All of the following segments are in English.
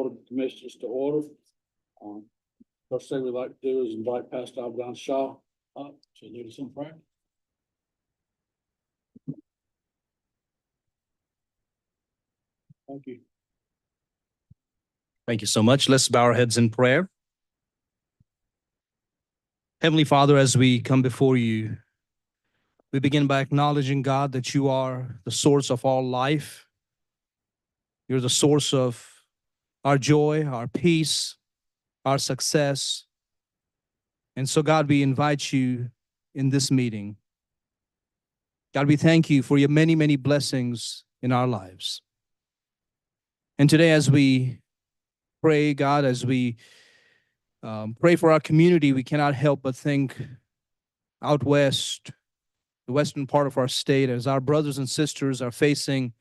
Board of Commissioners to order. First thing we'd like to do is invite Pastor Vance Shaw up to lead us in prayer. Thank you. Thank you so much. Let's bow our heads in prayer. Heavenly Father, as we come before you, we begin by acknowledging, God, that you are the source of all life. You're the source of our joy, our peace, our success. And so, God, we invite you in this meeting. God, we thank you for your many, many blessings in our lives. And today, as we pray, God, as we pray for our community, we cannot help but think out west, the western part of our state, as our brothers and sisters are facing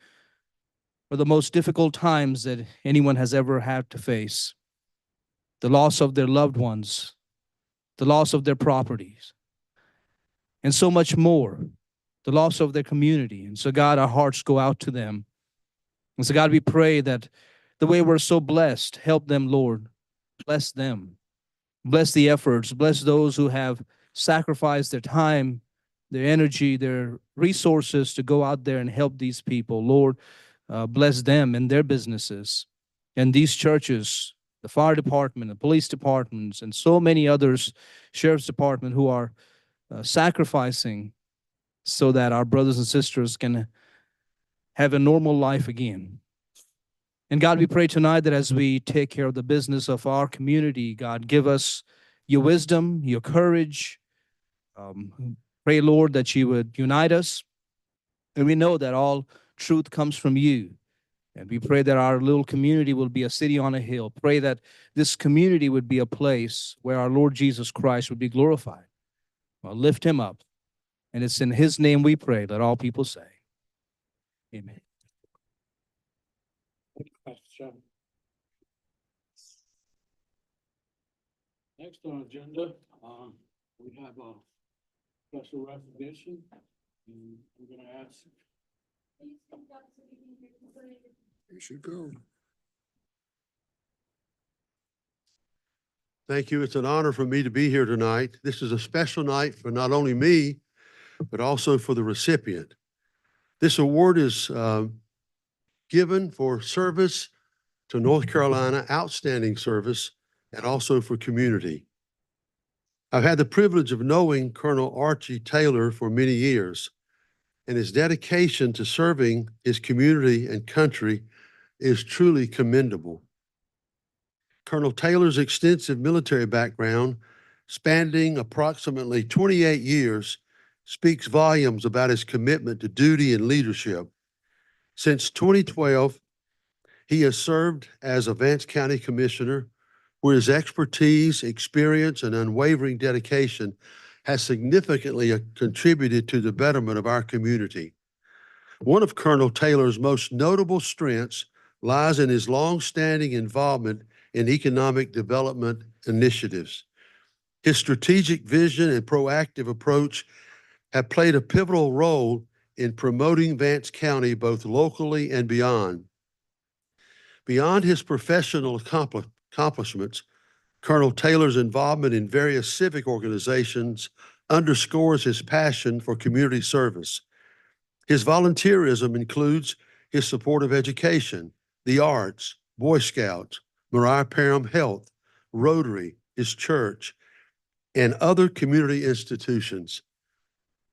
one of the most difficult times that anyone has ever had to face. The loss of their loved ones, the loss of their properties, and so much more, the loss of their community. And so, God, our hearts go out to them. And so, God, we pray that the way we're so blessed, help them, Lord. Bless them. Bless the efforts. Bless those who have sacrificed their time, their energy, their resources to go out there and help these people. Lord, bless them and their businesses and these churches, the fire department, the police departments, and so many others, sheriff's department, who are sacrificing so that our brothers and sisters can have a normal life again. And God, we pray tonight that as we take care of the business of our community, God, give us your wisdom, your courage. Pray, Lord, that you would unite us. And we know that all truth comes from you. And we pray that our little community will be a city on a hill. Pray that this community would be a place where our Lord Jesus Christ would be glorified. Well, lift him up. And it's in his name we pray. Let all people say, amen. Thank you, Pastor Shaw. Next on the agenda, we have a special recognition. And we're going to ask. You should go. Thank you. It's an honor for me to be here tonight. This is a special night for not only me, but also for the recipient. This award is given for service to North Carolina, outstanding service, and also for community. I've had the privilege of knowing Colonel Archie Taylor for many years, and his dedication to serving his community and country is truly commendable. Colonel Taylor's extensive military background, spanning approximately 28 years, speaks volumes about his commitment to duty and leadership. Since 2012, he has served as a Vance County Commissioner, where his expertise, experience, and unwavering dedication has significantly contributed to the betterment of our community. One of Colonel Taylor's most notable strengths lies in his long-standing involvement in economic development initiatives. His strategic vision and proactive approach have played a pivotal role in promoting Vance County both locally and beyond. Beyond his professional accomplishments, Colonel Taylor's involvement in various civic organizations underscores his passion for community service. His volunteerism includes his support of education, the arts, Boy Scouts, Mariah Parham Health, Rotary, his church, and other community institutions.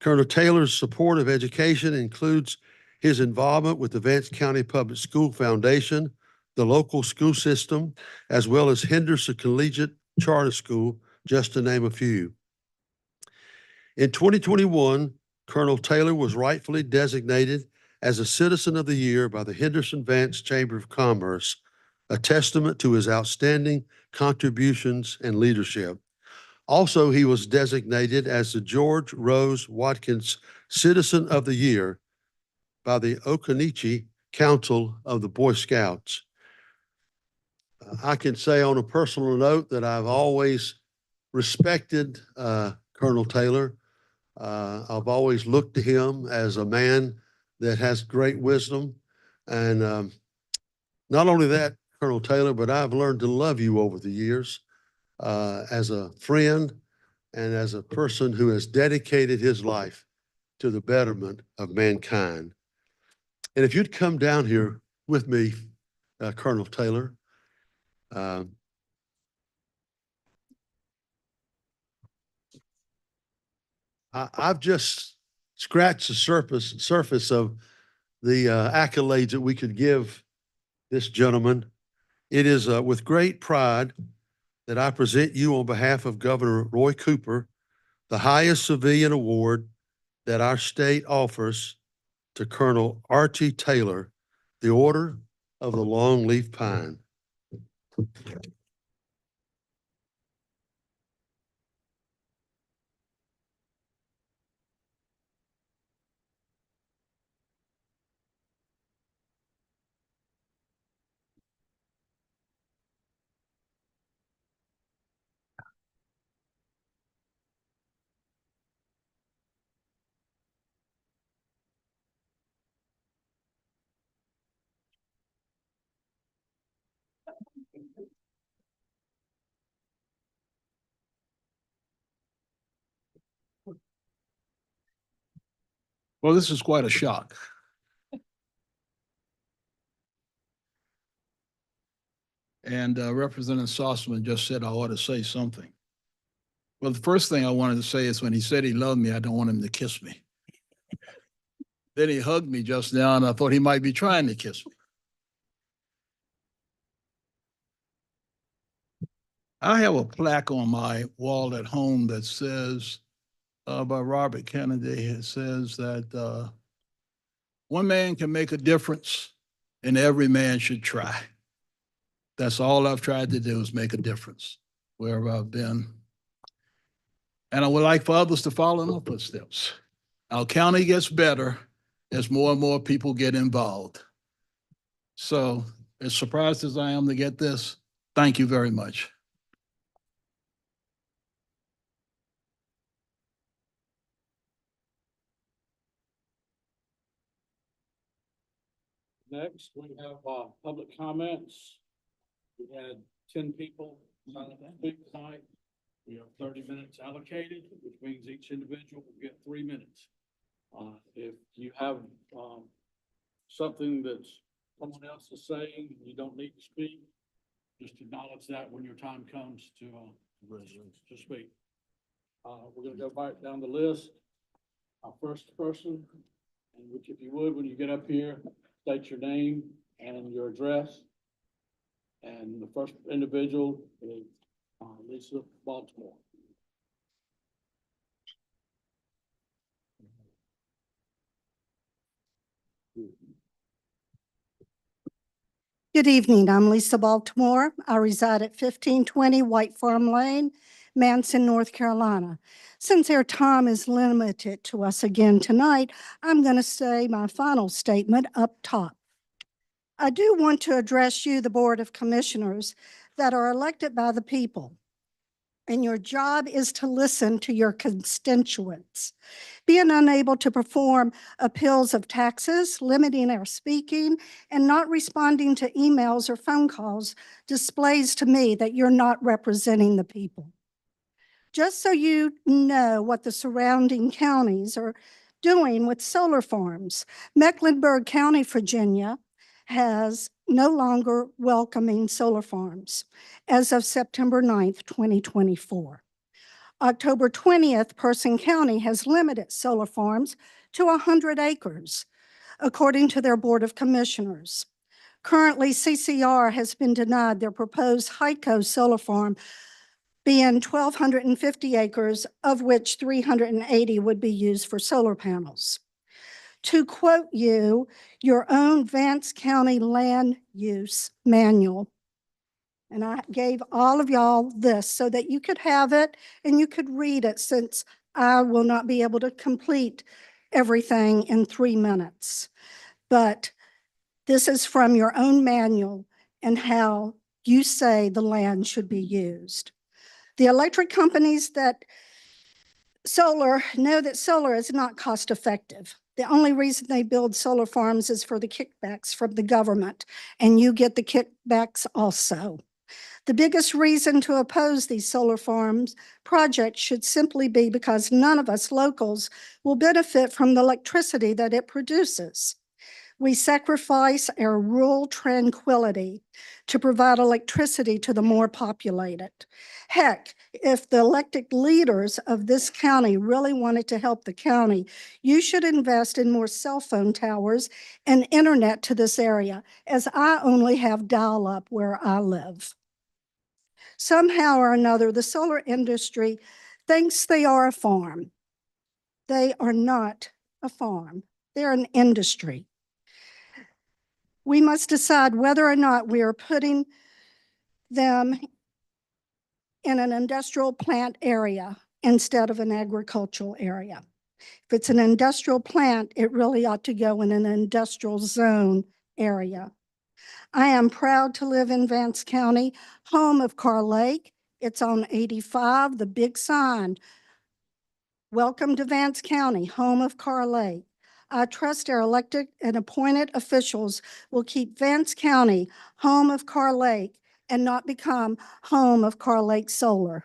Colonel Taylor's support of education includes his involvement with the Vance County Public School Foundation, the local school system, as well as Henderson Collegiate Charter School, just to name a few. In 2021, Colonel Taylor was rightfully designated as a Citizen of the Year by the Henderson-Vance Chamber of Commerce, a testament to his outstanding contributions and leadership. Also, he was designated as the George Rose Watkins Citizen of the Year by the Occoneechee Council of the Boy Scouts. I can say on a personal note that I've always respected Colonel Taylor. I've always looked to him as a man that has great wisdom. And not only that, Colonel Taylor, but I've learned to love you over the years as a friend and as a person who has dedicated his life to the betterment of mankind. And if you'd come down here with me, Colonel Taylor, I've just scratched the surface of the accolades that we could give this gentleman. It is with great pride that I present you on behalf of Governor Roy Cooper, the highest civilian award that our state offers to Colonel Archie Taylor, the Order of the Longleaf Pine. Well, this is quite a shock. And Representative Sossaman just said I ought to say something. Well, the first thing I wanted to say is when he said he loved me, I don't want him to kiss me. Then he hugged me just now, and I thought he might be trying to kiss me. I have a plaque on my wall at home that says, by Robert Kennedy, it says that one man can make a difference and every man should try. That's all I've tried to do is make a difference wherever I've been. And I would like for others to follow in my footsteps. Our county gets better as more and more people get involved. So as surprised as I am to get this, thank you very much. Next, we have public comments. We had 10 people sign up to speak tonight. We have 30 minutes allocated, which means each individual will get 3 minutes. If you have something that someone else is saying, you don't need to speak. Just acknowledge that when your time comes to speak. We're going to go back down the list. Our first person, and which, if you would, when you get up here, state your name and your address. And the first individual is Lisa Baltimore. Good evening. I'm Lisa Baltimore. I reside at 1520 White Farm Lane, Manson, North Carolina. Since our time is limited to us again tonight, I'm going to say my final statement up top. I do want to address you, the Board of Commissioners, that are elected by the people. And your job is to listen to your constituents. Being unable to perform appeals of taxes, limiting our speaking, and not responding to emails or phone calls displays to me that you're not representing the people. Just so you know what the surrounding counties are doing with solar farms, Mecklenburg County, Virginia, has no longer welcoming solar farms as of September 9th, 2024. October 20th, Person County has limited solar farms to 100 acres, according to their Board of Commissioners. Currently, CCR has been denied their proposed Heiko solar farm being 1,250 acres, of which 380 would be used for solar panels. To quote you, your own Vance County Land Use Manual. And I gave all of y'all this so that you could have it and you could read it, since I will not be able to complete everything in 3 minutes. But this is from your own manual and how you say the land should be used. The electric companies that know that solar is not cost effective. The only reason they build solar farms is for the kickbacks from the government, and you get the kickbacks also. The biggest reason to oppose these solar farms projects should simply be because none of us locals will benefit from the electricity that it produces. We sacrifice our rural tranquility to provide electricity to the more populated. Heck, if the elected leaders of this county really wanted to help the county, you should invest in more cell phone towers and internet to this area, as I only have dial-up where I live. Somehow or another, the solar industry thinks they are a farm. They are not a farm. They're an industry. We must decide whether or not we are putting them in an industrial plant area instead of an agricultural area. If it's an industrial plant, it really ought to go in an industrial zone area. I am proud to live in Vance County, home of Carr Lake. It's on 85, the big sign. Welcome to Vance County, home of Carr Lake. I trust our elected and appointed officials will keep Vance County home of Carr Lake and not become home of Carr Lake Solar.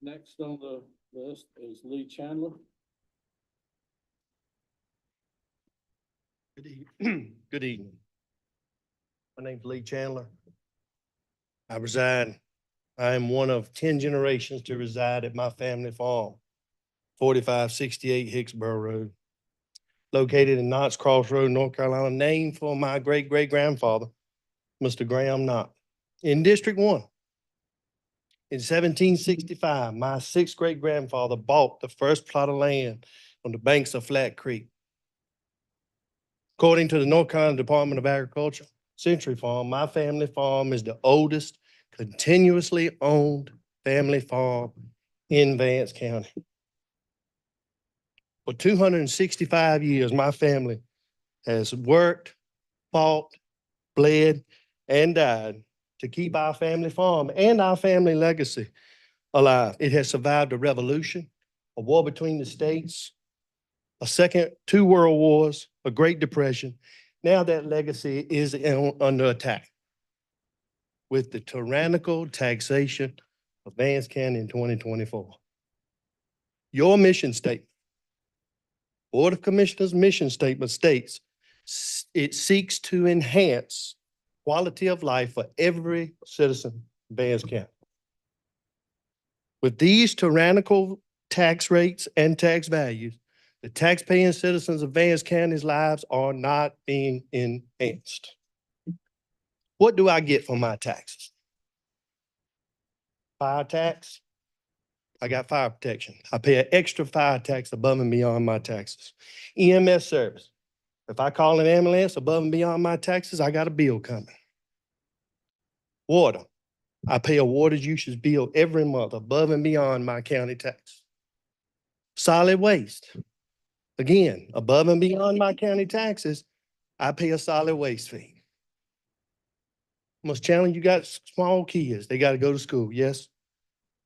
Next on the list is Lee Chandler. Good evening. My name's Lee Chandler. I am one of 10 generations to reside at my family farm, 4568 Hicksboro Road, located in Knott's Crossroad, North Carolina, named for my great-great-grandfather, Mr. Graham Knott, in District 1. In 1765, my sixth great-grandfather bought the first plot of land on the banks of Flat Creek. According to the North Carolina Department of Agriculture, Century Farm, my family farm is the oldest continuously owned family farm in Vance County. For 265 years, my family has worked, fought, bled, and died to keep our family farm and our family legacy alive. It has survived a revolution, a war between the states, two world wars, a Great Depression. Now that legacy is under attack with the tyrannical taxation of Vance County in 2024. Your mission statement, Board of Commissioners' mission statement states it seeks to enhance quality of life for every citizen in Vance County. With these tyrannical tax rates and tax values, the taxpaying citizens of Vance County's lives are not being enhanced. What do I get for my taxes? Fire tax. I got fire protection. I pay an extra fire tax above and beyond my taxes. EMS service. If I call an ambulance above and beyond my taxes, I got a bill coming. Water. I pay a water usage bill every month above and beyond my county tax. Solid waste. Again, above and beyond my county taxes, I pay a solid waste fee. Most challenge, you got small kids. They got to go to school, yes?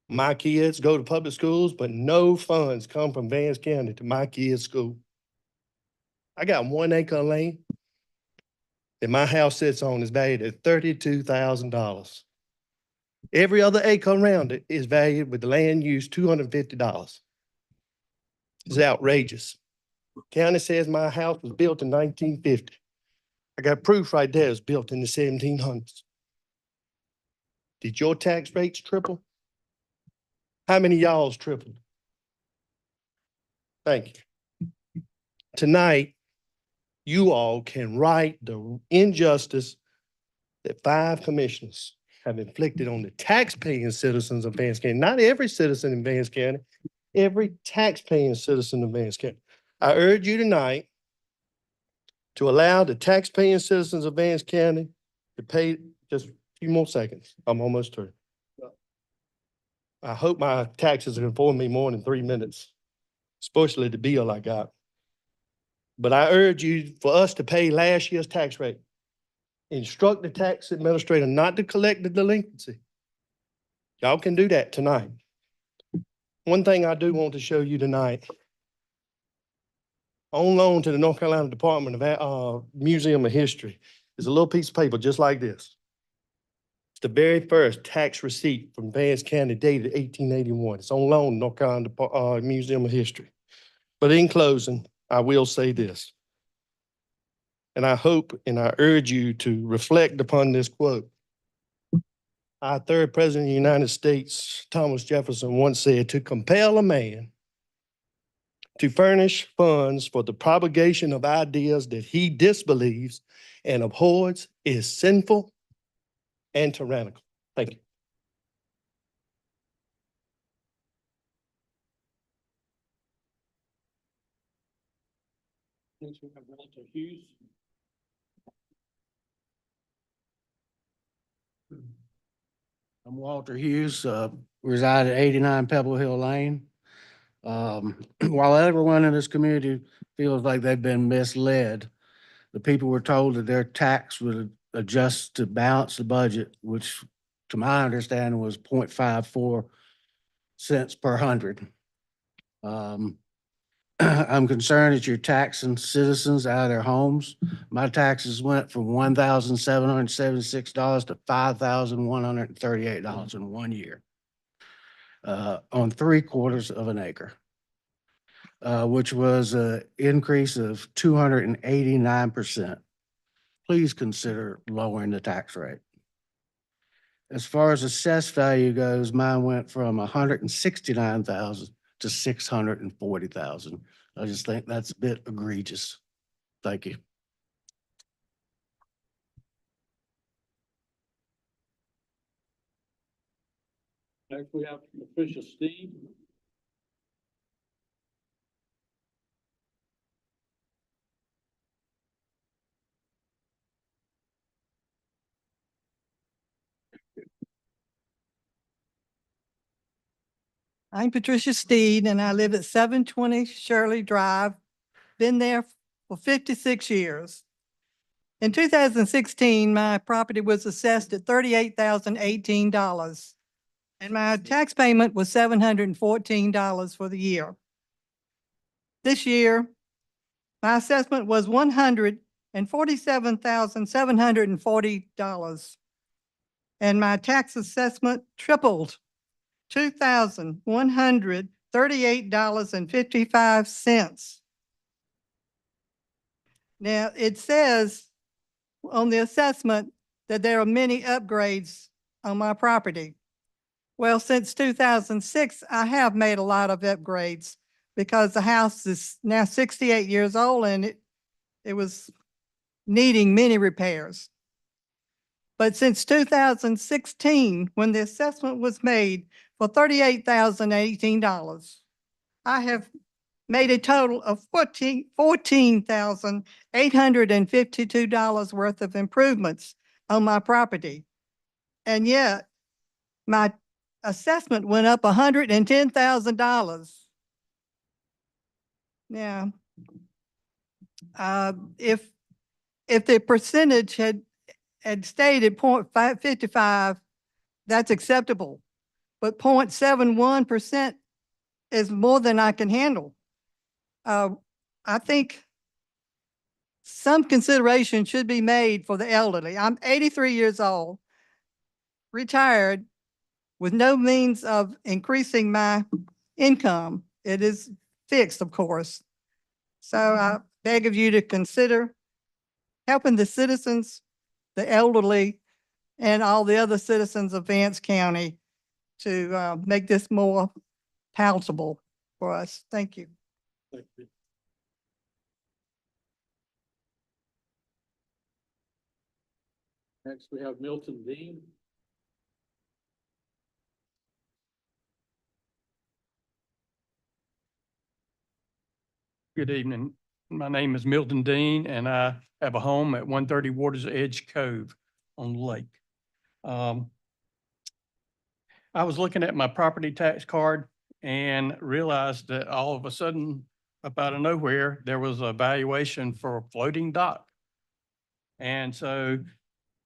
My kids go to public schools, but no funds come from Vance County to my kids' school. I got 1 acre of land that my house sits on is valued at $32,000. Every other acre around it is valued with the land use $250. It's outrageous. County says my house was built in 1950. I got proof right there it's built in the 1700s. Did your tax rates triple? How many of y'all's tripled? Thank you. Tonight, you all can right the injustice that 5 commissioners have inflicted on the taxpaying citizens of Vance County. Not every citizen in Vance County, every taxpaying citizen of Vance County. I urge you tonight to allow the taxpaying citizens of Vance County to pay, just a few more seconds. I'm almost through. I hope my taxes are informing me more than 3 minutes, especially the bill I got. But I urge you for us to pay last year's tax rate. Instruct the tax administrator not to collect the delinquency. Y'all can do that tonight. One thing I do want to show you tonight, on loan to the North Carolina Department of Museum of History, is a little piece of paper just like this. It's the very first tax receipt from Vance County dated 1881. It's on loan to North Carolina Museum of History. But in closing, I will say this. And I hope and I urge you to reflect upon this quote. Our third president of the United States, Thomas Jefferson, once said, "To compel a man to furnish funds for the propagation of ideas that he disbelieves and abhors is sinful and tyrannical." Thank you. Next we have Walter Hughes. I'm Walter Hughes, reside at 89 Pebble Hill Lane. While everyone in this community feels like they've been misled, the people were told that their tax would adjust to balance the budget, which to my understanding was 0.54 cents per hundred. I'm concerned that you're taxing citizens out of their homes. My taxes went from $1,776 to $5,138 in 1 year, on 3/4 of an acre, which was an increase of 289%. Please consider lowering the tax rate. As far as assessed value goes, mine went from 169,000 to 640,000. I just think that's a bit egregious. Thank you. Next we have Patricia Ste. I'm Patricia Ste, and I live at 720 Shirley Drive. Been there for 56 years. In 2016, my property was assessed at $38,018, and my tax payment was $714 for the year. This year, my assessment was $147,740, and my tax assessment tripled. $2,138.55. Now, it says on the assessment that there are many upgrades on my property. Well, since 2006, I have made a lot of upgrades because the house is now 68 years old and it was needing many repairs. But since 2016, when the assessment was made for $38,018, I have made a total of $14,852 worth of improvements on my property. And yet my assessment went up $110,000. Now, if the percentage had stayed at 0.55, that's acceptable. But 0.71% is more than I can handle. I think some consideration should be made for the elderly. I'm 83 years old, retired, with no means of increasing my income. It is fixed, of course. So I beg of you to consider helping the citizens, the elderly, and all the other citizens of Vance County to make this more palatable for us. Thank you. Thank you. Next we have Milton Dean. Good evening. My name is Milton Dean, and I have a home at 130 Waters Edge Cove on the lake. I was looking at my property tax card and realized that all of a sudden, up out of nowhere, there was a valuation for a floating dock. And so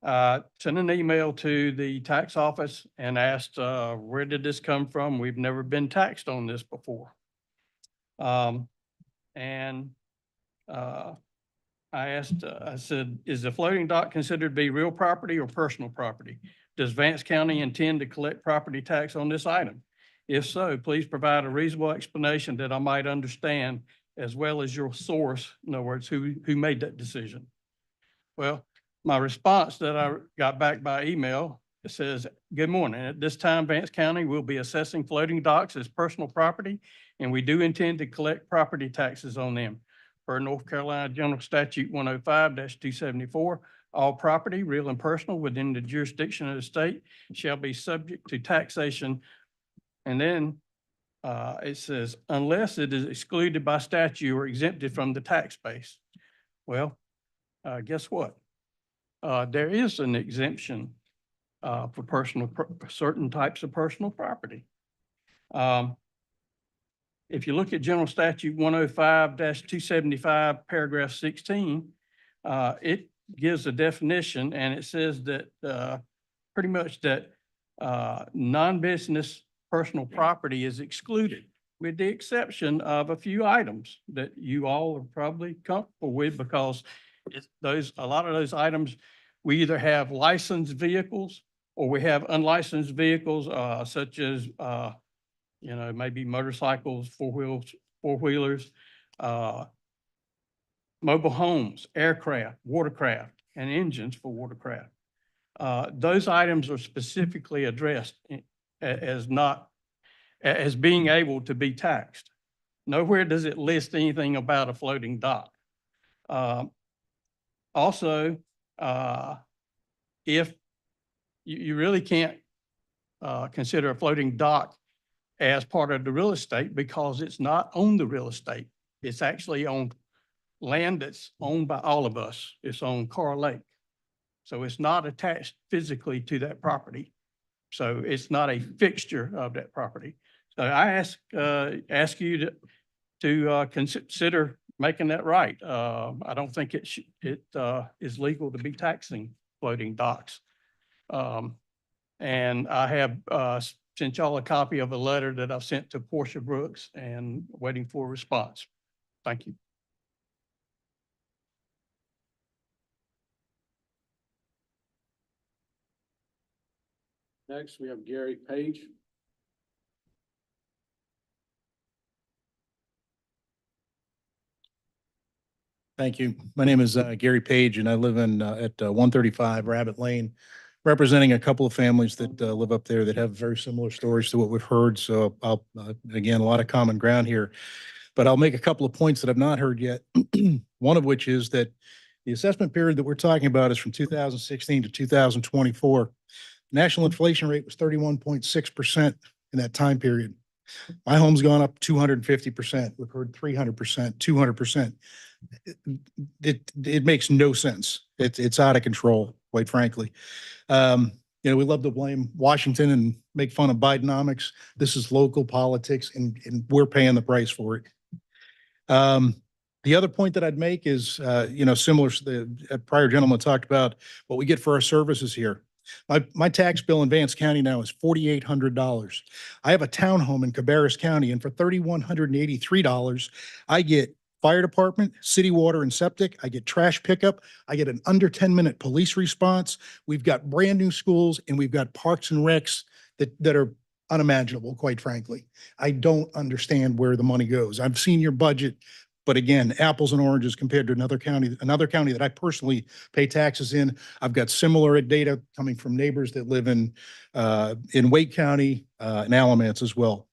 sent an email to the tax office and asked, where did this come from? We've never been taxed on this before. And I asked, I said, is the floating dock considered to be real property or personal property? Does Vance County intend to collect property tax on this item? If so, please provide a reasonable explanation that I might understand, as well as your source, in other words, who made that decision. Well, my response that I got back by email, it says, good morning. At this time, Vance County will be assessing floating docks as personal property, and we do intend to collect property taxes on them. Per North Carolina General Statute 105-274, all property, real and personal, within the jurisdiction of the state shall be subject to taxation. And then it says, unless it is excluded by statute or exempted from the tax base. Well, guess what? There is an exemption for certain types of personal property. If you look at General Statute 105-275, paragraph 16, it gives a definition, and it says that pretty much that non-business personal property is excluded, with the exception of a few items that you all are probably comfortable with, because a lot of those items, we either have licensed vehicles or we have unlicensed vehicles, such as maybe motorcycles, four-wheelers, mobile homes, aircraft, watercraft, and engines for watercraft. Those items are specifically addressed as being able to be taxed. Nowhere does it list anything about a floating dock. Also, if you really can't consider a floating dock as part of the real estate, because it's not on the real estate. It's actually on land that's owned by all of us. It's on Carr Lake. So it's not attached physically to that property. So it's not a fixture of that property. So I ask you to consider making that right. I don't think it is legal to be taxing floating docks. And I have sent y'all a copy of a letter that I've sent to Portia Brooks and waiting for a response. Thank you. Next, we have Gary Paige. Thank you. My name is Gary Paige, and I live in at 135 Rabbit Lane, representing a couple of families that live up there that have very similar stories to what we've heard. So I'll, again, a lot of common ground here, but I'll make a couple of points that I've not heard yet. One of which is that the assessment period that we're talking about is from 2016 to 2024. National inflation rate was 31.6% in that time period. My home's gone up 250%. We've heard 300%, 200%. It makes no sense. It's out of control, quite frankly. We love to blame Washington and make fun of Bidenomics. This is local politics, and we're paying the price for it. The other point that I'd make is, similar to the prior gentleman talked about what we get for our services here. My tax bill in Vance County now is $4,800. I have a townhome in Cabarrus County, and for $3,183, I get fire department, city water and septic. I get trash pickup. I get an under 10-minute police response. We've got brand new schools, and we've got parks and recs that are unimaginable, quite frankly. I don't understand where the money goes. I've seen your budget, but again, apples and oranges compared to another county that I personally pay taxes in. I've got similar data coming from neighbors that live in Wake County and Alamance as well.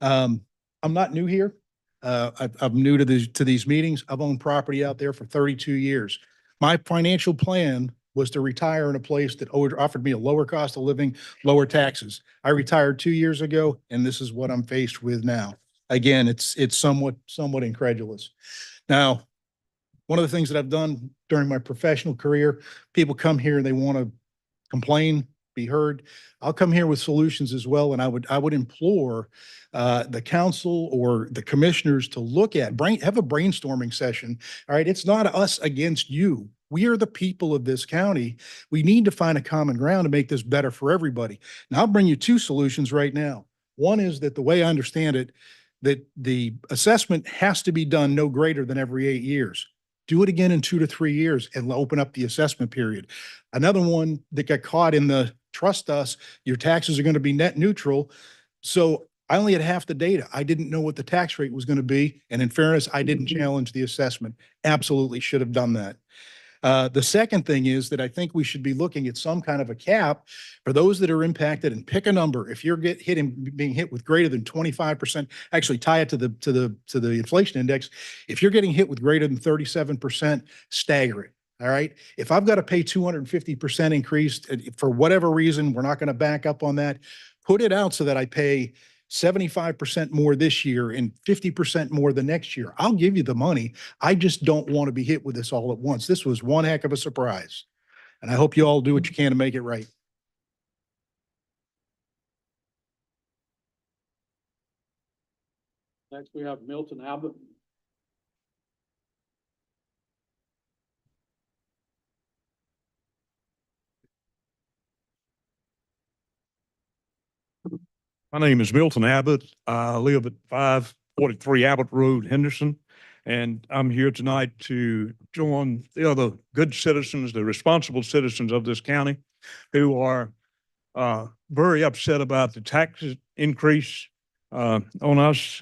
I'm not new here. I'm new to these meetings. I've owned property out there for 32 years. My financial plan was to retire in a place that offered me a lower cost of living, lower taxes. I retired 2 years ago, and this is what I'm faced with now. Again, it's somewhat incredulous. Now, one of the things that I've done during my professional career, people come here and they want to complain. be heard. I'll come here with solutions as well, and I would implore the council or the commissioners to look at, have a brainstorming session. All right, it's not us against you. We are the people of this county. We need to find a common ground to make this better for everybody. Now, I'll bring you two solutions right now. One is that the way I understand it, that the assessment has to be done no greater than every 8 years. Do it again in 2 to 3 years and open up the assessment period. Another one that got caught in the trust us, your taxes are going to be net neutral. So I only had half the data. I didn't know what the tax rate was going to be. And in fairness, I didn't challenge the assessment. Absolutely should have done that. The second thing is that I think we should be looking at some kind of a cap for those that are impacted, and pick a number. If you're being hit with greater than 25%, actually tie it to the inflation index. If you're getting hit with greater than 37%, stagger it. All right. If I've got to pay 250% increase for whatever reason, we're not going to back up on that. Put it out so that I pay 75% more this year and 50% more the next year. I'll give you the money. I just don't want to be hit with this all at once. This was one heck of a surprise. And I hope you all do what you can to make it right. Next, we have Milton Abbott. My name is Milton Abbott. I live at 543 Abbott Road, Henderson, and I'm here tonight to join the other good citizens, the responsible citizens of this county, who are very upset about the tax increase on us.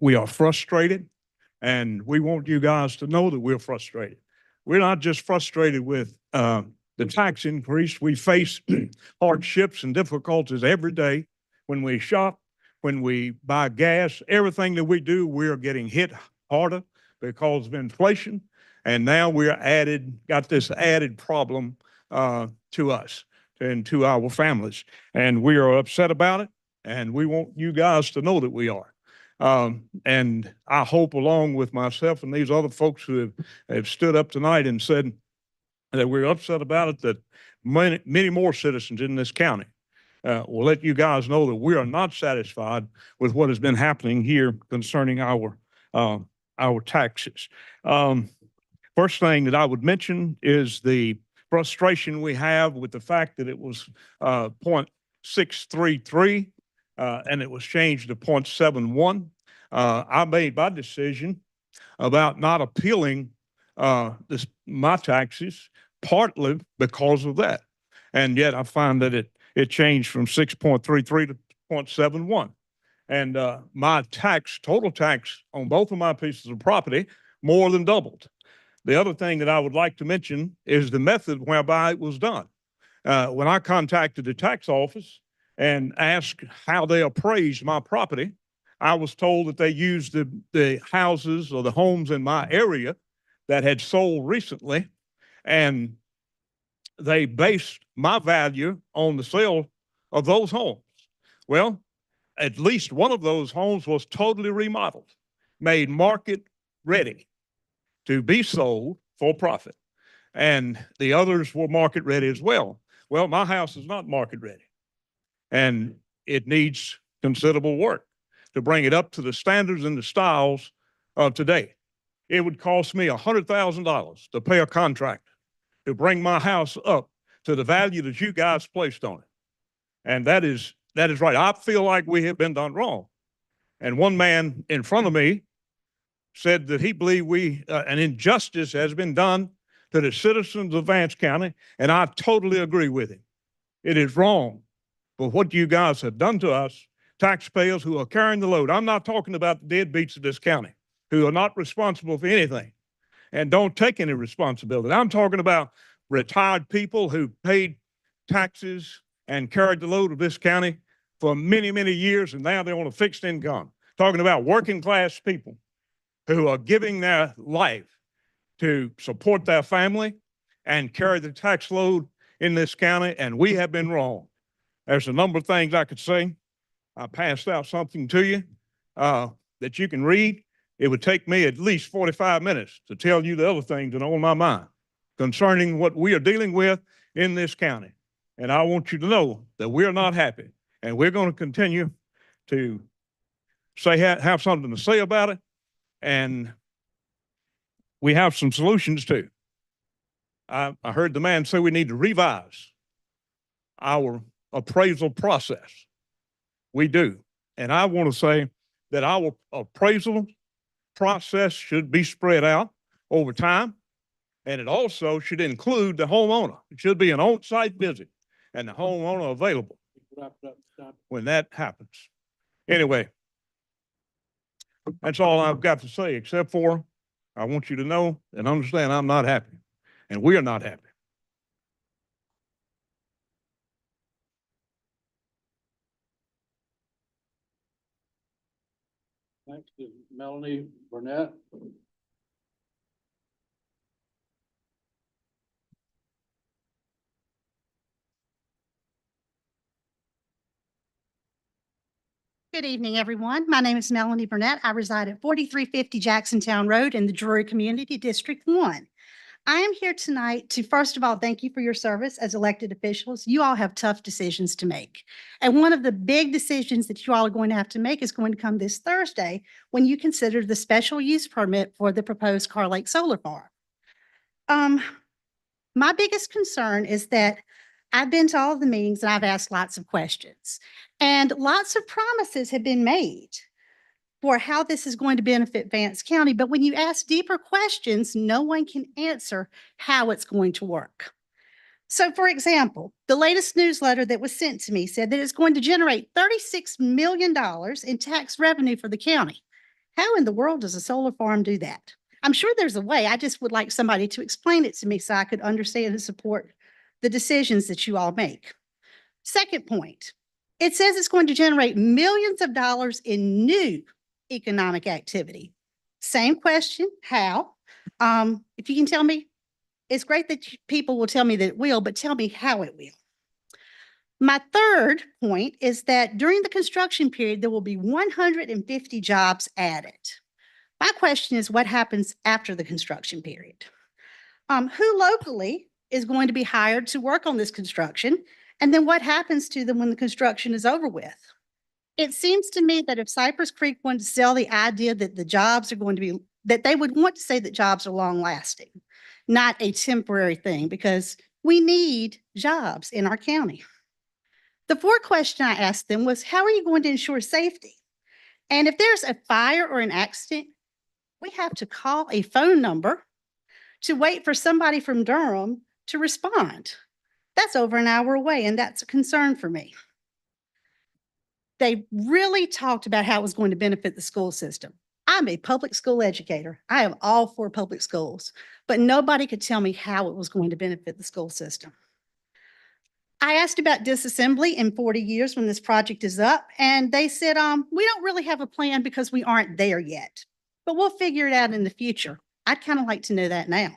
We are frustrated, and we want you guys to know that we're frustrated. We're not just frustrated with the tax increase. We face hardships and difficulties every day. When we shop, when we buy gas, everything that we do, we're getting hit harder because of inflation. And now got this added problem to us and to our families. And we are upset about it. And we want you guys to know that we are. And I hope, along with myself and these other folks who have stood up tonight and said that we're upset about it, that many more citizens in this county will let you guys know that we are not satisfied with what has been happening here concerning our taxes. First thing that I would mention is the frustration we have with the fact that it was 0.633 and it was changed to 0.71. I made my decision about not appealing my taxes partly because of that, and yet I find that it changed from 6.33 to 0.71. And my total tax on both of my pieces of property more than doubled. The other thing that I would like to mention is the method whereby it was done. When I contacted the tax office and asked how they appraised my property, I was told that they used the houses or the homes in my area that had sold recently, and they based my value on the sale of those homes. Well, at least one of those homes was totally remodeled, made market ready to be sold for profit. And the others were market ready as well. Well, my house is not market ready, and it needs considerable work to bring it up to the standards and the styles of today. It would cost me $100,000 to pay a contractor to bring my house up to the value that you guys placed on it. And that is right. I feel like we have been done wrong. And one man in front of me said that he believed an injustice has been done to the citizens of Vance County, and I totally agree with him. It is wrong for what you guys have done to us, taxpayers who are carrying the load. I'm not talking about the deadbeats of this county who are not responsible for anything and don't take any responsibility. I'm talking about retired people who paid taxes and carried the load of this county for many, many years, and now they're on a fixed income. Talking about working class people who are giving their life to support their family and carry the tax load in this county, and we have been wrong. There's a number of things I could say. I passed out something to you that you can read. It would take me at least 45 minutes to tell you the other things that are on my mind concerning what we are dealing with in this county. And I want you to know that we're not happy, and we're going to continue to have something to say about it. And we have some solutions too. I heard the man say we need to revise our appraisal process. We do. And I want to say that our appraisal process should be spread out over time. And it also should include the homeowner. It should be an on-site visit and the homeowner available Wrap it up. Stop. when that happens. Anyway, that's all I've got to say, except for I want you to know and understand I'm not happy, and we are not happy. Next is Melanie Bernett. Good evening, everyone. My name is Melanie Bernett. I reside at 4350 Jacksontown Road in the Drury Community District 1. I am here tonight to, first of all, thank you for your service as elected officials. You all have tough decisions to make. And one of the big decisions that you all are going to have to make is going to come this Thursday when you consider the special use permit for the proposed Car Lake Solar Farm. My biggest concern is that I've been to all of the meetings and I've asked lots of questions. And lots of promises have been made for how this is going to benefit Vance County. But when you ask deeper questions, no one can answer how it's going to work. So for example, the latest newsletter that was sent to me said that it's going to generate $36 million in tax revenue for the county. How in the world does a solar farm do that? I'm sure there's a way. I just would like somebody to explain it to me so I could understand and support the decisions that you all make. Second point, it says it's going to generate millions of dollars in new economic activity. Same question, how? If you can tell me, it's great that people will tell me that it will, but tell me how it will. My third point is that during the construction period, there will be 150 jobs added. My question is, what happens after the construction period? Who locally is going to be hired to work on this construction? And then what happens to them when the construction is over with? It seems to me that if Cypress Creek wanted to sell the idea that the jobs are going to be, that they would want to say that jobs are long lasting, not a temporary thing, because we need jobs in our county. The fourth question I asked them was, how are you going to ensure safety? And if there's a fire or an accident, we have to call a phone number to wait for somebody from Durham to respond. That's over an hour away, and that's a concern for me. They really talked about how it was going to benefit the school system. I'm a public school educator. I am all for public schools, but nobody could tell me how it was going to benefit the school system. I asked about disassembly in 40 years when this project is up, and they said, we don't really have a plan because we aren't there yet, but we'll figure it out in the future. I'd kind of like to know that now.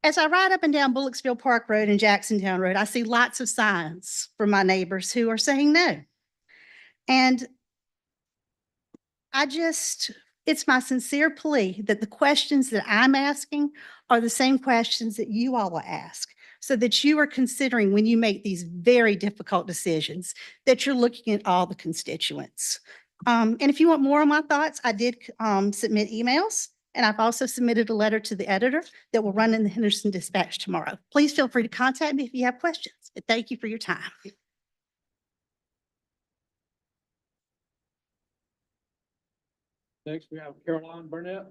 As I ride up and down Bullocksville Park Road and Jacksontown Road, I see lots of signs from my neighbors who are saying no. And it's my sincere plea that the questions that I'm asking are the same questions that you all will ask, so that you are considering when you make these very difficult decisions, that you're looking at all the constituents. And if you want more of my thoughts, I did submit emails. And I've also submitted a letter to the editor that will run in the Henderson Dispatch tomorrow. Please feel free to contact me if you have questions. And thank you for your time. Next, we have Geraldine Bernett.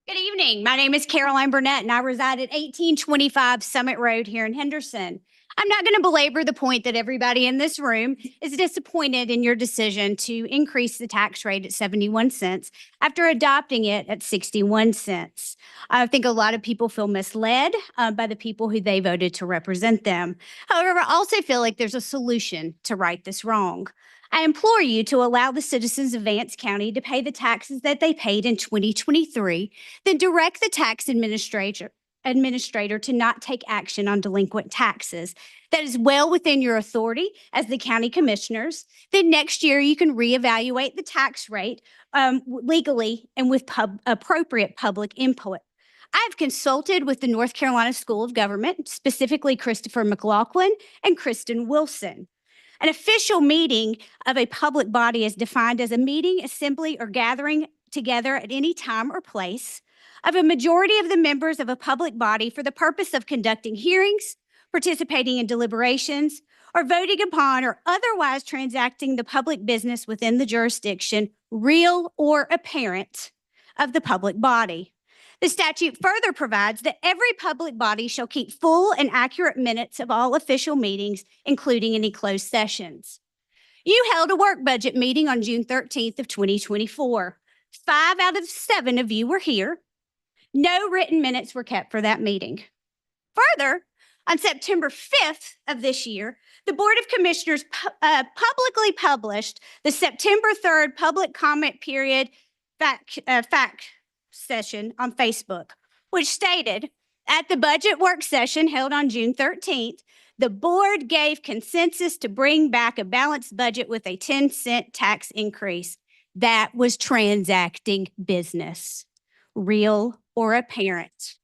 Good evening. My name is Geraldine Bernett, and I reside at 1825 Summit Road here in Henderson. I'm not going to belabor the point that everybody in this room is disappointed in your decision to increase the tax rate at 71 cents after adopting it at 61 cents. I think a lot of people feel misled by the people who they voted to represent them. However, I also feel like there's a solution to right this wrong. I implore you to allow the citizens of Vance County to pay the taxes that they paid in 2023, then direct the tax administrator to not take action on delinquent taxes. That is well within your authority as the county commissioners. Then next year, you can reevaluate the tax rate legally and with appropriate public input. I've consulted with the North Carolina School of Government, specifically Christopher McLaughlin and Kristen Wilson. An official meeting of a public body is defined as a meeting, assembly, or gathering together at any time or place of a majority of the members of a public body for the purpose of conducting hearings, participating in deliberations, or voting upon or otherwise transacting the public business within the jurisdiction, real or apparent, of the public body. The statute further provides that every public body shall keep full and accurate minutes of all official meetings, including any closed sessions. You held a work budget meeting on June 13th of 2024. 5 out of 7 of you were here. No written minutes were kept for that meeting. Further, on September 5th of this year, the Board of Commissioners publicly published the September 3rd public comment period fact session on Facebook, which stated, at the budget work session held on June 13th, the board gave consensus to bring back a balanced budget with a 10-cent tax increase. That was transacting business, real or apparent.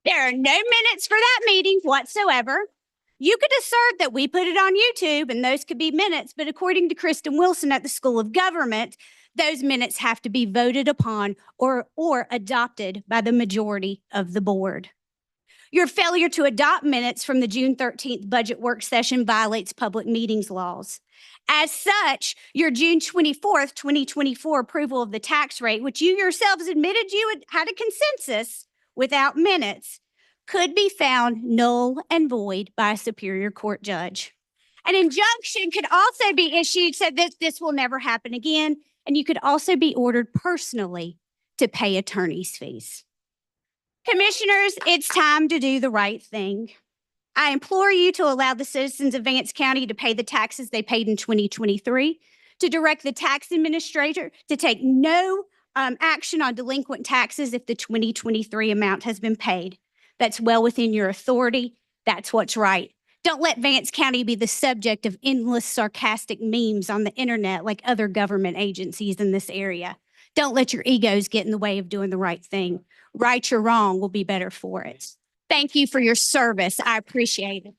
There are no minutes for that meeting whatsoever. You could assert that we put it on YouTube and those could be minutes, but according to Kristen Wilson at the School of Government, those minutes have to be voted upon or adopted by the majority of the board. Your failure to adopt minutes from the June 13th budget work session violates public meetings laws. As such, your June 24th, 2024 approval of the tax rate, which you yourselves admitted you had a consensus without minutes, could be found null and void by a superior court judge. An injunction could also be issued so that this will never happen again, and you could also be ordered personally to pay attorney's fees. Commissioners, it's time to do the right thing. I implore you to allow the citizens of Vance County to pay the taxes they paid in 2023, to direct the tax administrator to take no action on delinquent taxes if the 2023 amount has been paid. That's well within your authority. That's what's right. Don't let Vance County be the subject of endless sarcastic memes on the internet like other government agencies in this area. Don't let your egos get in the way of doing the right thing. Right or wrong will be better for it. Thank you for your service. I appreciate it.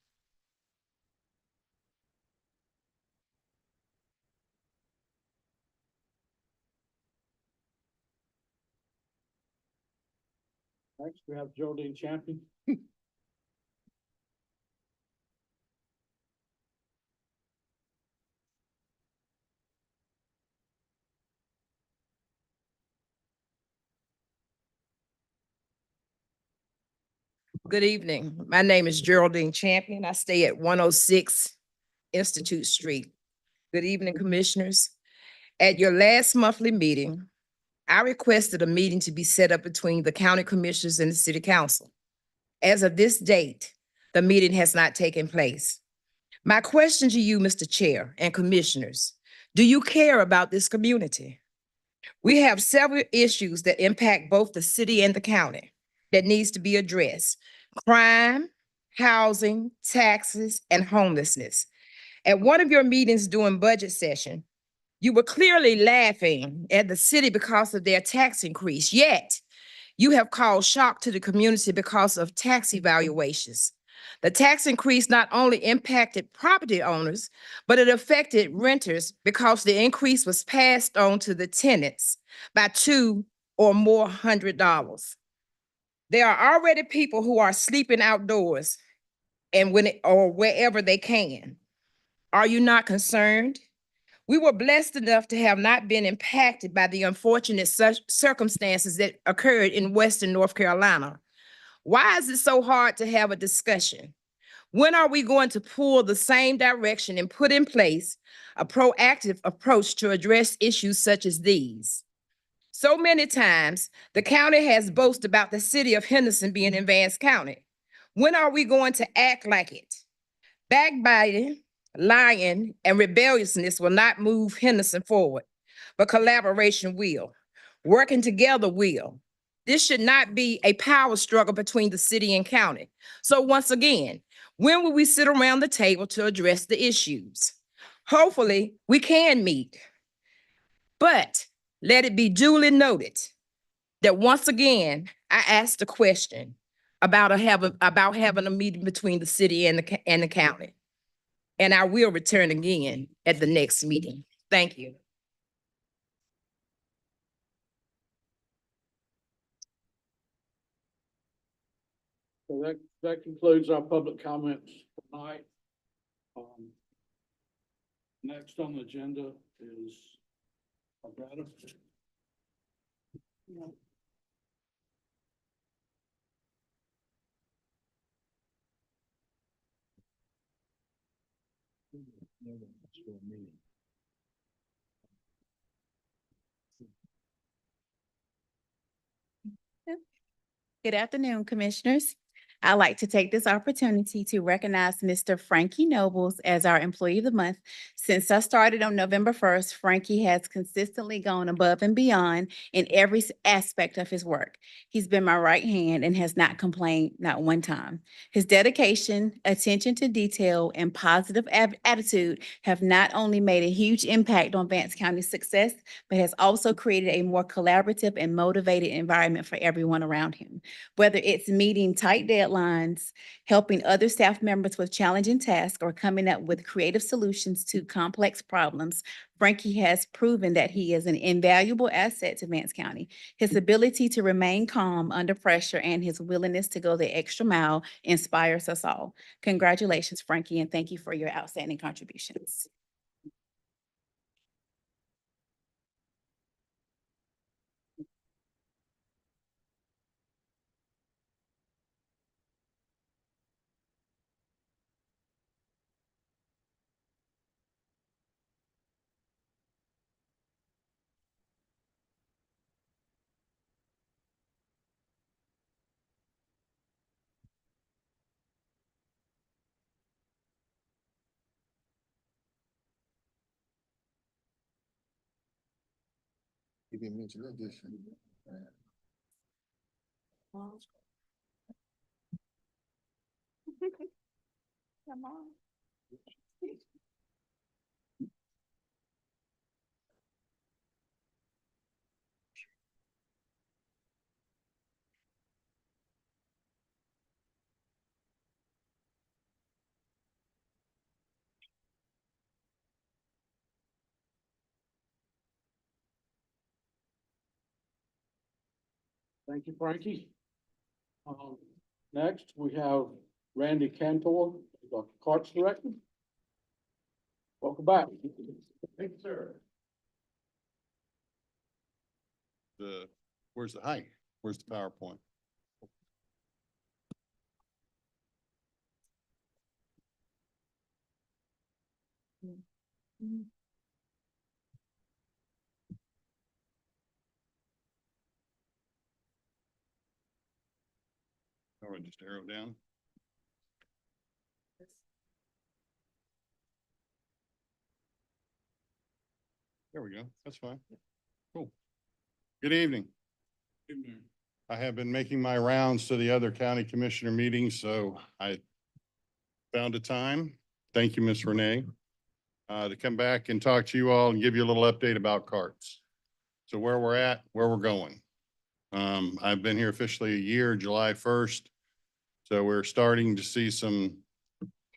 Next, we have Geraldine Champion. Good evening. My name is Geraldine Champion. I stay at 106 Institute Street. Good evening, Commissioners. At your last monthly meeting, I requested a meeting to be set up between the County Commissioners and the City Council. As of this date, the meeting has not taken place. My question to you, Mr. Chair and Commissioners, do you care about this community? We have several issues that impact both the city and the county that needs to be addressed. Crime, housing, taxes, and homelessness. At one of your meetings during budget session, you were clearly laughing at the city because of their tax increase, yet you have caused shock to the community because of tax evaluations. The tax increase not only impacted property owners, but it affected renters because the increase was passed on to the tenants by $200 or more. There are already people who are sleeping outdoors and or wherever they can. Are you not concerned? We were blessed enough to have not been impacted by the unfortunate circumstances that occurred in Western North Carolina. Why is it so hard to have a discussion? When are we going to pull the same direction and put in place a proactive approach to address issues such as these? So many times, the county has boasted about the city of Henderson being in Vance County. When are we going to act like it? Backbiting, lying, and rebelliousness will not move Henderson forward, but collaboration will. Working together will. This should not be a power struggle between the city and county. So once again, when will we sit around the table to address the issues? Hopefully, we can meet, but let it be duly noted that once again, I asked a question about having a meeting between the city and the county. And I will return again at the next meeting. Thank you. So that concludes our public comments tonight. Next on the agenda is Alberta. Good afternoon, Commissioners. I'd like to take this opportunity to recognize Mr. Frankie Nobles as our Employee of the Month. Since I started on November 1st, Frankie has consistently gone above and beyond in every aspect of his work. He's been my right hand and has not complained not one time. His dedication, attention to detail, and positive attitude have not only made a huge impact on Vance County's success, but has also created a more collaborative and motivated environment for everyone around him. Whether it's meeting tight deadlines, helping other staff members with challenging tasks, or coming up with creative solutions to complex problems, Frankie has proven that he is an invaluable asset to Vance County. His ability to remain calm under pressure and his willingness to go the extra mile inspires us all. Congratulations, Frankie, and thank you for your outstanding contributions. You didn't mention that, did you? Come on. Thank you, Frankie. Next, we have Randy Cantor, the Parks Director. Welcome back. Thank you, sir. Where's the height? Where's the PowerPoint? All right, just arrow down. There we go. That's fine. Cool. Good evening. Good evening. I have been making my rounds to the other county commissioner meetings, so I found a time. Thank you, Miss Renee, to come back and talk to you all and give you a little update about carts. So where we're at, where we're going. I've been here officially a year, July 1st. So we're starting to see some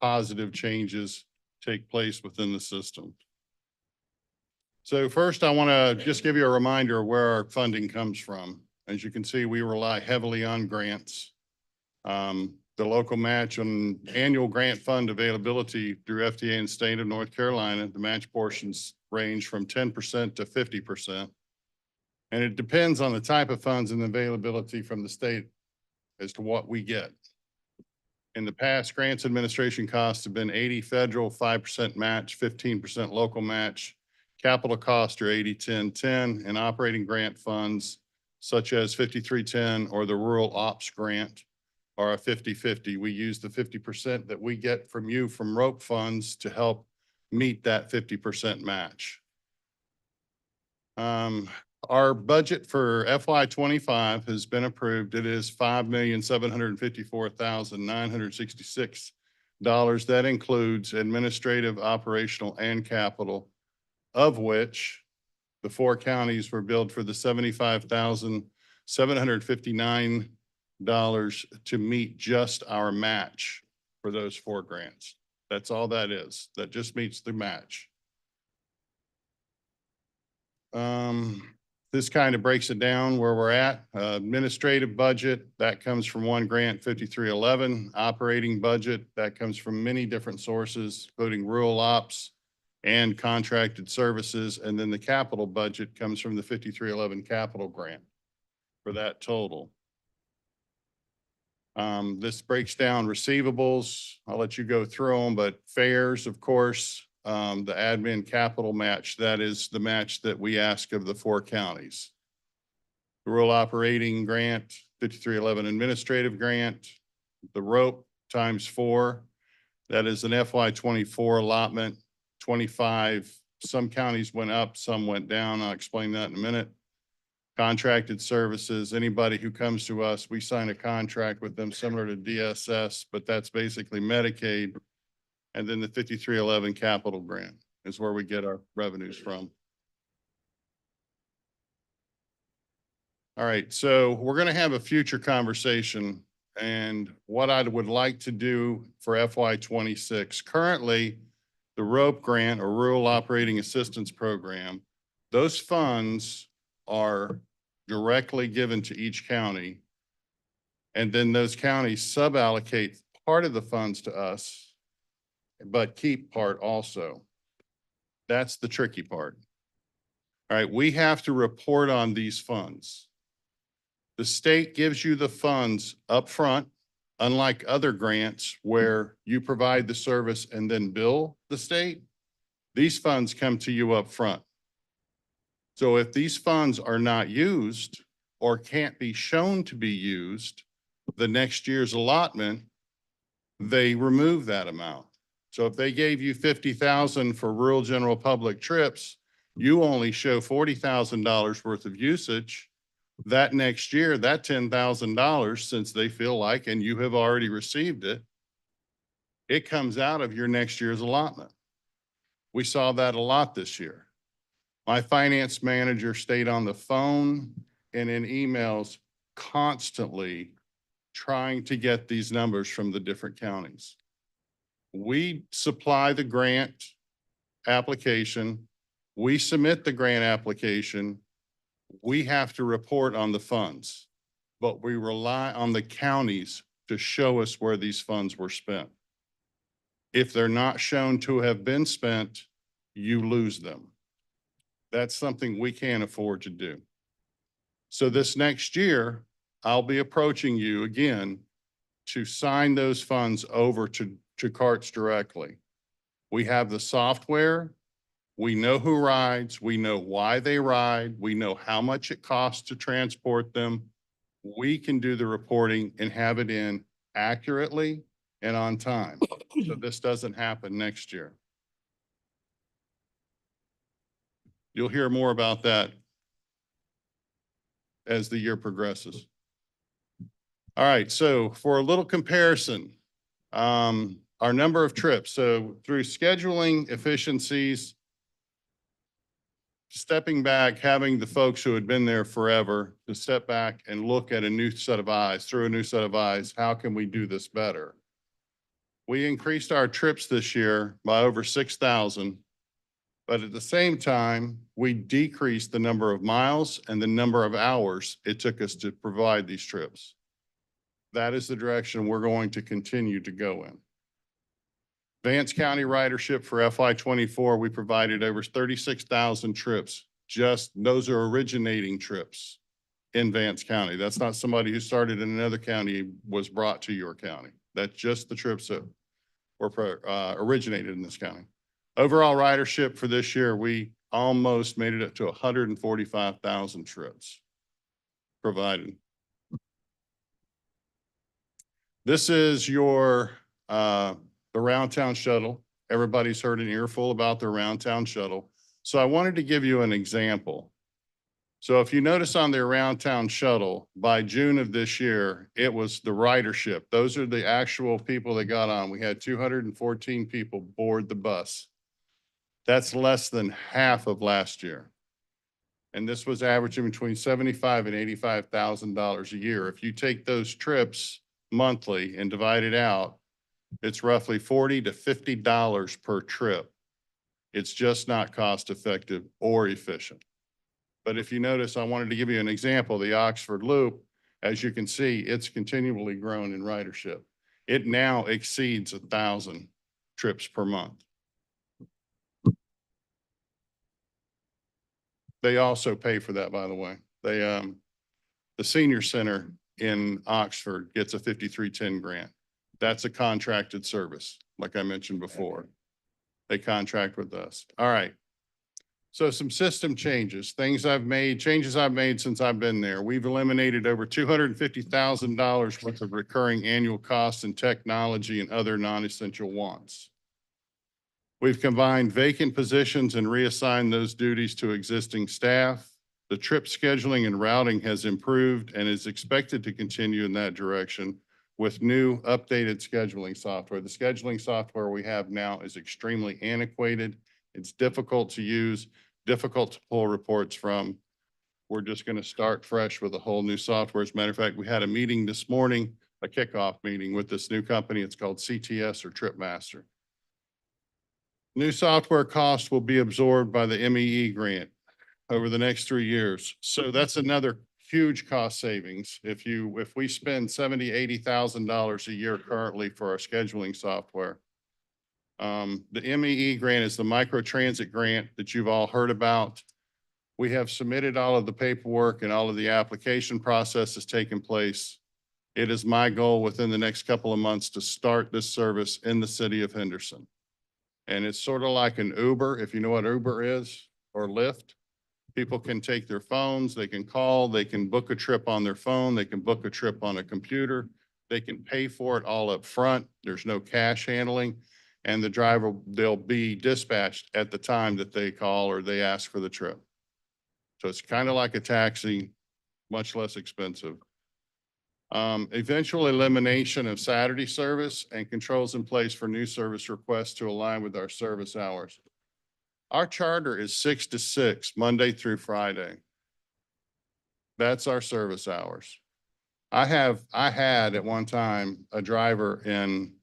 positive changes take place within the system. So first, I want to just give you a reminder of where our funding comes from. As you can see, we rely heavily on grants. The local match on annual grant fund availability through FDA and state of North Carolina, the match portions range from 10% to 50%. And it depends on the type of funds and availability from the state as to what we get. In the past, grants administration costs have been 80 federal, 5% match, 15% local match. Capital costs are 80-10-10, and operating grant funds such as 5310 or the Rural Ops Grant are a 50-50. We use the 50% that we get from you from ROPE funds to help meet that 50% match. Our budget for FY25 has been approved. It is $5,754,966. That includes administrative, operational, and capital, of which the 4 counties were billed for the $759 to meet just our match for those 4 grants. That's all that is. That just meets the match. This kind of breaks it down where we're at. Administrative budget, that comes from one grant, 5311. Operating budget, that comes from many different sources, including rural ops and contracted services. And then the capital budget comes from the 5311 capital grant for that total. This breaks down receivables. I'll let you go through them, but fares, of course, the admin capital match, that is the match that we ask of the 4 counties. The rural operating grant, 5311 administrative grant, the rope times 4, that is an FY24 allotment, 25. Some counties went up, some went down. I'll explain that in a minute. Contracted services, anybody who comes to us, we sign a contract with them similar to DSS, but that's basically Medicaid. And then the 5311 capital grant is where we get our revenues from. All right, so we're going to have a future conversation, and what I would like to do for FY26. Currently, the ROPE grant, or Rural Operating Assistance Program, those funds are directly given to each county. And then those counties sub-allocate part of the funds to us, but keep part also. That's the tricky part. All right, we have to report on these funds. The state gives you the funds up front, unlike other grants where you provide the service and then bill the state. These funds come to you up front. So if these funds are not used or can't be shown to be used, the next year's allotment, they remove that amount. So if they gave you $50,000 for rural general public trips, you only show $40,000 worth of usage. That next year, that $10,000, since they feel like, and you have already received it, it comes out of your next year's allotment. We saw that a lot this year. My finance manager stayed on the phone and in emails constantly trying to get these numbers from the different counties. We supply the grant application. We submit the grant application. We have to report on the funds, but we rely on the counties to show us where these funds were spent. If they're not shown to have been spent, you lose them. That's something we can't afford to do. So this next year, I'll be approaching you again to sign those funds over to carts directly. We have the software. We know who rides. We know why they ride. We know how much it costs to transport them. We can do the reporting and have it in accurately and on time. So this doesn't happen next year. You'll hear more about that as the year progresses. All right, so for a little comparison, our number of trips. So through scheduling efficiencies, stepping back, having the folks who had been there forever to step back and look at a new set of eyes, through a new set of eyes, how can we do this better? We increased our trips this year by over 6,000, but at the same time, we decreased the number of miles and the number of hours it took us to provide these trips. That is the direction we're going to continue to go in. Vance County ridership for FY24, we provided over 36,000 trips. Just those are originating trips in Vance County. That's not somebody who started in another county was brought to your county. That's just the trips that were originated in this county. Overall ridership for this year, we almost made it up to 145,000 trips provided. This is your the Round Town Shuttle. Everybody's heard an earful about the Round Town Shuttle. So I wanted to give you an example. So if you notice on the Around Town Shuttle, by June of this year, it was the ridership. Those are the actual people that got on. We had 214 people board the bus. That's less than half of last year. And this was averaging between $75,000 and $85,000 a year. If you take those trips monthly and divide it out, it's roughly $40 to $50 per trip. It's just not cost effective or efficient. But if you notice, I wanted to give you an example, the Oxford Loop, as you can see, it's continually grown in ridership. It now exceeds 1,000 trips per month. They also pay for that, by the way. They, the senior center in Oxford gets a 5310 grant. That's a contracted service, like I mentioned before. They contract with us. All right. So some system changes, changes I've made since I've been there. We've eliminated over $250,000 worth of recurring annual costs in technology and other non-essential wants. We've combined vacant positions and reassigned those duties to existing staff. The trip scheduling and routing has improved and is expected to continue in that direction with new updated scheduling software. The scheduling software we have now is extremely antiquated. It's difficult to use, difficult to pull reports from. We're just going to start fresh with a whole new software. As a matter of fact, we had a meeting this morning, a kickoff meeting with this new company. It's called CTS or TripMaster. New software costs will be absorbed by the MEE grant over the next 3 years. So that's another huge cost savings. If we spend $70,000, $80,000 a year currently for our scheduling software, the MEE grant is the microtransit grant that you've all heard about. We have submitted all of the paperwork and all of the application process has taken place. It is my goal within the next couple of months to start this service in the city of Henderson. And it's sort of like an Uber, if you know what Uber is, or Lyft. People can take their phones, they can call, they can book a trip on their phone, they can book a trip on a computer. They can pay for it all up front. There's no cash handling. And the driver, they'll be dispatched at the time that they call or they ask for the trip. So it's kind of like a taxi, much less expensive. Eventual elimination of Saturday service and controls in place for new service requests to align with our service hours. Our charter is 6 to 6, Monday through Friday. That's our service hours. I had at one time a driver in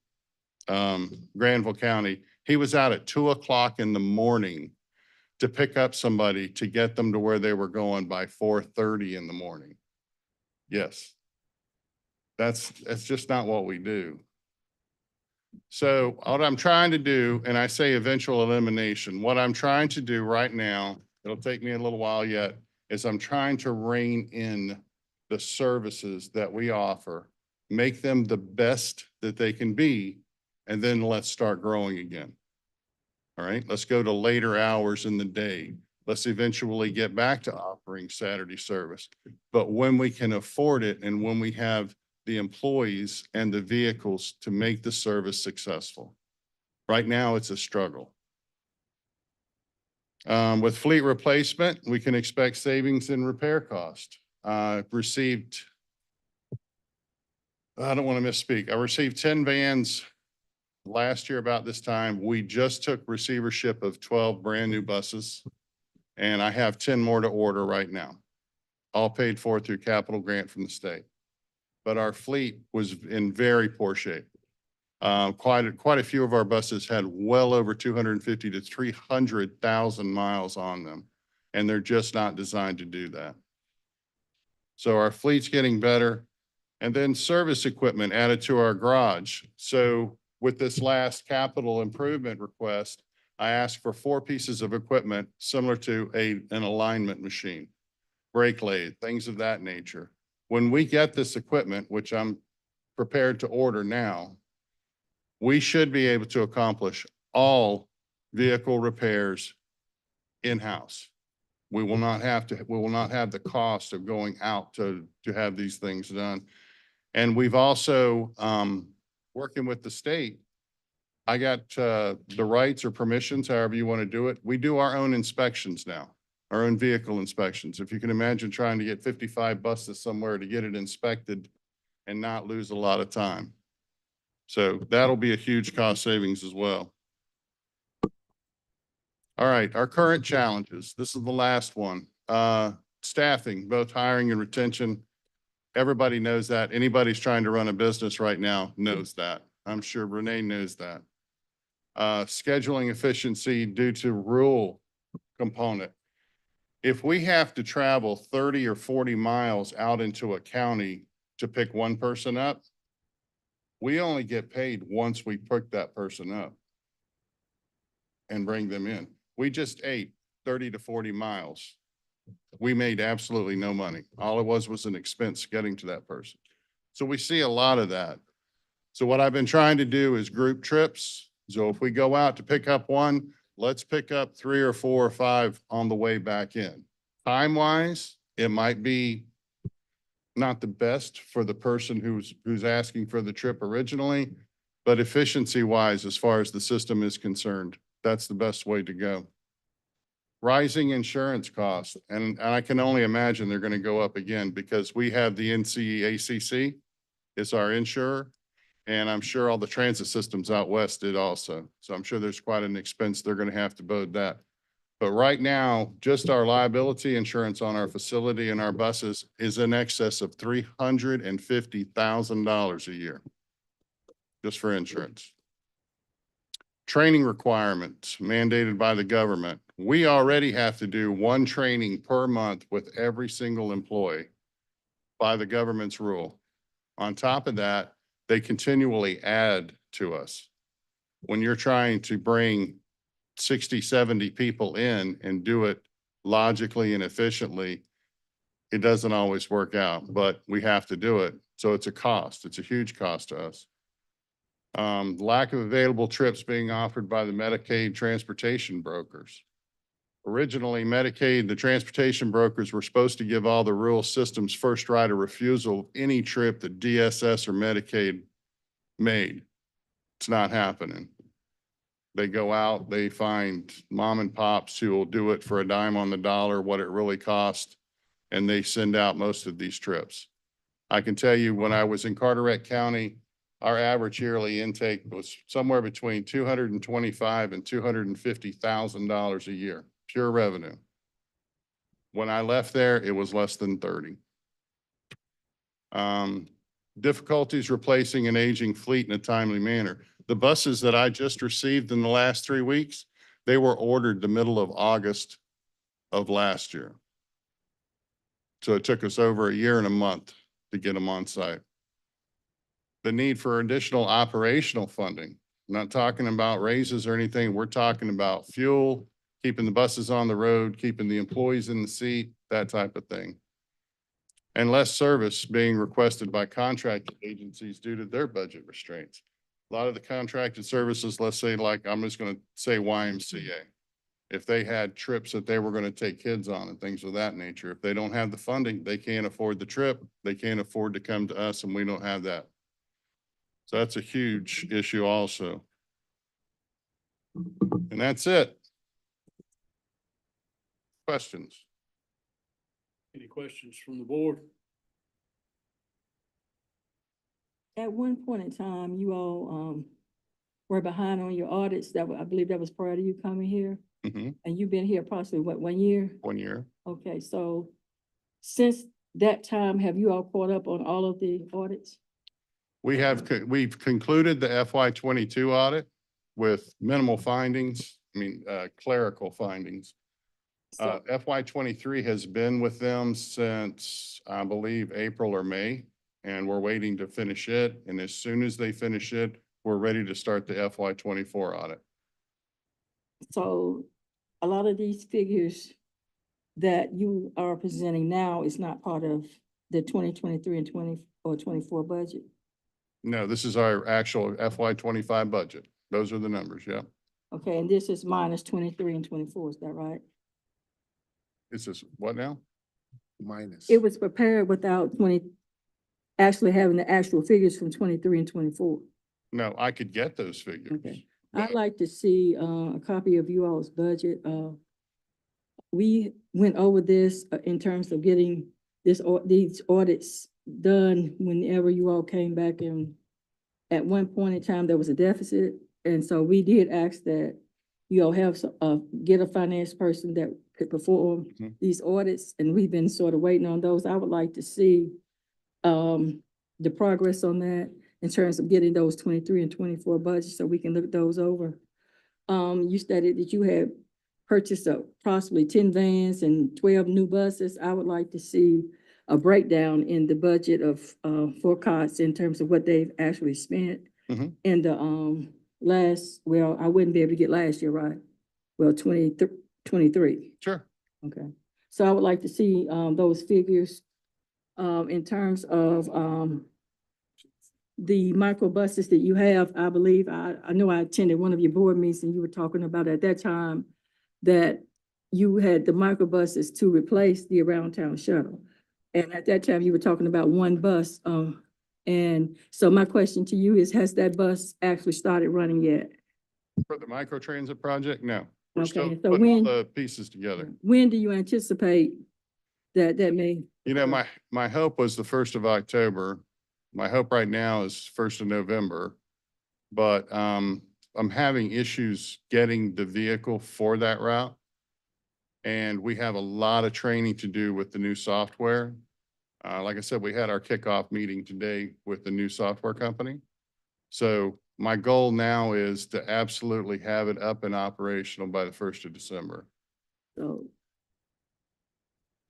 Granville County. He was out at 2 o'clock in the morning to pick up somebody to get them to where they were going by 4:30 in the morning. Yes. That's just not what we do. So what I'm trying to do, and I say eventual elimination, what I'm trying to do right now, it'll take me a little while yet, is I'm trying to rein in the services that we offer, make them the best that they can be, and then let's start growing again. All right, let's go to later hours in the day. Let's eventually get back to offering Saturday service. But when we can afford it and when we have the employees and the vehicles to make the service successful. Right now, it's a struggle. With fleet replacement, we can expect savings in repair cost. I don't want to misspeak. I received 10 vans last year about this time. We just took receivership of 12 brand new buses, and I have 10 more to order right now, all paid for through capital grant from the state. But our fleet was in very poor shape. Quite a few of our buses had well over 250 to 300,000 miles on them, and they're just not designed to do that. So our fleet's getting better. And then service equipment added to our garage. So with this last capital improvement request, I asked for 4 pieces of equipment similar to an alignment machine, brake lathe, things of that nature. When we get this equipment, which I'm prepared to order now, we should be able to accomplish all vehicle repairs in-house. We will not have the cost of going out to have these things done. And we've also, working with the state, I got the rights or permissions, however you want to do it. We do our own inspections now. Our own vehicle inspections. If you can imagine trying to get 55 buses somewhere to get it inspected and not lose a lot of time. So that'll be a huge cost savings as well. All right, our current challenges. This is the last one. Staffing, both hiring and retention. Everybody knows that. Anybody's trying to run a business right now knows that. I'm sure Renee knows that. Scheduling efficiency due to rural component. If we have to travel 30 or 40 miles out into a county to pick one person up, we only get paid once we pick that person up and bring them in. We just ate 30 to 40 miles. We made absolutely no money. All it was an expense getting to that person. So we see a lot of that. So what I've been trying to do is group trips. So if we go out to pick up one, let's pick up 3 or 4 or 5 on the way back in. Time-wise, it might be not the best for the person who's asking for the trip originally, but efficiency-wise, as far as the system is concerned, that's the best way to go. Rising insurance costs, and I can only imagine they're going to go up again because we have the NCACC, it's our insurer, and I'm sure all the transit systems out west did also. So I'm sure there's quite an expense they're going to have to bode that. But right now, just our liability insurance on our facility and our buses is in excess of $350,000 a year, just for insurance. Training requirements mandated by the government. We already have to do 1 training per month with every single employee by the government's rule. On top of that, they continually add to us. When you're trying to bring 60, 70 people in and do it logically and efficiently, it doesn't always work out, but we have to do it. So it's a cost. It's a huge cost to us. Lack of available trips being offered by the Medicaid transportation brokers. Originally, Medicaid, the transportation brokers were supposed to give all the rural systems first right of refusal of any trip that DSS or Medicaid made. It's not happening. They go out, they find mom and pops who will do it for a dime on the dollar, what it really costs, and they send out most of these trips. I can tell you when I was in Carteret County, our average yearly intake was somewhere between $225,000 and $250,000 a year, pure revenue. When I left there, it was less than 30. Difficulties replacing an aging fleet in a timely manner. The buses that I just received in the last 3 weeks, they were ordered the middle of August of last year. So it took us over a year and a month to get them on site. The need for additional operational funding. I'm not talking about raises or anything. We're talking about fuel, keeping the buses on the road, keeping the employees in the seat, that type of thing. And less service being requested by contracted agencies due to their budget restraints. A lot of the contracted services, let's say like, I'm just going to say YMCA. If they had trips that they were going to take kids on and things of that nature, if they don't have the funding, they can't afford the trip. They can't afford to come to us, and we don't have that. So that's a huge issue also. And that's it. Questions? Any questions from the board? At one point in time, you all were behind on your audits. I believe that was prior to you coming here. Mm-hmm. And you've been here approximately, what, 1 year? 1 year. Okay, so since that time, have you all caught up on all of the audits? We've concluded the FY22 audit with minimal findings, clerical findings. FY23 has been with them since, I believe, April or May, and we're waiting to finish it. And as soon as they finish it, we're ready to start the FY24 audit. So a lot of these figures that you are presenting now is not part of the 2023 and 24 budget? No, this is our actual FY25 budget. Those are the numbers, yeah. Okay, and this is minus 23 and 24, is that right? Is this what now? Minus. It was prepared without actually having the actual figures from 23 and 24. No, I could get those figures. Okay. I'd like to see a copy of you all's budget. We went over this in terms of getting these audits done whenever you all came back, and at one point in time there was a deficit, and so we did ask that you all have get a finance person that could perform Mhm. these audits, and we've been sort of waiting on those. I would like to see the progress on that in terms of getting those 23 and 24 budgets so we can look those over. You stated that you had purchased approximately 10 vans and 12 new buses. I would like to see a breakdown in the budget of for COTS in terms of what they've actually spent. Mhm. In the well, I wouldn't be able to get last year, right? Well, 23. Sure. Okay. So I would like to see those figures in terms of the microbuses that you have. I believe, I know I attended one of your board meetings and you were talking about at that time that you had the microbuses to replace the around town shuttle. And at that time you were talking about one bus. And so my question to you is, has that bus actually started running yet? For the microtransit project, no. We're Okay, still so putting all when- the pieces together. When do you anticipate that may? You know, my hope was the 1st of October. My hope right now is 1st of November. But I'm having issues getting the vehicle for that route. And we have a lot of training to do with the new software. Like I said, we had our kickoff meeting today with the new software company. So my goal now is to absolutely have it up and operational by the 1st of December.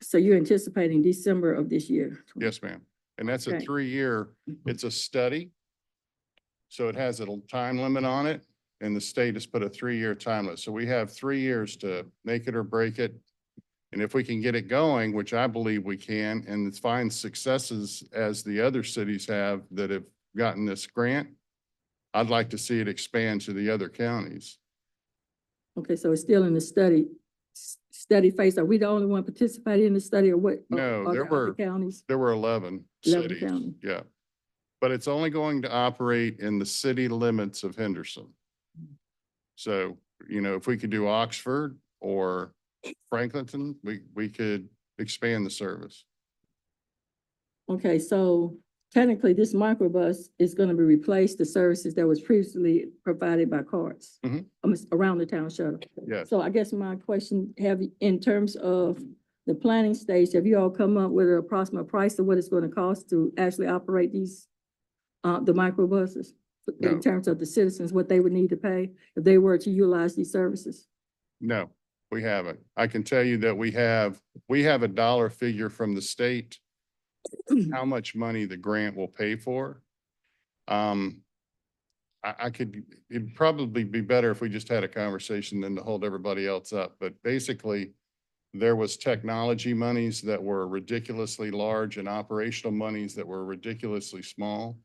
So you're anticipating December of this year? Yes, ma'am. And that's a Okay. 3-year, it's a study. So it has a time limit on it, and the state has put a 3-year time limit. So we have 3 years to make it or break it. And if we can get it going, which I believe we can, and find successes as the other cities have that have gotten this grant, I'd like to see it expand to the other counties. Okay, so it's still in the study phase. Are we the only one participating in the study, or what? No, Are there other were, counties? there were 11 11 cities. counties. Yeah. But it's only going to operate in the city limits of Henderson. So, you know, if we could do Oxford or Franklinton, we could expand the service. Okay, so technically this microbus is going to be replaced the services that was previously provided by carts Mhm. Around the town shuttle. Yes. So I guess my question, in terms of the planning stage, have you all come up with an approximate price of what it's going to cost to actually operate these, the microbuses? No. In terms of the citizens, what they would need to pay if they were to utilize these services? No, we haven't. I can tell you that we have a dollar figure from the state, how much money the grant will pay for. It'd probably be better if we just had a conversation than to hold everybody else up. But basically, there was technology monies that were ridiculously large and operational monies that were ridiculously small.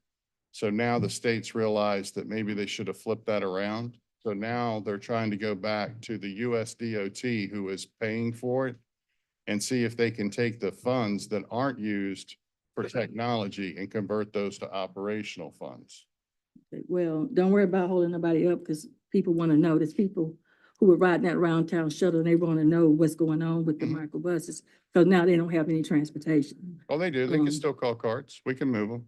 So now the states realized that maybe they should have flipped that around. So now they're trying to go back to the USDOT, who is paying for it, and see if they can take the funds that aren't used for technology and convert those to operational funds. Well, don't worry about holding nobody up, because people want to know. There's people who are riding that around town shuttle and they want to know what's going on with the microbuses, because now they don't have any transportation. Oh, they do. They can still call carts. We can move them.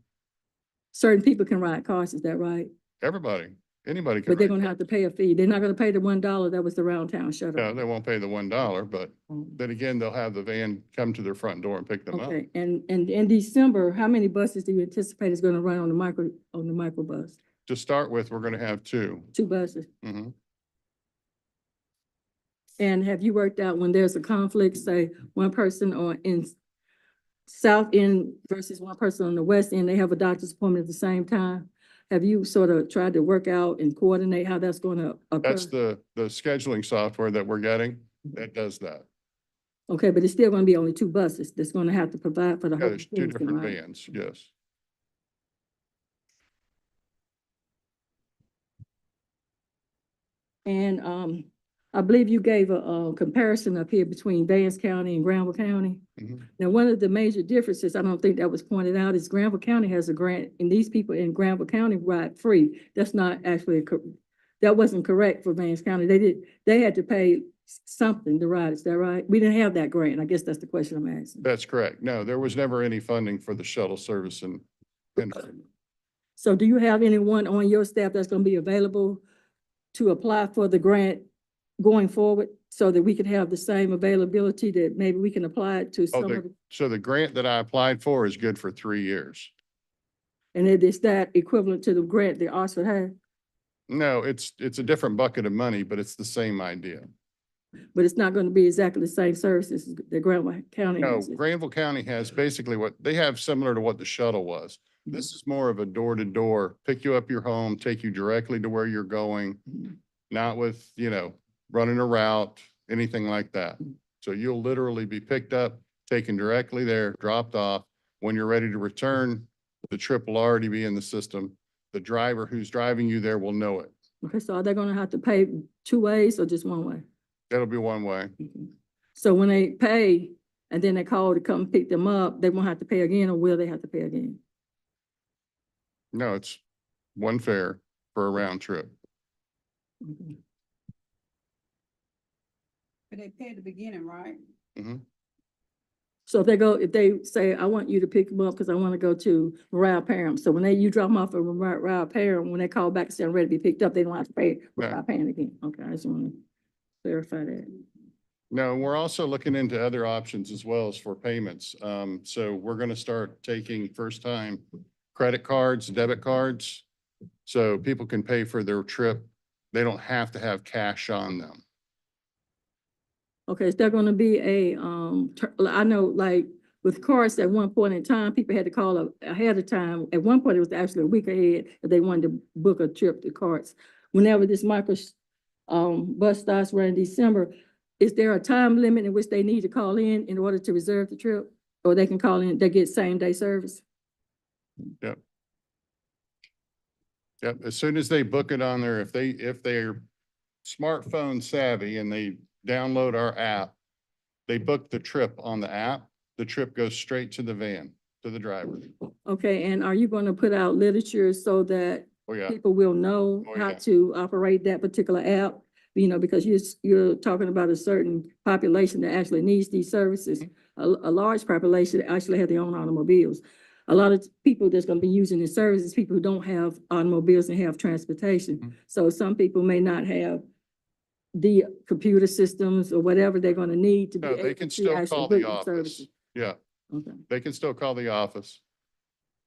Certain people can ride cars, is that right? Everybody, anybody can. But they're ride gonna have to pay a fee. They're not gonna pay the $1 that was the round town shuttle. No, they won't pay the $1, but then again, they'll have the van come to their front door and pick them up. Okay, and in December, how many buses do you anticipate is gonna run on the microbus? To start with, we're gonna have 2. 2 buses. Mhm. And have you worked out when there's a conflict, say, one person in south end versus one person on the west end, they have a doctor's appointment at the same time? Have you sort of tried to work out and coordinate how that's gonna occur? That's the scheduling software that we're getting that does that. Okay, but it's still gonna be only 2 buses that's gonna have to provide for the Yeah, whole. there's 2 Kingston, different right? vans, yes. And I believe you gave a comparison up here between Vance County and Granville County. Mhm. Now, one of the major differences, I don't think that was pointed out, is Granville County has a grant, and these people in Granville County ride free. That's not actually, that wasn't correct for Vance County. They had to pay something to ride, is that right? We didn't have that grant. I guess that's the question I'm asking. That's correct. No, there was never any funding for the shuttle service in Henderson. So do you have anyone on your staff that's gonna be available to apply for the grant going forward so that we could have the same availability that maybe we can apply it to Oh, some of, so the grant that I applied for is good for 3 years. and it is that equivalent to the grant that Oxford had, No, it's a different bucket of money, but it's the same idea. but it's not going to be exactly the same services that Granville County No, has. Granville County has basically what they have similar to what the shuttle was. This is more of a door-to-door, pick you up your home, take you directly to where you're going, not with, running a route, anything like that. So you'll literally be picked up, taken directly there, dropped off. When you're ready to return, the trip will already be in the system. The driver who's driving you there will know it. Okay, so are they gonna have to pay two ways or just one way? That'll be one way. So when they pay and then they call to come pick them up, they won't have to pay again, or will they have to pay again? No, it's one fare for a round trip. But they pay at the beginning, right? Mhm. So if they say, I want you to pick them up because I want to go to Mariah Parham. So when you drop them off at Mariah Parham, when they call back and say, I'm ready to be picked up, they don't have to pay Mariah Parham again. Okay, I just want to clarify that. No, we're also looking into other options as well as for payments. So we're going to start taking first time credit cards, debit cards. So people can pay for their trip. They don't have to have cash on them. Okay, is there gonna be I know like with cards at one point in time, people had to call ahead of time. At one point, it was actually a week ahead if they wanted to book a trip to carts. Whenever this micro bus starts running December, is there a time limit in which they need to call in order to reserve the trip? Or they can call in, they get same day service? Yep. Yep. As soon as they book it on there, if they're smartphone savvy and they download our app, they book the trip on the app, the trip goes straight to the van, to the driver. Okay, and are you gonna put out literature so that Oh, yeah. people will know Oh, how yeah. to operate that particular app? Because you're talking about a certain population that actually needs these services. A large population that actually have their own automobiles. A lot of people that's gonna be using the services, people who don't have automobiles and have transportation. So some people may not have the computer systems or whatever they're gonna need to be No, they able can to still actually call book the the office. services. Yeah, Okay. they can still call the office.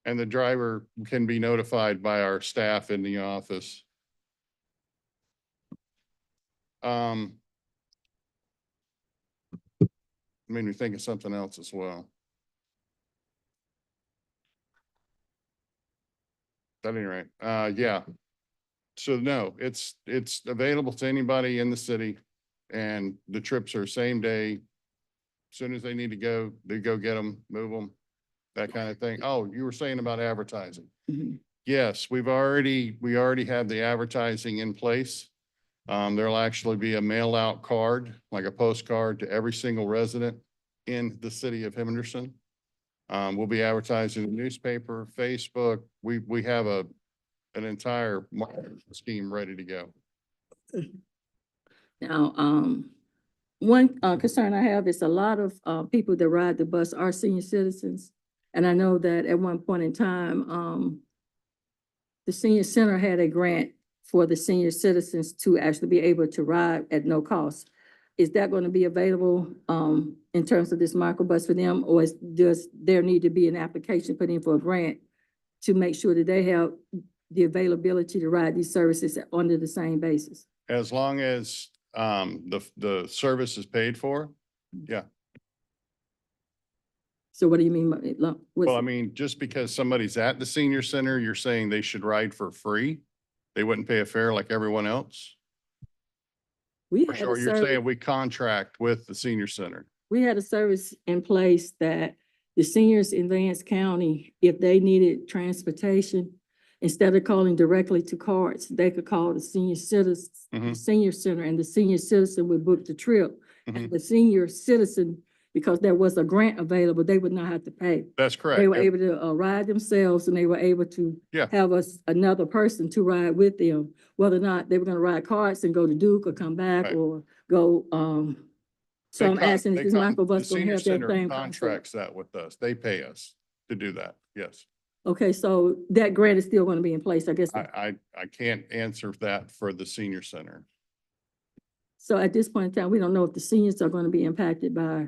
And the driver can be notified by our staff in the office. Made me think of something else as well. At any rate, yeah. So no, it's available to anybody in the city and the trips are same day. As soon as they need to go, they go get them, move them, that kind of thing. Oh, you were saying about advertising. Mhm. Yes, we already have the advertising in place. There'll actually be a mail out card, like a postcard to every single resident in the city of Henderson. We'll be advertising in the newspaper, Facebook. We have an entire marketing scheme ready to go. Now, one concern I have is a lot of people that ride the bus are senior citizens. And I know that at one point in time, the senior center had a grant for the senior citizens to actually be able to ride at no cost. Is that going to be available in terms of this microbus for them, or does there need to be an application put in for a grant to make sure that they have the availability to ride these services under the same basis? As long as the service is paid for, yeah. So what do you mean by it? Well, I mean, just because somebody's at the senior center, you're saying they should ride for free? They wouldn't pay a fare like everyone else? We For had a sure, you're service- saying we contract with the senior center. We had a service in place that the seniors in Vance County, if they needed transportation, instead of calling directly to carts, they could call the senior citizen, senior center, and the senior citizen would book the trip. And the senior citizen, because there was a grant available, they would not have to pay. That's correct. They were Yep. able to ride themselves, and they were able to Yeah. have another person to ride with them, whether or not they were gonna ride carts and go to Duke or come back Right. or go, so I'm asking if this The microbus gonna senior have that center same concept? contracts that with us. They pay us to do that. Yes. Okay, so that grant is still gonna be in place, I guess. I can't answer that for the senior center. So at this point in time, we don't know if the seniors are going to be impacted by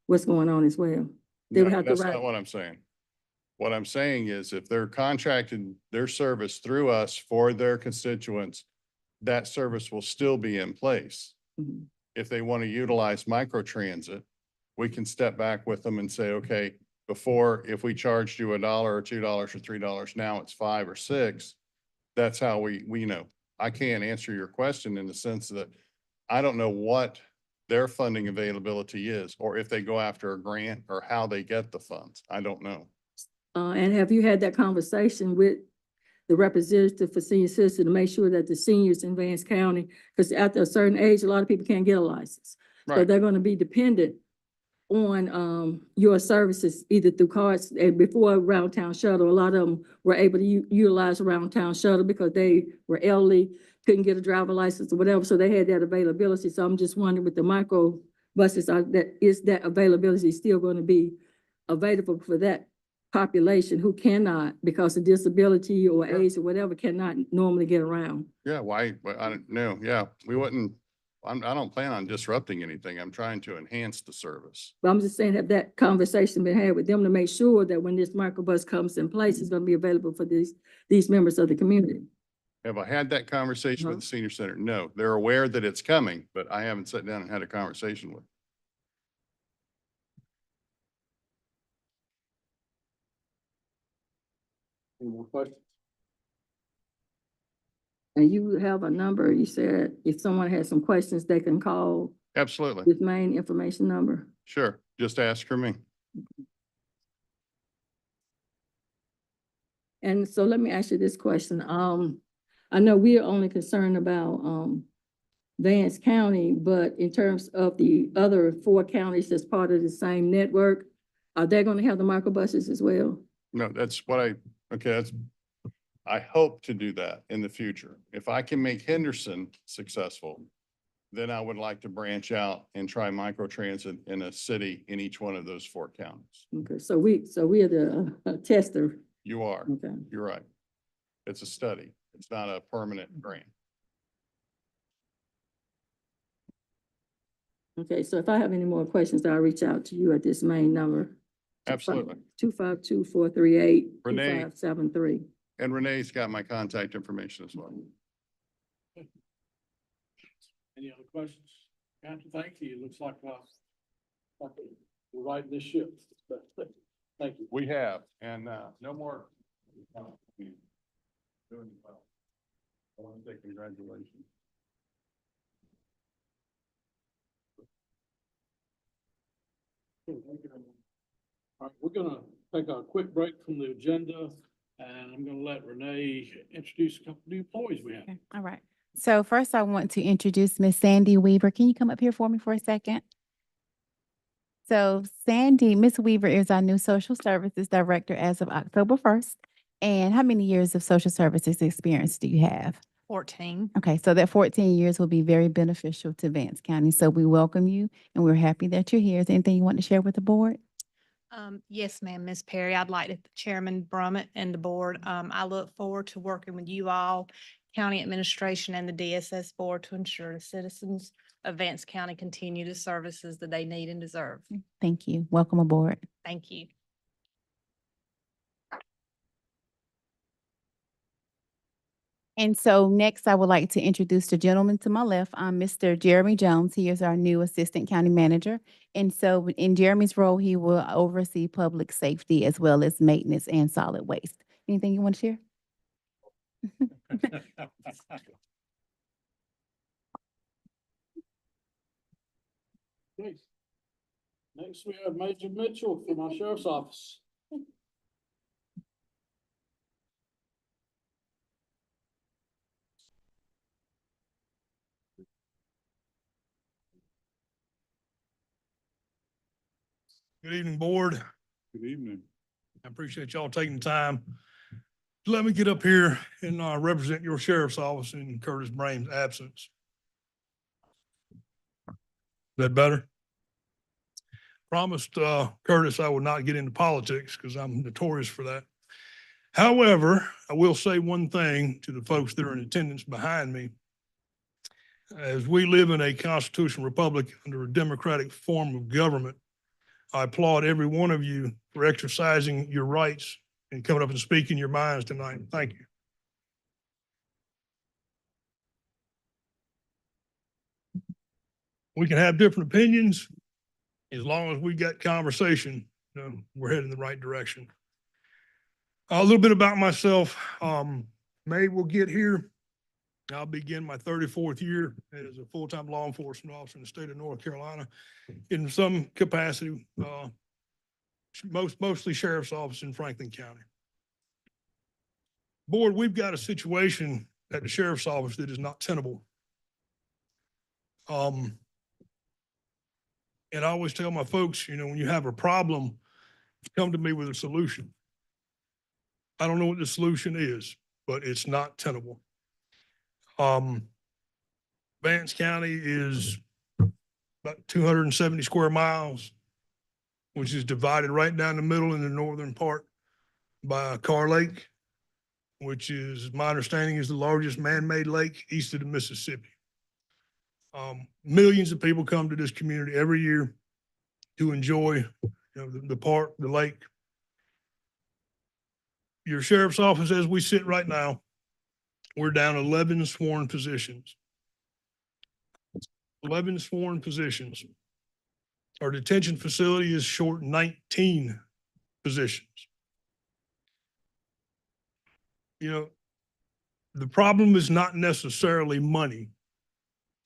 what's going on as well. They would No, have to that's write. not what I'm saying. What I'm saying is if they're contracted their service through us for their constituents, that service will still be in place. Mhm. If they want to utilize microtransit, we can step back with them and say, okay, before, if we charged you $1 or $2 or $3, now it's 5 or 6. That's how we know. I can't answer your question in the sense that I don't know what their funding availability is, or if they go after a grant or how they get the funds. I don't know. And have you had that conversation with the representative for senior citizens to make sure that the seniors in Vance County, because after a certain age, a lot of people can't get a license. So Right. they're gonna be dependent on your services either through cards. And before Round Town Shuttle, a lot of them were able to utilize Round Town Shuttle because they were elderly, couldn't get a driver license or whatever, so they had that availability. So I'm just wondering with the micro buses, that availability still going to be available for that population who cannot, because of disability or Sure. age or whatever, cannot normally get around? Yeah, why, I don't know. Yeah, we wouldn't, I don't plan on disrupting anything. I'm trying to enhance the service. But I'm just saying, have that conversation been had with them to make sure that when this microbus comes in place, it's gonna be available for these members of the community? Have I had that conversation with No. the senior center? No, they're aware that it's coming, but I haven't sat down and had a conversation with them. Any more questions? And you have a number, you said, if someone has some questions, they can call Absolutely. this main information number. Sure. Just ask for me. And so let me ask you this question. I know we are only concerned about, Vance County, but in terms of the other 4 counties that's part of the same network, are they gonna have the microbuses as well? No, that's what I hope to do that in the future. If I can make Henderson successful, then I would like to branch out and try microtransit in a city in each one of those 4 counties. Okay, so we are the tester. You are, Okay. you're right. It's a study. It's not a permanent grant. Okay, so if I have any more questions, I'll reach out to you at this main number. Absolutely. 252-438-2573. And Renee's got my contact information as well. Any other questions? Cantor, thank you. It looks like we're riding this ship. Thank you. We have, and no more. Doing well. I want to say congratulations. All right, we're gonna take a quick break from the agenda, and I'm gonna let Renee introduce a couple new employees we have. Okay, all right. So first I want to introduce Miss Sandy Weaver. Can you come up here for me for a second? So Miss Weaver is our new social services director as of October 1st. And how many years of social services experience do you have? 14. Okay, so that 14 years will be very beneficial to Vance County. So we welcome you and we're happy that you're here. Is there anything you want to share with the board? Yes, ma'am, Ms. Perry. I'd like to, Chairman Brummett and the board, I look forward to working with you all, county administration and the DSS board to ensure the citizens of Vance County continue the services that they need and deserve. Thank you. Welcome aboard. Thank you. And so next, I would like to introduce the gentleman to my left, Mr. Jeremy Jones. He is our new Assistant County Manager. And so in Jeremy's role, he will oversee public safety as well as maintenance and solid waste. Anything you want to share? Okay. Next, we have Major Mitchell from our sheriff's office. Good evening, board. Good evening. I appreciate y'all taking the time to let me get up here and represent your sheriff's office in Curtis Brame's absence. Is that better? Promised Curtis I would not get into politics because I'm notorious for that. However, I will say one thing to the folks that are in attendance behind me. As we live in a constitutional republic under a democratic form of government, I applaud every one of you for exercising your rights and coming up and speaking your minds tonight. Thank you. We can have different opinions. As long as we got conversation, we're heading in the right direction. A little bit about myself. May will get here. I'll begin my 34th year as a full-time law enforcement officer in the state of North Carolina in some capacity, mostly sheriff's office in Franklin County. Board, we've got a situation at the sheriff's office that is not tenable. And I always tell my folks, when you have a problem, come to me with a solution. I don't know what the solution is, but it's not tenable. Vance County is about 270 square miles, which is divided right down the middle in the northern part by Carr Lake, which is, my understanding, is the largest man-made lake east of the Mississippi. Millions of people come to this community every year to enjoy the park, the lake. Your sheriff's office, as we sit right now, we're down 11 sworn positions. 11 sworn positions. Our detention facility is short 19 positions. The problem is not necessarily money.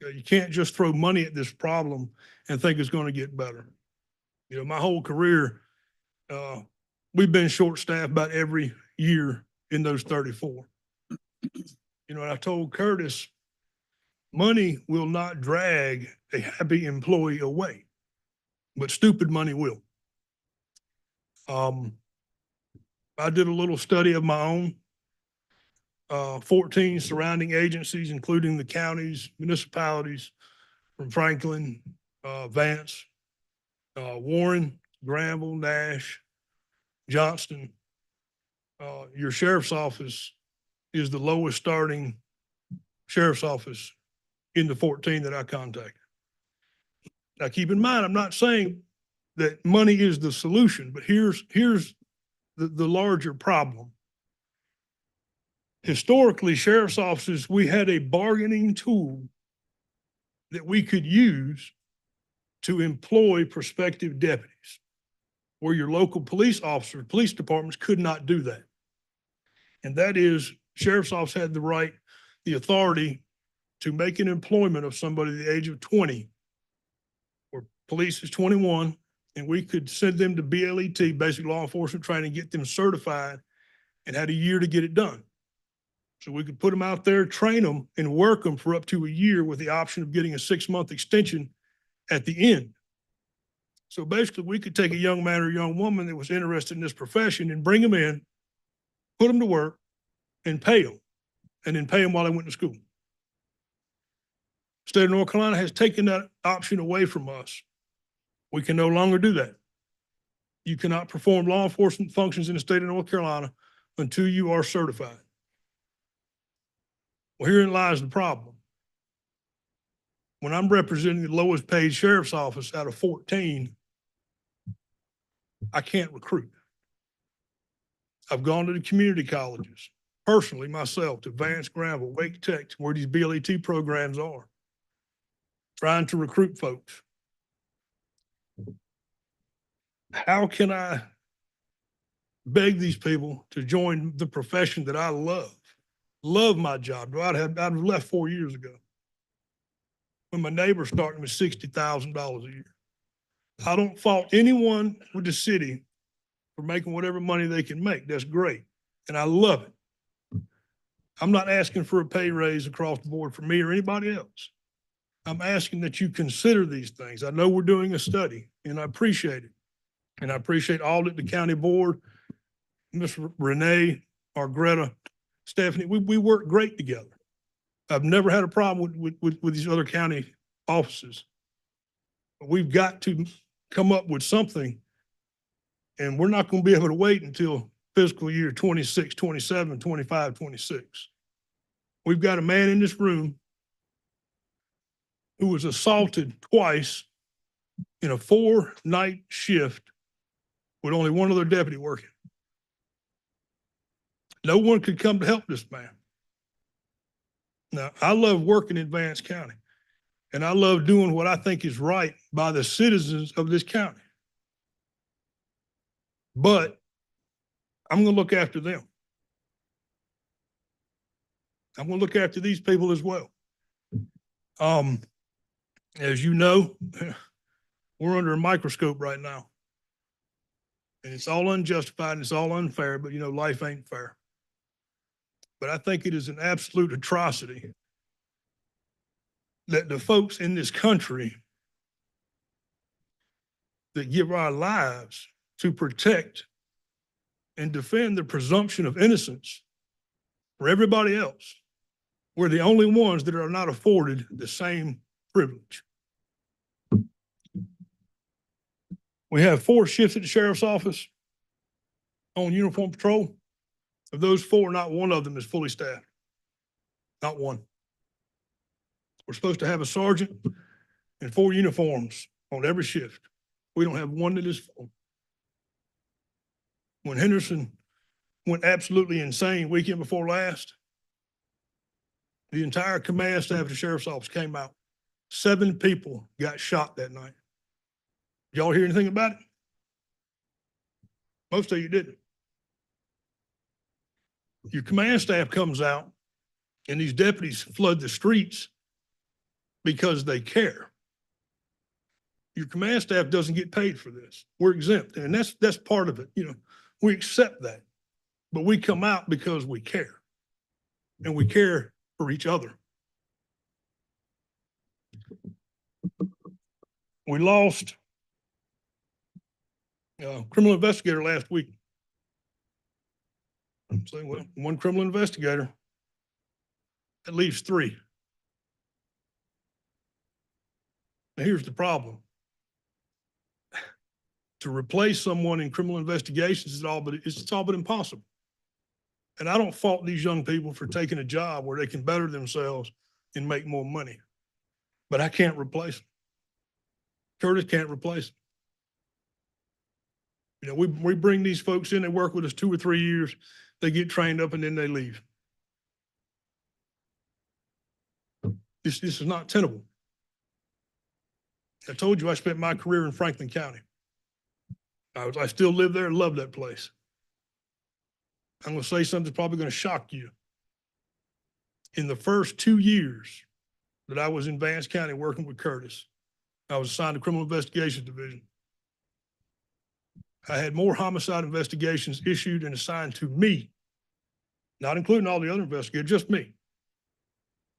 You can't just throw money at this problem and think it's going to get better. My whole career, we've been short-staffed about every year in those 34. And I told Curtis, money will not drag a happy employee away, but stupid money will. I did a little study of my own. 14 surrounding agencies, including the counties, municipalities from Franklin, Vance, Warren, Granville, Nash, Johnston. Your sheriff's office is the lowest starting sheriff's office in the 14 that I contacted. Now, keep in mind, I'm not saying that money is the solution, but here's the larger problem. Historically, sheriff's offices, we had a bargaining tool that we could use to employ prospective deputies, where your local police officers, police departments could not do that. And that is, sheriff's office had the right, the authority to make an employment of somebody at the age of 20, where police is 21, and we could send them to BLET, basic law enforcement training, get them certified, and had a year to get it done. So we could put them out there, train them, and work them for up to a year with the option of getting a 6-month extension at the end. So basically, we could take a young man or a young woman that was interested in this profession and bring them in, put them to work, and pay them, and then pay them while they went to school. State of North Carolina has taken that option away from us. We can no longer do that. You cannot perform law enforcement functions in the state of North Carolina until you are certified. Well, herein lies the problem. When I'm representing the lowest paid sheriff's office out of 14, I can't recruit. I've gone to the community colleges, personally myself, to Vance, Granville, Wake Tech, where these BLET programs are, trying to recruit folks. How can I beg these people to join the profession that I love? Love my job. I'd have left 4 years ago when my neighbor started with $60,000 a year. I don't fault anyone with the city for making whatever money they can make. That's great. And I love it. I'm not asking for a pay raise across the board for me or anybody else. I'm asking that you consider these things. I know we're doing a study, and I appreciate it. And I appreciate Audit, the county board, Ms. Renee, Greta, Stephanie. We work great together. I've never had a problem with these other county offices. But we've got to come up with something, and we're not going to be able to wait until fiscal year 26, 27, 25, 26. We've got a man in this room who was assaulted twice in a 4-night shift with only one other deputy working. No one could come to help this man. Now, I love working in Vance County, and I love doing what I think is right by the citizens of this county. But I'm going to look after them. I'm going to look after these people as well. As you know, we're under a microscope right now. And it's all unjustified and it's all unfair, but you know, life ain't fair. But I think it is an absolute atrocity that the folks in this country that give our lives to protect and defend the presumption of innocence for everybody else, we're the only ones that are not afforded the same privilege. We have 4 shifts at the sheriff's office on uniform patrol. Of those 4, not one of them is fully staffed. Not one. We're supposed to have a sergeant and 4 uniforms on every shift. We don't have one that is full. When Henderson went absolutely insane weekend before last, the entire command staff of the sheriff's office came out. 7 people got shot that night. Did y'all hear anything about it? Most of you didn't. Your command staff comes out and these deputies flood the streets because they care. Your command staff doesn't get paid for this. We're exempt, and that's part of it. You know, we accept that, but we come out because we care, and we care for each other. We lost a criminal investigator last week. So, well, 1 criminal investigator, that leaves 3. Now, here's the problem. To replace someone in criminal investigations is it's all but impossible. And I don't fault these young people for taking a job where they can better themselves and make more money. But I can't replace them. Curtis can't replace them. You know, we bring these folks in, they work with us 2 or 3 years, they get trained up and then they leave. This is not tenable. I told you I spent my career in Franklin County. I still live there and love that place. I'm going to say something that's probably going to shock you. In the first 2 years that I was in Vance County working with Curtis, I was assigned to Criminal Investigations Division. I had more homicide investigations issued and assigned to me, not including all the other investigators, just me,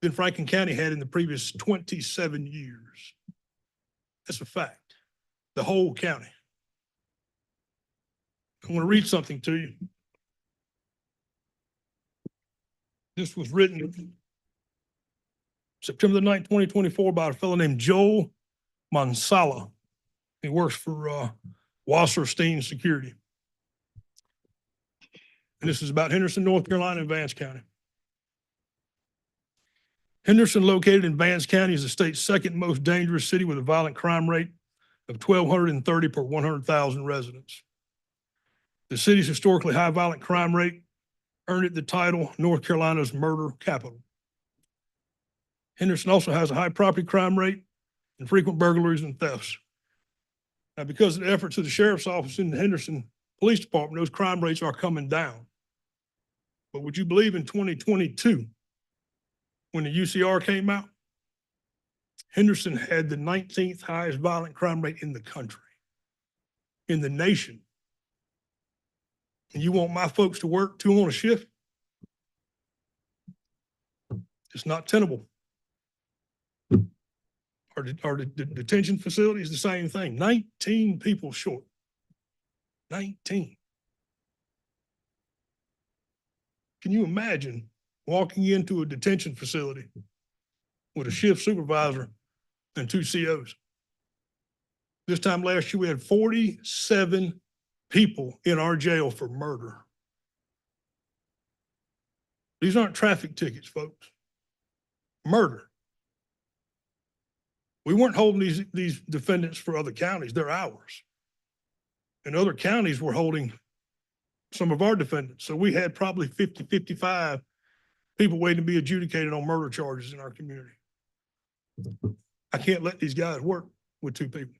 than Franklin County had in the previous 27 years. That's a fact. The whole county. I'm going to read something to you. This was written September the 9th, 2024 by a fellow named Joel Mansala. He works for Wasserstein Security. And this is about Henderson, North Carolina, and Vance County. Henderson, located in Vance County, is the state's 2nd most dangerous city with a violent crime rate of 1,230 per 100,000 residents. The city's historically high violent crime rate earned it the title North Carolina's murder capital. Henderson also has a high property crime rate and frequent burglaries and thefts. Now, because of the efforts of the sheriff's office in the Henderson Police Department, those crime rates are coming down. But would you believe in 2022, when the UCR came out, Henderson had the 19th highest violent crime rate in the country, in the nation. And you want my folks to work 2 on a shift? It's not tenable. Our detention facility is the same thing. 19 people short. 19. Can you imagine walking into a detention facility with a shift supervisor and 2 COs? This time last year, we had 47 people in our jail for murder. These aren't traffic tickets, folks. Murder. We weren't holding these defendants for other counties, they're ours. And other counties were holding some of our defendants. So we had probably 50, 55 people waiting to be adjudicated on murder charges in our community. I can't let these guys work with 2 people.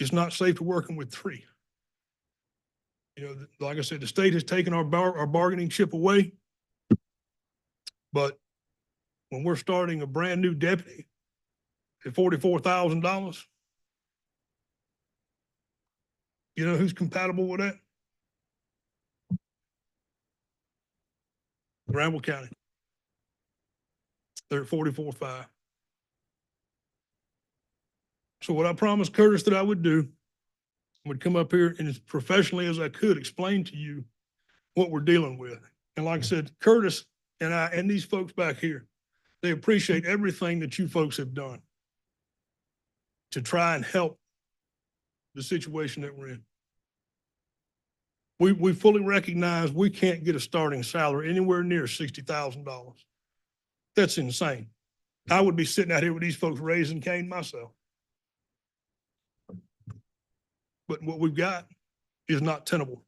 It's not safe to working with 3. You know, like I said, the state has taken our bargaining chip away. But when we're starting a brand new deputy at $44,000, you know who's compatible with that? Granville County. They're at 44.5. So what I promised Curtis that I would do, would come up here and as professionally as I could explain to you what we're dealing with. And like I said, Curtis and I and these folks back here, they appreciate everything that you folks have done to try and help the situation that we're in. We fully recognize we can't get a starting salary anywhere near $60,000. That's insane. I would be sitting out here with these folks raising Cain myself. But what we've got is not tenable.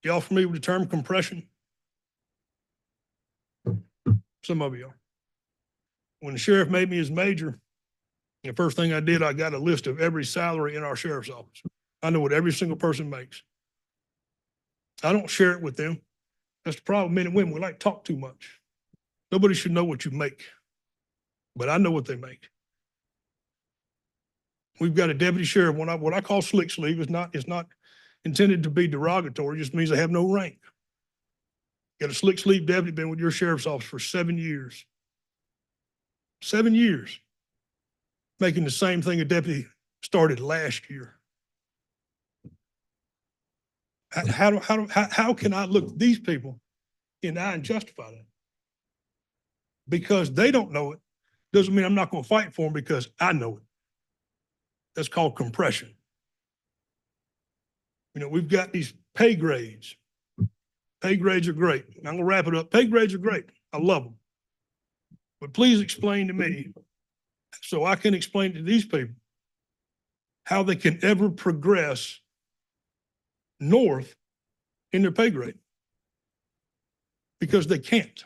Y'all familiar with the term compression? Some of you are. When the sheriff made me his major, the first thing I did, I got a list of every salary in our sheriff's office. I know what every single person makes. I don't share it with them. That's the problem. Men and women, we like to talk too much. Nobody should know what you make, but I know what they make. We've got a deputy sheriff, what I call slick sleeve is not intended to be derogatory, it just means they have no rank. Got a slick sleeve deputy, been with your sheriff's office for 7 years. 7 years. Making the same thing a deputy started last year. How can I look at these people in the eye and justify that? Because they don't know it, doesn't mean I'm not going to fight for them because I know it. That's called compression. You know, we've got these pay grades. Pay grades are great. I'm going to wrap it up. Pay grades are great. I love them. But please explain to me, so I can explain to these people how they can ever progress north in their pay grade. Because they can't. It's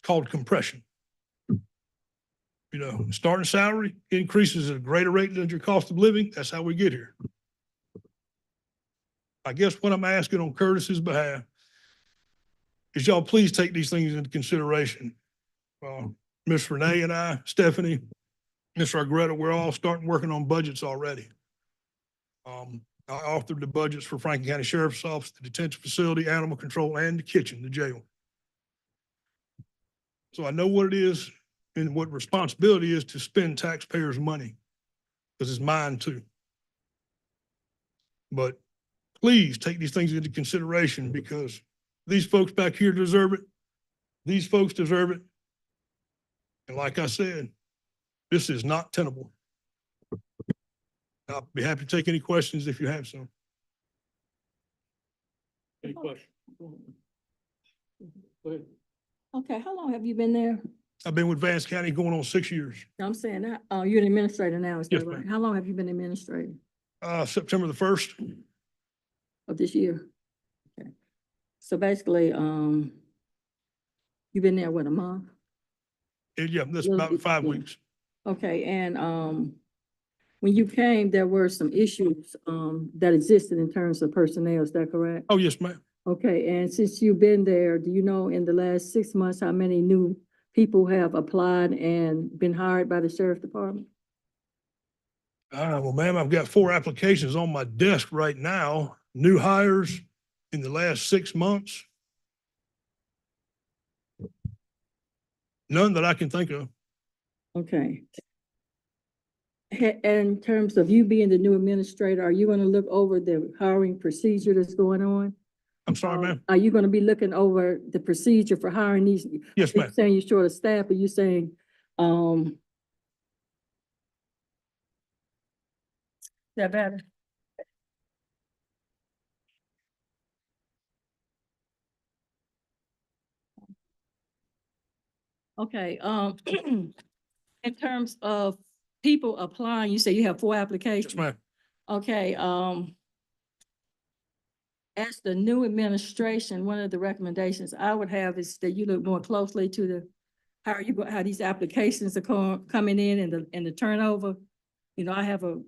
called compression. You know, starting salary increases at a greater rate than your cost of living. That's how we get here. I guess what I'm asking on Curtis's behalf is y'all please take these things into consideration. Miss Renee and I, Stephanie, Miss Argretta, we're all starting working on budgets already. I authored the budgets for Franklin County Sheriff's Office, the detention facility, animal control, and the kitchen, the jail. So I know what it is and what responsibility is to spend taxpayers' money, because it's mine too. But please take these things into consideration, because these folks back here deserve it. These folks deserve it. And like I said, this is not tenable. I'll be happy to take any questions if you have some. Any questions? Go ahead. Okay, how long have you been there? I've been with Vance County going on 6 years. I'm saying that, you're an administrator now, is Yes, that right? ma'am. How long have you been administrator September the 1st. of this year? Okay. So basically, you've been there, what, a month? Yeah, that's Little about bit, 5 yeah. weeks. Okay, and when you came, there were some issues that existed in terms of personnel, is that correct? Oh, yes, ma'am. Okay, and since you've been there, do you know in the last 6 months how many new people have applied and been hired by the sheriff's department? Well, ma'am, I've got 4 applications on my desk right now. New hires in the last 6 months. None that I can think of. Okay. In terms of you being the new administrator, are you gonna look over the hiring procedure that's going on? I'm sorry, ma'am. Are you gonna be looking over the procedure for hiring these? Yes, You're ma'am. saying you're short of staff, or you saying, that better? Okay, in terms of people applying, you say you have 4 applications? Yes, ma'am. Okay, as the new administration, one of the recommendations I would have is that you look more closely to the, how these applications are coming in and the turnover. You know, I have a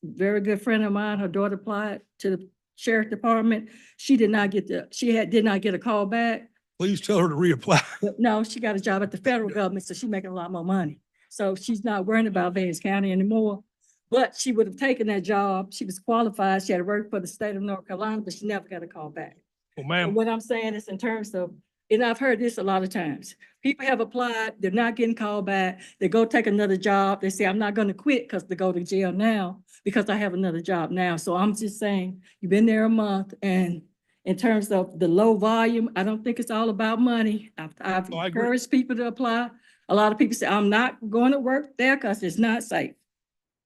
very good friend of mine, her daughter applied to the sheriff department. She did not get did not get a call back. Please tell her to reapply. But no, she got a job at the federal government, so she's making a lot more money. So she's not worrying about Vance County anymore. But she would have taken that job. She was qualified. She had to work for the state of North Carolina, but she never got a call back. Well, So ma'am, what I'm saying is in terms of, and I've heard this a lot of times. People have applied, they're not getting called back. They go take another job. They say, I'm not gonna quit because they go to jail now because I have another job now. So I'm just saying, you've been there a month, and in terms of the low volume, I don't think it's all about money. I've Oh, I agree. encouraged people to apply. A lot of people say, I'm not going to work there because it's not safe.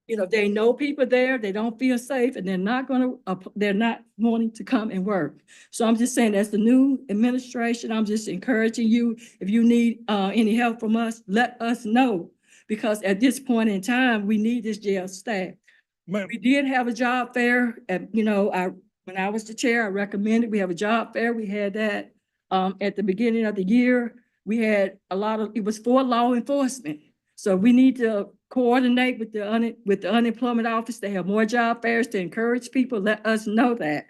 You know, they know people there, they don't feel safe, and they're not wanting to come and work. So I'm just saying, as the new administration, I'm just encouraging you, if you need any help from us, let us know. Because at this point in time, we need this jail staff. ma'am, We did have a job fair, when I was the chair, I recommended we have a job fair. We had that at the beginning of the year. We had it was for law enforcement. So we need to coordinate with the unemployment office. They have more job fairs to encourage people. Let us know that,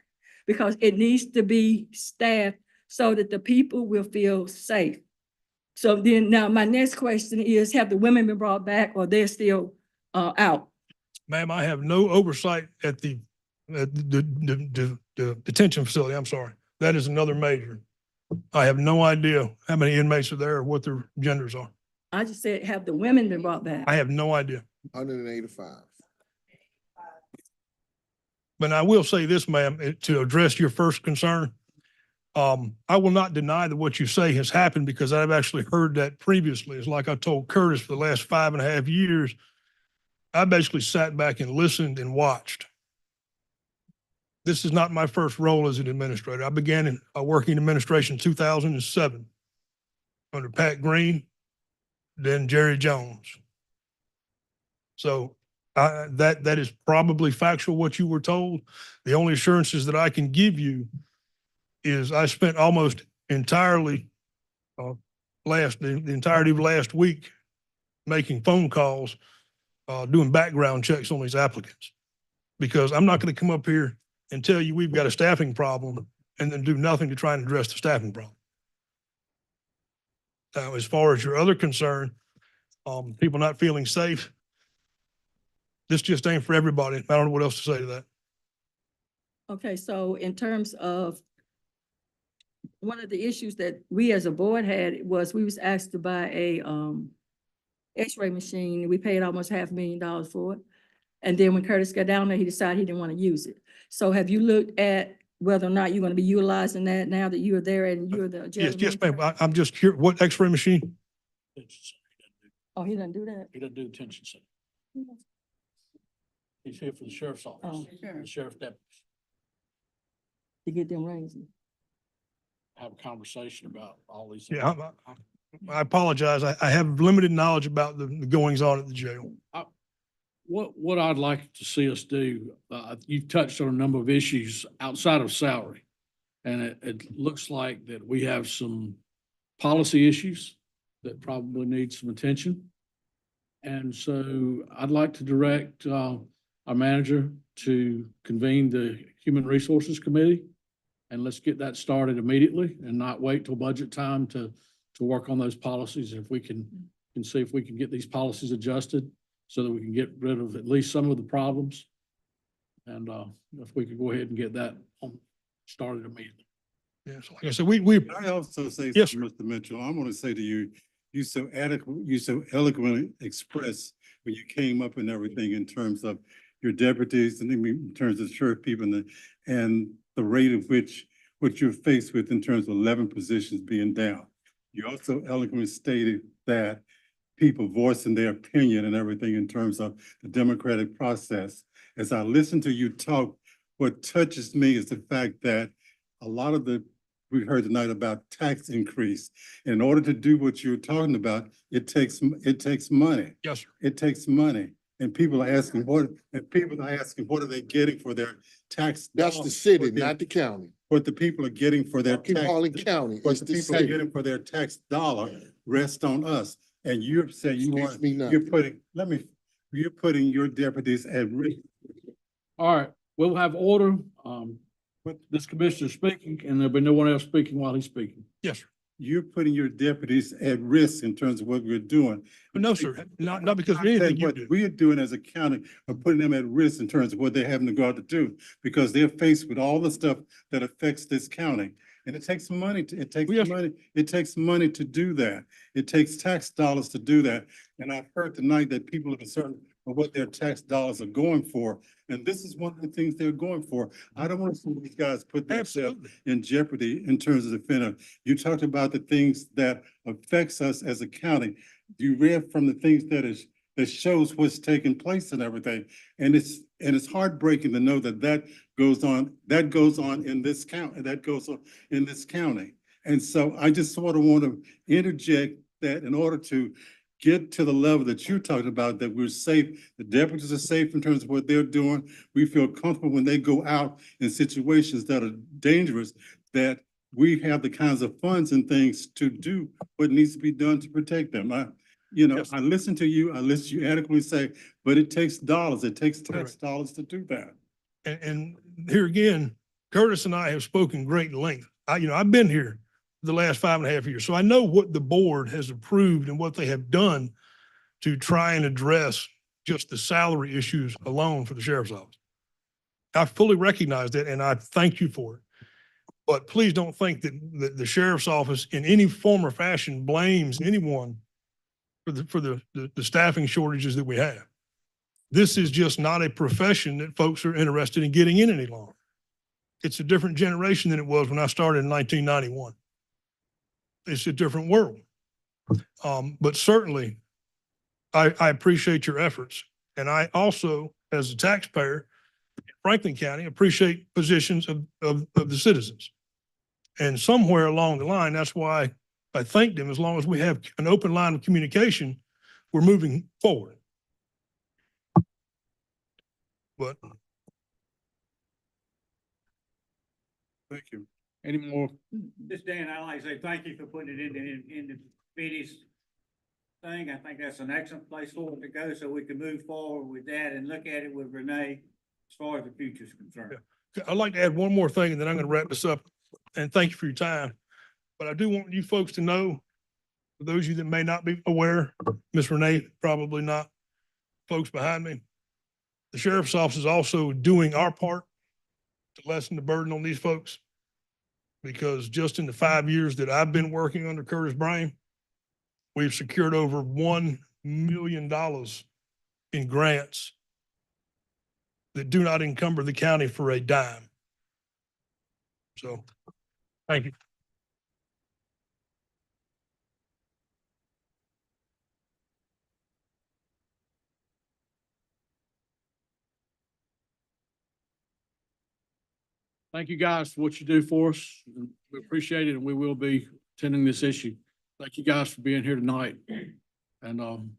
because it needs to be staffed so that the people will feel safe. So then now my next question is, have the women been brought back, or they're still out? ma'am, I have no oversight at the detention facility. I'm sorry. That is another major. I have no idea how many inmates are there or what their genders are. I just said, have the women been brought back? I have no idea. 185. But I will say this, ma'am, to address your first concern. I will not deny that what you say has happened, because I've actually heard that previously. It's like I told Curtis, for the last 5.5 years, I basically sat back and listened and watched. This is not my first role as an administrator. I began working in administration in 2007 under Pat Green, then Jerry Jones. So that is probably factual, what you were told. The only assurances that I can give you is I spent almost entirely the entirety of last week making phone calls, doing background checks on these applicants, because I'm not going to come up here and tell you we've got a staffing problem and then do nothing to try and address the staffing problem. Now, as far as your other concern, people not feeling safe, this just ain't for everybody. I don't know what else to say to that. Okay, so in terms of, one of the issues that we as a board had was we was asked to buy a X-ray machine. We paid almost $500,000 for it. And then when Curtis got down there, he decided he didn't want to use it. So have you looked at whether or not you're going to be utilizing that now that you're there and you're the Yes, general ma'am. manager? I'm just curious, what X-ray machine? Oh, he doesn't do that? He doesn't do detention center. He's here for the sheriff's office, Oh, the sheriff deputies. To get them raises. Have a conversation about all these. Yeah, I apologize. I have limited knowledge about the goings on at the jail. What I'd like to see us do, you've touched on a number of issues outside of salary. And it looks like that we have some policy issues that probably need some attention. And so I'd like to direct our manager to convene the Human Resources Committee. And let's get that started immediately and not wait till budget time to work on those policies. If we can see if we can get these policies adjusted so that we can get rid of at least some of the problems. And if we could go ahead and get that started immediately. Yes, like I said, we I also say, Yes, Mr. Mitchell, I want to say to you, you so eloquently expressed when you came up and everything in terms of your deputies and in terms of sheriff people and the rate of which what you're faced with in terms of 11 positions being down. You also eloquently stated that people voicing their opinion and everything in terms of the democratic process. As I listen to you talk, what touches me is the fact that a lot of the we heard tonight about tax increase. In order to do what you're talking about, it takes money. Yes, sir. It takes money. And people are asking what are they getting for their tax? That's the dollars, city, what they're- not the county. What the people are getting for their Keep tax. calling county, What it's the the people are city. getting for their tax dollar rests on us. And you're saying you Excuse want, me now. you're putting your deputies at risk. All right, we'll have order. This commissioner speaking, and there'll be no one else speaking while he's speaking. Yes, sir. You're putting your deputies at risk in terms of what we're doing. But no, sir, not because of I'm saying anything you what do. we're doing as a county are putting them at risk in terms of what they're having to go out to do, because they're faced with all the stuff that affects this county. And it takes money it takes money to do that. It takes tax dollars to do that. And I've heard tonight that people are concerned of what their tax dollars are going for. And this is one of the things they're going for. I don't want to see these guys put themselves in jeopardy in terms of defending. You talked about the things that affects us as a county. You read from the things that shows what's taking place and everything. And it's heartbreaking to know that goes on in this county. And so I just sort of want to interject that in order to get to the level that you're talking about, that we're safe, the deputies are safe in terms of what they're doing. We feel comfortable when they go out in situations that are dangerous, that we have the kinds of funds and things to do what needs to be done to protect them. I listen to you, I listen to you adequately say, but it takes dollars, it takes tax dollars to do that. And here again, Curtis and I have spoken great length. I've been here the last 5.5 years, so I know what the board has approved and what they have done to try and address just the salary issues alone for the sheriff's office. I fully recognize that, and I thank you for it. But please don't think that the sheriff's office in any form or fashion blames anyone for the staffing shortages that we have. This is just not a profession that folks are interested in getting in any longer. It's a different generation than it was when I started in 1991. It's a different world. But certainly, I appreciate your efforts. And I also, as a taxpayer in Franklin County, appreciate positions of the citizens. And somewhere along the line, that's why I thank them. As long as we have an open line of communication, we're moving forward. But Thank you. Any more? This Dan, I'd like to say thank you for putting it in the committee's thing. I think that's an excellent place for it to go, so we can move forward with that and look at it with Renee as far as the future is concerned. I'd like to add one more thing, and then I'm going to wrap this up. And thank you for your time. But I do want you folks to know, for those of you that may not be aware, Miss Renee, probably not, folks behind me, the sheriff's office is also doing our part to lessen the burden on these folks. Because just in the 5 years that I've been working under Curtis Bryan, we've secured over $1 million in grants that do not encumber the county for a dime. So, thank you. Thank you guys for what you do for us. We appreciate it, and we will be attending this issue. Thank you guys for being here tonight. And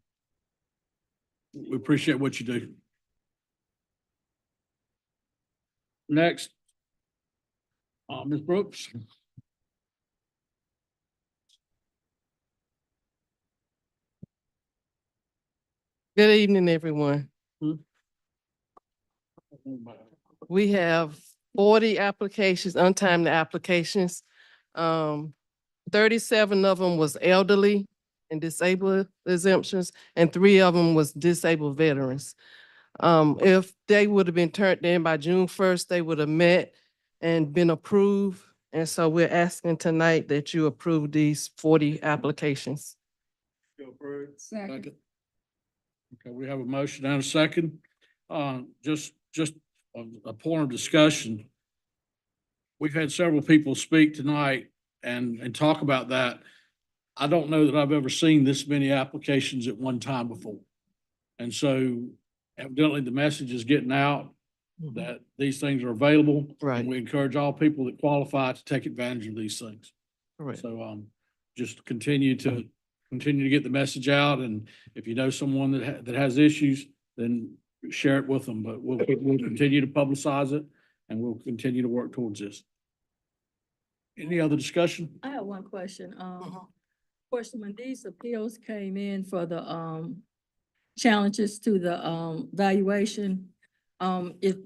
we appreciate what you do. Next, Ms. Brooks. Good evening, everyone. We have 40 applications, untimely applications. 37 of them was elderly and disabled exemptions, and 3 of them was disabled veterans. If they would have been turned in by June 1st, they would have met and been approved. And so we're asking tonight that you approve these 40 applications. Second. Okay, we have a motion and a second. Just a point of discussion. We've had several people speak tonight and talk about that. I don't know that I've ever seen this many applications at one time before. And so evidently the message is getting out that these things are available. Right. And we encourage all people that qualify to take advantage of these things. Correct. So, just continue to get the message out, and if you know someone that has issues, then share it with them, but we'll continue to publicize it, and we'll continue to work towards this. Any other discussion? I have one question. Question, when these appeals came in for the, challenges to the, valuation, if,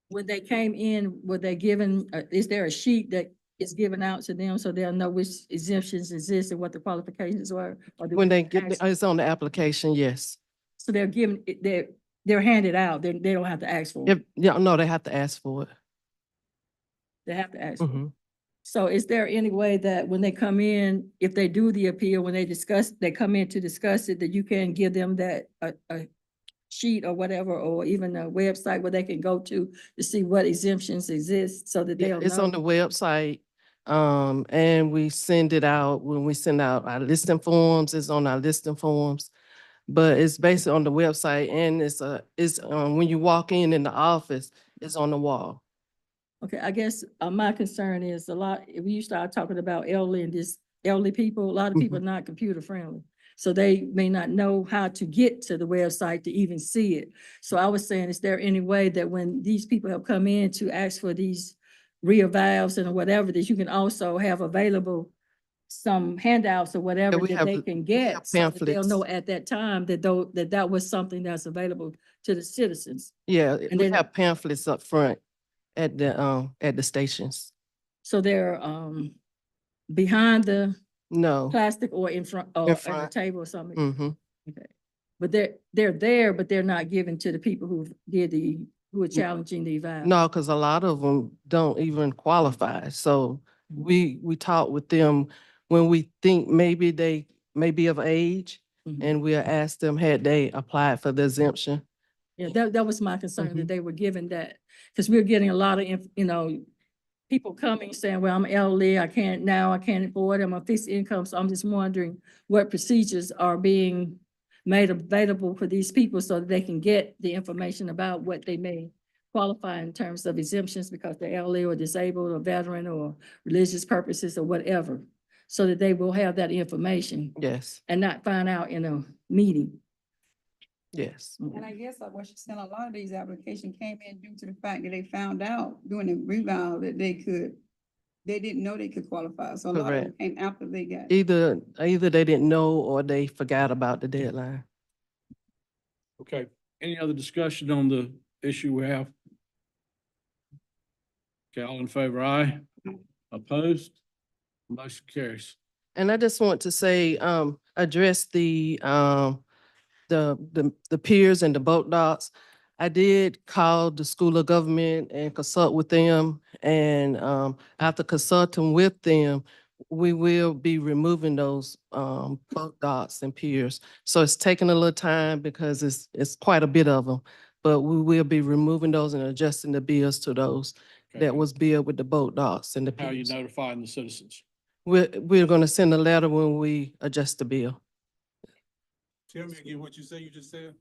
when they came in, were they given, is there a sheet that is given out to them so they'll know which exemptions exist and what the qualifications are? Or do When we they get, ask- it's on the application, yes. So they're given, they're handed out, they don't have to ask for If, it. yeah, no, they have to ask for it. They have to ask for it. Mhm. So is there any way that when they come in, if they do the appeal, when they come in to discuss it, that you can give them that, a sheet or whatever, or even a website where they can go to see what exemptions exist so that Yeah, they'll it's on the know? website. And we send it out when we send out our listing forms, it's on our listing forms. But it's basically on the website, and it's when you walk in the office, it's on the wall. Okay, I guess, my concern is if you start talking about elderly people, a lot of people are not computer friendly. So they may not know how to get to the website to even see it. So I was saying, is there any way that when these people have come in to ask for these reavals and whatever, that you can also have available some handouts or whatever we that have- they can we get, have so that they'll pamphlets. know at that time that that was something that's available to the citizens. Yeah, And we then- have pamphlets up front at the stations. So they're, behind the No. plastic or in front, or at the front. table or something? Mm-hmm. Okay. But they're there, but they're not given to the people who are challenging the eval. No, because a lot of them don't even qualify. So we talk with them when we think maybe they may be of age, and we'll ask them, had they applied for the exemption? Yeah, that was my concern, that Mhm. they were given that, because we're getting a lot of, people coming saying, well, I'm elderly, I can't afford, I'm on fixed income, so I'm just wondering what procedures are being made available for these people so that they can get the information about what they may qualify in terms of exemptions because they're elderly or disabled or veteran or religious purposes or whatever, so that they will have that information Yes, and not find out in a meeting. yes. And I guess what she's saying, a lot of these applications came in due to the fact that they found out during the revow that they didn't know they could qualify. So a lot of them Correct. came after they got. Either they didn't know or they forgot about the deadline. Okay, any other discussion on the issue we have? Okay, all in favor, aye. Opposed? Motion carries. And I just want to say, address the peers and the boat docks. I did call the School of Government and consult with them, and after consulting with them, we will be removing those boat docks and piers. So it's taking a little time because it's quite a bit of them, but we will be removing those and adjusting the bills to those Okay. that was billed with the boat docks and the How are you piers. notifying the citizens? We're gonna send a letter when we adjust the bill. Tell me again what you say, you just said?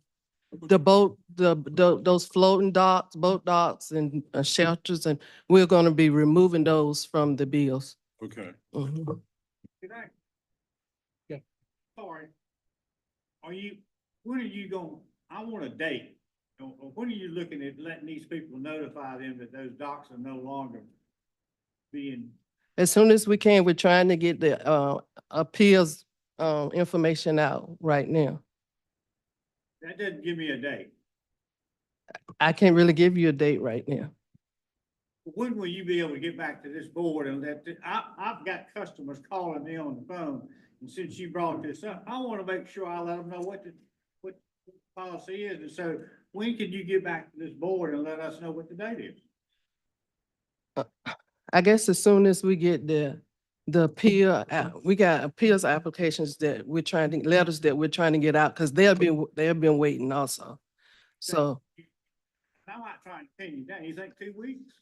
Those floating docks, boat docks and shelters, and we're gonna be removing those from the bills. Okay. Mhm. Good night. Yeah. Sorry. When are you going, I want a date. Or when are you looking at letting these people notify them that those docks are no longer being, As soon as we can, we're trying to get the appeals information out right now. that doesn't give me a date. I can't really give you a date right now. When will you be able to get back to this board and I've got customers calling me on the phone, and since you brought this up, I want to make sure I let them know what the policy is, and so when can you get back to this board and let us know what the date is? I guess as soon as we get the appeal, we got appeals applications that letters that we're trying to get out, because they've been waiting also. So, I'm not trying to pin you down. You think 2 weeks?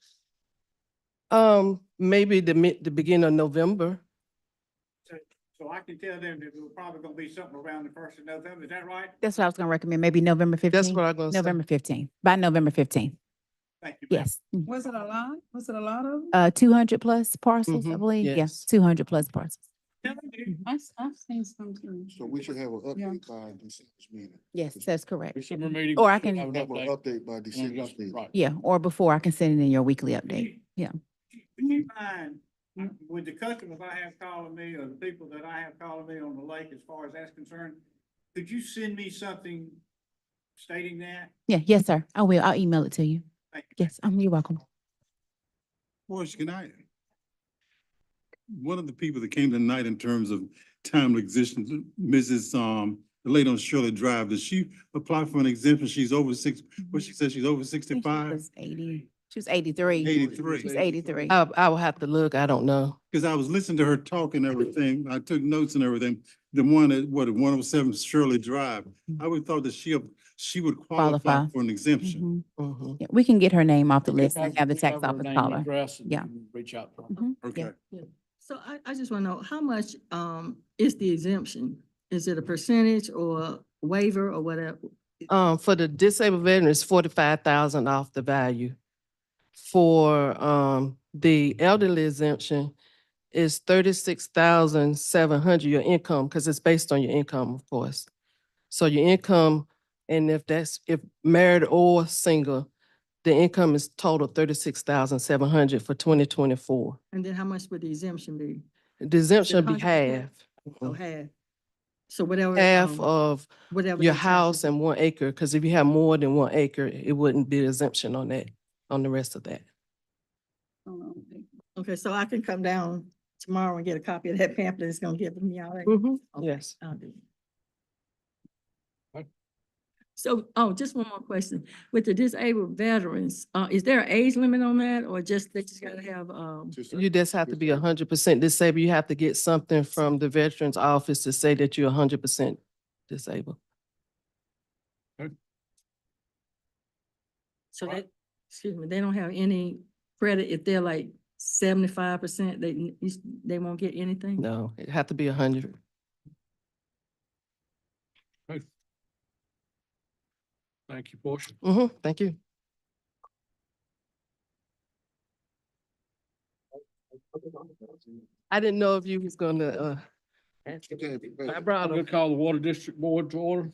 maybe the beginning of November. So I can tell them that it was probably gonna be something around the 1st of November. Is that right? That's what I was gonna recommend, maybe November 15th. That's what I'm gonna say. November 15th, by November 15th. Thank you. ma'am. Yes. Was it a lot? Was it a lot of? 200 plus parcels, I Mhm, believe. Yes, yes. 200 plus parcels. I've seen some too. So we should have an Yeah. update by December's meeting. Yes, that's correct. December meeting. Or I we should can- have an Have an update. update by December's meeting. Right. Yeah, or before, I can send it in your weekly update. Yeah. Would you mind, with the customers I have calling me or the people that I have calling me on the lake, as far as that's concerned, could you send me something stating that? Yeah, yes, sir. I will. I'll email it to you. Thank you. Yes, you're welcome. Boys, good night. One of the people that came tonight in terms of timely existence, Mrs. The lady on Shirley Drive, does she apply for an exemption? She's over what she said, she's over I think she 65? was 80. She was 83. 83. She's 83. I will have to look. I don't know. Because I was listening to her talk and everything. I took notes and everything. The one at, 107 Shirley Drive. I would thought that she would qualify Qualify. for an exemption. Mhm. Yeah, we can get her name off the list and have the tax office call her. Yeah. Reach out to her. Mhm. Okay. Yeah. So I just want to know, how much, is the exemption? Is it a percentage or waiver or whatever? For the disabled veteran, it's 45,000 off the value. For, the elderly exemption, is 36,700, your income, because it's based on your income, of course. So your income, and if married or single, the income is total 36,700 for 2024. And then how much would the exemption be? The exemption would be 100%? half. Oh, half. So whatever. Half of whatever your the taxes- house and 1 acre, because if you have more than 1 acre, it wouldn't be exemption on that, on the rest of that. Okay, so I can come down tomorrow and get a copy of that pamphlet it's gonna give me all right? Mhm, Okay, yes. I'll do. Right. So, just one more question. With the disabled veterans, is there an age limit on that or just, they just gotta have, You just have to be 100% disabled. You have to get something from the Veterans Office to say that you're 100% disabled. so they, excuse me, they don't have any credit if they're like 75%, they won't get anything? No, it have to be 100. Thank you, Portia. Thank you. I didn't know if you was gonna, I brought I'm gonna them. call the Water District Board to order.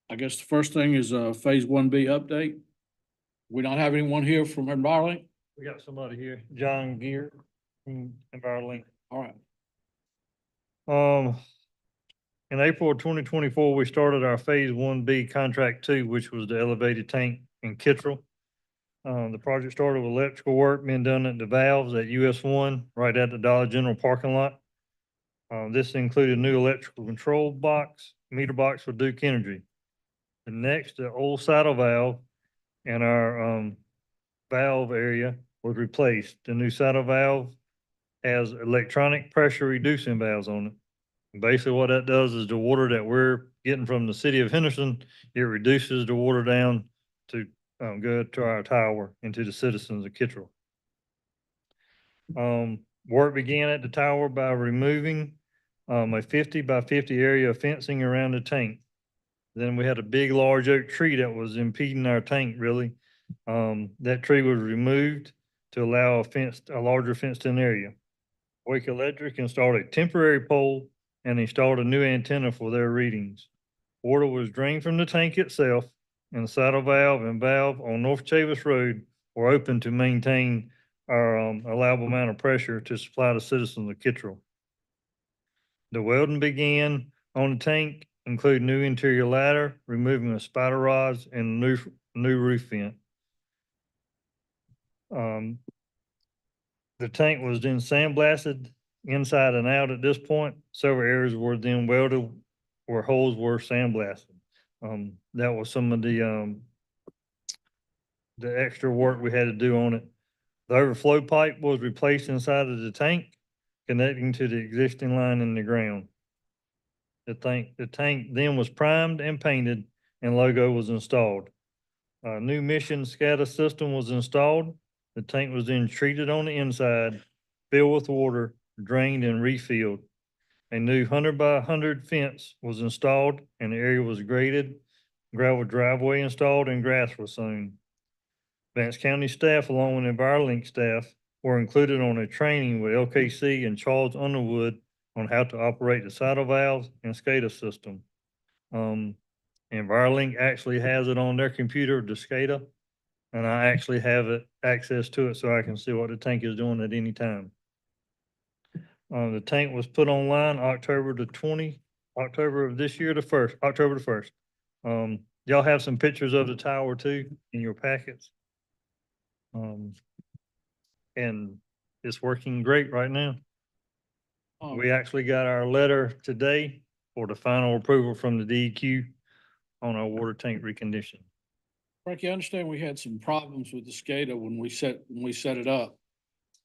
I guess the first thing is Phase 1B update. We don't have anyone here from EnviroLink? We got somebody here, John Gear from EnviroLink. All right. In April of 2024, we started our Phase 1B Contract 2, which was the elevated tank in Kittrell. The project started with electrical work being done at the valves at US 1, right at the Dollar General parking lot. This included new electrical control box, meter box for Duke Energy. The next, the old saddle valve in our valve area was replaced. The new saddle valve has electronic pressure reducing valves on it. Basically, what that does is the water that we're getting from the city of Henderson, it reduces the water down to go to our tower and to the citizens of Kittrell. Work began at the tower by removing a 50 by 50 area of fencing around the tank. Then we had a big, large oak tree that was impeding our tank, really. That tree was removed to allow a larger fenced-in area. Wake Electric installed a temporary pole and installed a new antenna for their readings. Water was drained from the tank itself, and the saddle valve and valve on North Chavis Road were open to maintain our allowable amount of pressure to supply the citizens of Kittrell. The welding began on the tank, including new interior ladder, removing the spider rods, and new roof vent. The tank was then sandblasted inside and out at this point. Several areas were then welded where holes were sandblasted. That was some of the extra work we had to do on it. The overflow pipe was replaced inside of the tank, connecting to the existing line in the ground. The tank then was primed and painted and logo was installed. A new mission SCADA system was installed The tank was then treated on the inside, filled with water, drained and refilled. A new 100 by 100 fence was installed and the area was graded, gravel driveway installed and grass was sown. Vance County staff along with EnviroLink staff were included on a training with LKC and Charles Underwood on how to operate the saddle valves and SCADA system. EnviroLink actually has it on their computer, the SCADA, and I actually have access to it so I can see what the tank is doing at any time. The tank was put online October of this year, October the 1st. Y'all have some pictures of the tower too in your packets. And it's working great right now. We actually got our letter today for the final approval from the DEQ on our water tank reconditioning. Frankie, I understand we had some problems with the SCADA when we set it up.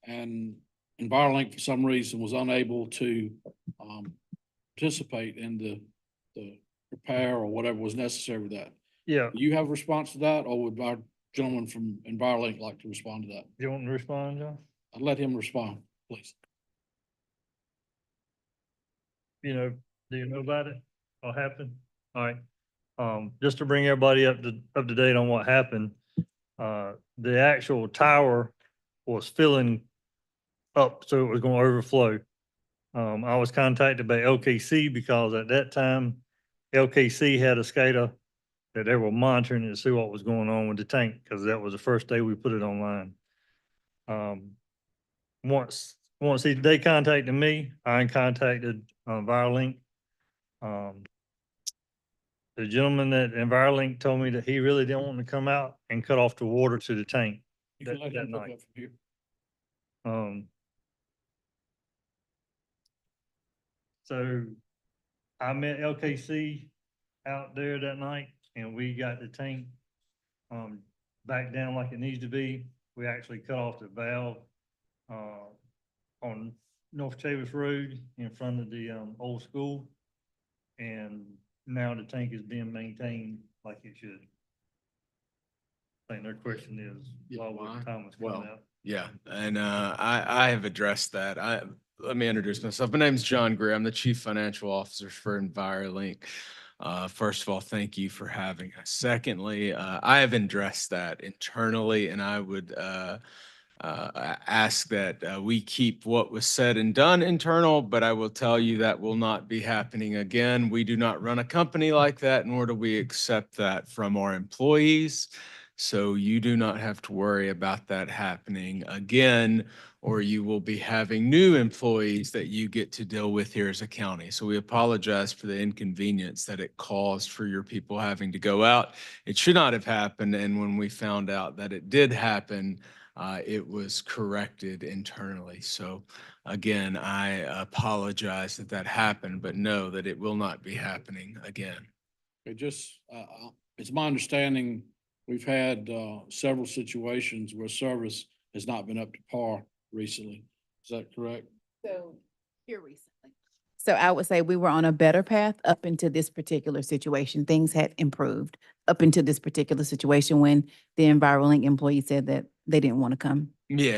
And EnviroLink for some reason was unable to participate in the repair or whatever was necessary with that. Yeah. Do you have a response to that, or would our gentleman from EnviroLink like to respond to that? You want to respond, John? I'd let him respond, please. Do you know about it? What happened? All right. Just to bring everybody up to date on what happened, the actual tower was filling up, so it was going to overflow. I was contacted by LKC because at that time, LKC had a SCADA that they were monitoring to see what was going on with the tank, because that was the first day we put it online. Once they contacted me, I contacted EnviroLink. The gentleman at EnviroLink told me that he really didn't want to come out and cut off the water to the tank You can let that him look night. up from here. So I met LKC out there that night and we got the tank back down like it needs to be. We actually cut off the valve on North Chavis Road in front of the old school. And now the tank is being maintained like it should. I think their question is, why would Thomas come out? Yeah, and I have addressed that. Let me introduce myself. My name is John Greer. I'm the Chief Financial Officer for EnviroLink. First of all, thank you for having us. Secondly, I have addressed that internally, and I would ask that we keep what was said and done internal, but I will tell you that will not be happening again. We do not run a company like that, nor do we accept that from our employees. So you do not have to worry about that happening again, or you will be having new employees that you get to deal with here as a county. So we apologize for the inconvenience that it caused for your people having to go out. It should not have happened. And when we found out that it did happen, it was corrected internally. So again, I apologize that that happened, but know that it will not be happening again. It's my understanding we've had several situations where service has not been up to par recently. Is that correct? So here recently. So I would say we were on a better path up into this particular situation. Things had improved up into this particular situation when the EnviroLink employee said that they didn't want to come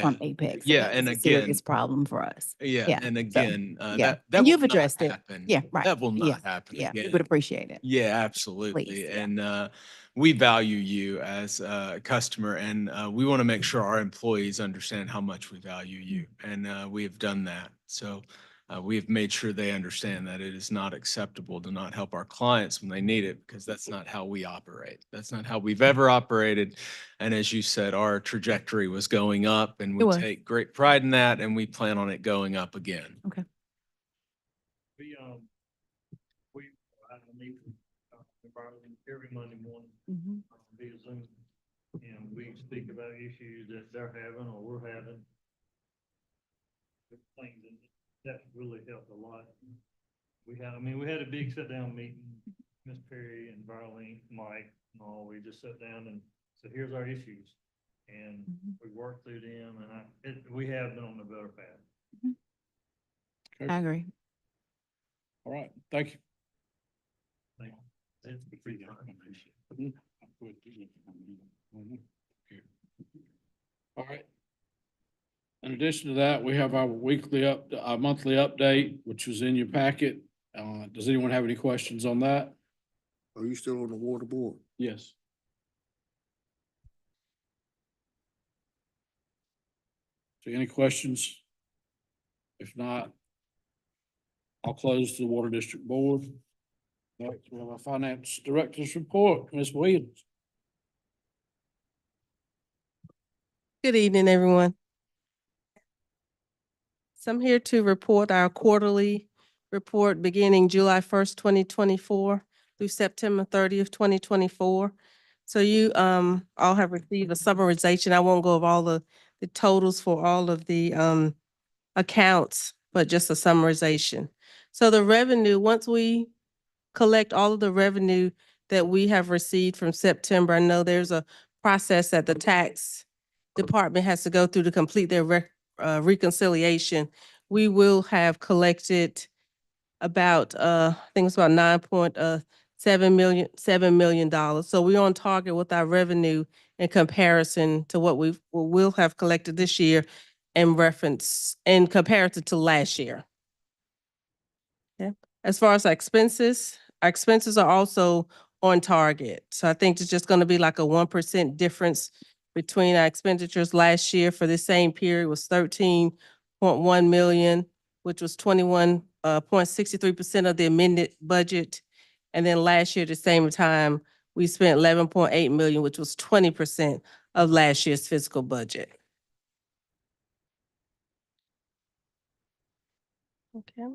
from Apex. Yeah, That and was a again, serious problem for us. Yeah, and again, yeah, that and will you've not addressed it. happen. Yeah, right. That will not Yeah, happen yeah, we again. would appreciate it. Yeah, absolutely. Please, yeah. And we value you as a customer, and we want to make sure our employees understand how much we value you, and we have done that. So we have made sure they understand that it is not acceptable to not help our clients when they need it, because that's not how we operate. That's not how we've ever operated. And as you said, our trajectory was going up, and we take great pride in that, and we plan on it going up again. Okay. We have a meeting every Monday morning via Zoom, and we speak about issues that they're having or we're having. Things that really helped a lot. We had a big sit down meeting, Miss Perry and EnviroLink, Mike, and all. We just sat down and said, here's our issues, and we worked through them, and we have been on the better path. I agree. All right, thank you. That's pretty good. All right, In addition to that, we have our monthly update, which was in your packet. Does anyone have any questions on that? Are you still on the water board? Yes. So any questions? If not, I'll close the Water District Board. Next, we have our Finance Director's report, Ms. Williams. Good evening, everyone. So I'm here to report our quarterly report beginning July 1st, 2024 through September 30th, 2024. So you all have received a summarization. I won't go over all the totals for all of the accounts, but just a summarization. So the revenue, once we collect all of the revenue that we have received from September, I know there's a process that the tax department has to go through to complete their reconciliation. We will have collected about, I think it's about $7 million. So we're on target with our revenue in comparison to what will have collected this year in reference, in comparison to last year. Okay. As far as our expenses are also on target. So I think it's just going to be like a 1% difference between our expenditures last year for the same period was 13.1 million, which was 21.63% of the amended budget. And then last year, at the same time, we spent 11.8 million, which was 20% of last year's fiscal budget. Okay.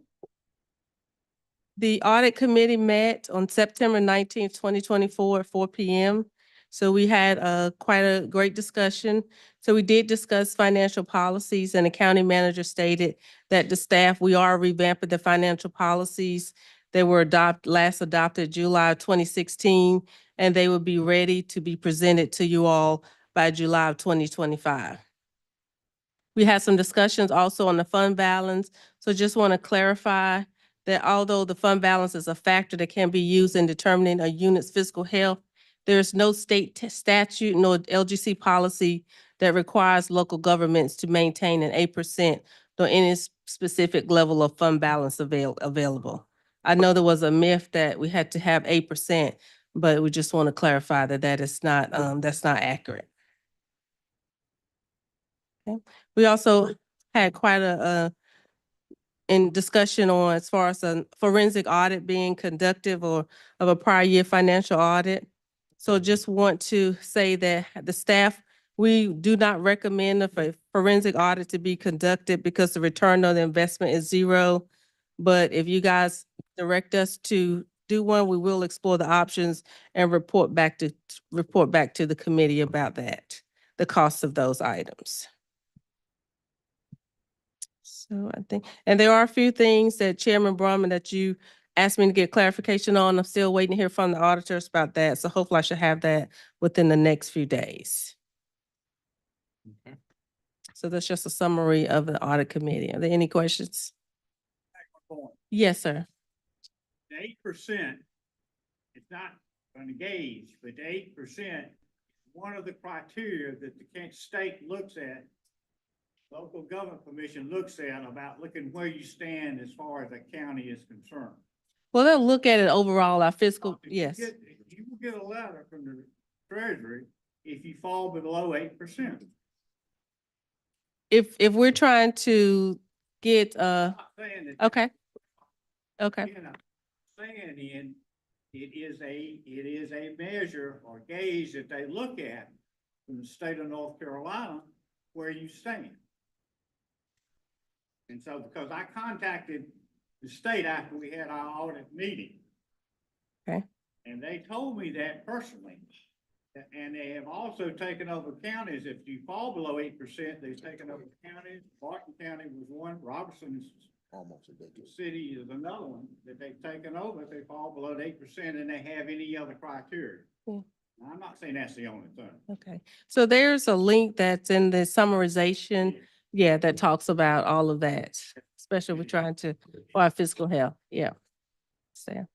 The audit committee met on September 19th, 2024 at 4 p.m. So we had quite a great discussion. So we did discuss financial policies, and the county manager stated that the staff, we are revamping the financial policies. They were last adopted July 2016, and they will be ready to be presented to you all by July of 2025. We had some discussions also on the fund balance. So just want to clarify that although the fund balance is a factor that can be used in determining a unit's fiscal health, there's no state statute, no LGC policy that requires local governments to maintain an 8% or any specific level of fund balance available. I know there was a myth that we had to have 8%, but we just want to clarify that that's not accurate. Okay. We also had quite in discussion on as far as a forensic audit being conducted or of a prior year financial audit. So just want to say that the staff, we do not recommend a forensic audit to be conducted because the return on the investment is zero. But if you guys direct us to do one, we will explore the options and report back to the committee about that, the cost of those items. So I think, and there are a few things that Chairman Brumman that you asked me to get clarification on. I'm still waiting to hear from the auditors about that. So hopefully I should have that within the next few days. Okay. So that's just a summary of the audit committee. Are there any questions? Yes, sir. The 8%, it's not going to gauge, but the 8%, one of the criteria that the state looks at, local government commission looks at about looking where you stand as far as the county is concerned. Well, they'll look at it overall, our fiscal, yes. You will get a letter from the Treasury if you fall below 8%. If we're trying to get, okay. Okay. You know, saying it is a measure or gauge that they look at from the state of North Carolina where you stand. And so, because I contacted the state after we had our audit meeting. Okay. And they told me that personally. And they have also taken over counties. If you fall below 8%, they've taken over counties. Barton County was one. Robertson's Almost city is another one that they've taken over. If they fall below 8% and they have any other criteria. Yeah. Now, I'm not saying that's the only thing. Okay. So there's a link that's in the summarization. Yeah, that talks about all of that, especially if we're trying to, for our fiscal health. Yeah. So.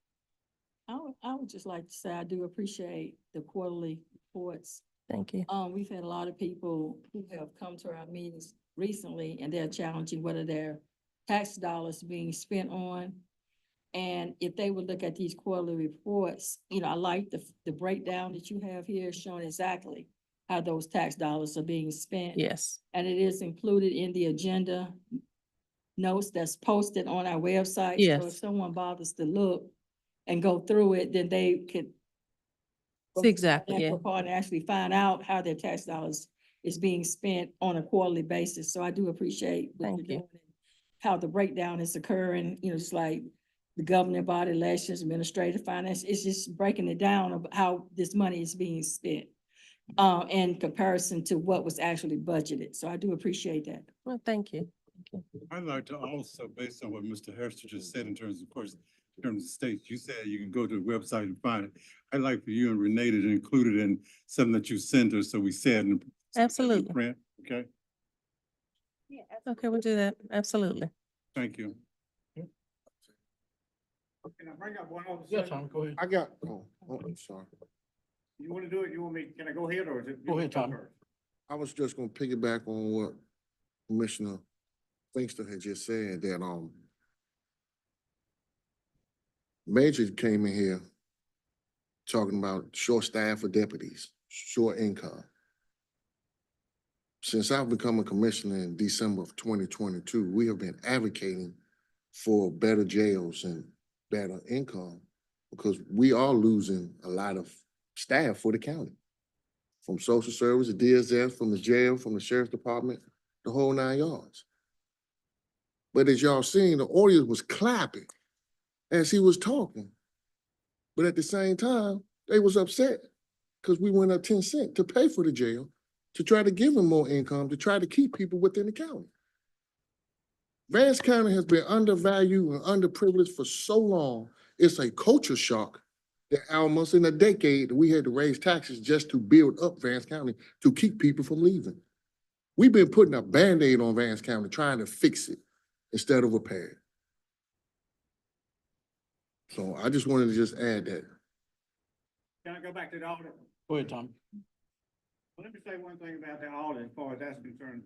I would just like to say, I do appreciate the quarterly reports Thank you. We've had a lot of people who have come to our meetings recently and they're challenging whether their tax dollars being spent on. And if they would look at these quarterly reports, I like the breakdown that you have here showing exactly how those tax dollars are being spent. Yes. And it is included in the agenda notes that's posted on our website. So if Yes. someone bothers to look and go through it, then they could Exactly, yeah. and actually find out how their tax dollars is being spent on a quarterly basis. So I do appreciate what you're Thank you. doing, how the breakdown is occurring, just like the governing body, elections, administrative finance. It's just breaking it down of how this money is being spent in comparison to what was actually budgeted. So I do appreciate that. Well, thank you. I'd like to also, based on what Mr. Hester just said in terms of course, in terms of states, you said you can go to the website and find it. I'd like for you and Renee to include it in something that you sent us, so we said in Absolutely. print, okay? Okay, we'll do that. Absolutely. Thank you. Can I bring up one other? Yes, subject? Tom, go ahead. I got, I'm sorry. You want to do it? You want me, can I go ahead or is it? Go ahead, Tom. I was just gonna piggyback on what Commissioner Finkston had just said, that, Major came in here talking about short staff for deputies, short income. Since I've become a commissioner in December of 2022, we have been advocating for better jails and better income because we are losing a lot of staff for the county. From social service, the DSS, from the jail, from the sheriff's department, the whole 9 yards. But as y'all seen, the audience was clapping as he was talking. But at the same time, they was upset because we went up 10 cents to pay for the jail, to try to give them more income, to try to keep people within the county. Vance County has been undervalued and underprivileged for so long. It's a culture shock that almost in a decade, we had to raise taxes just to build up Vance County to keep people from leaving. We've been putting a Band-Aid on Vance County, trying to fix it instead of repair it. So I just wanted to just add that. Can I go back to the audit? Go ahead, Tom. Well, let me say one thing about the audit as far as that's concerned.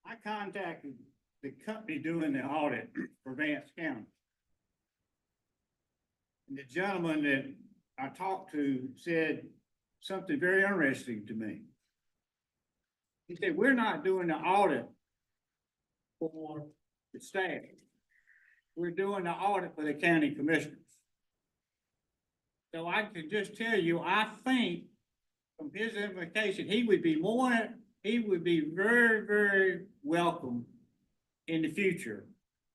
I contacted the company doing the audit for Vance County. And the gentleman that I talked to said something very interesting to me. He said, we're not doing the audit for the staff. We're doing the audit for the county commissioners. So I can just tell you, I think from his implication, he would be very, very welcome in the future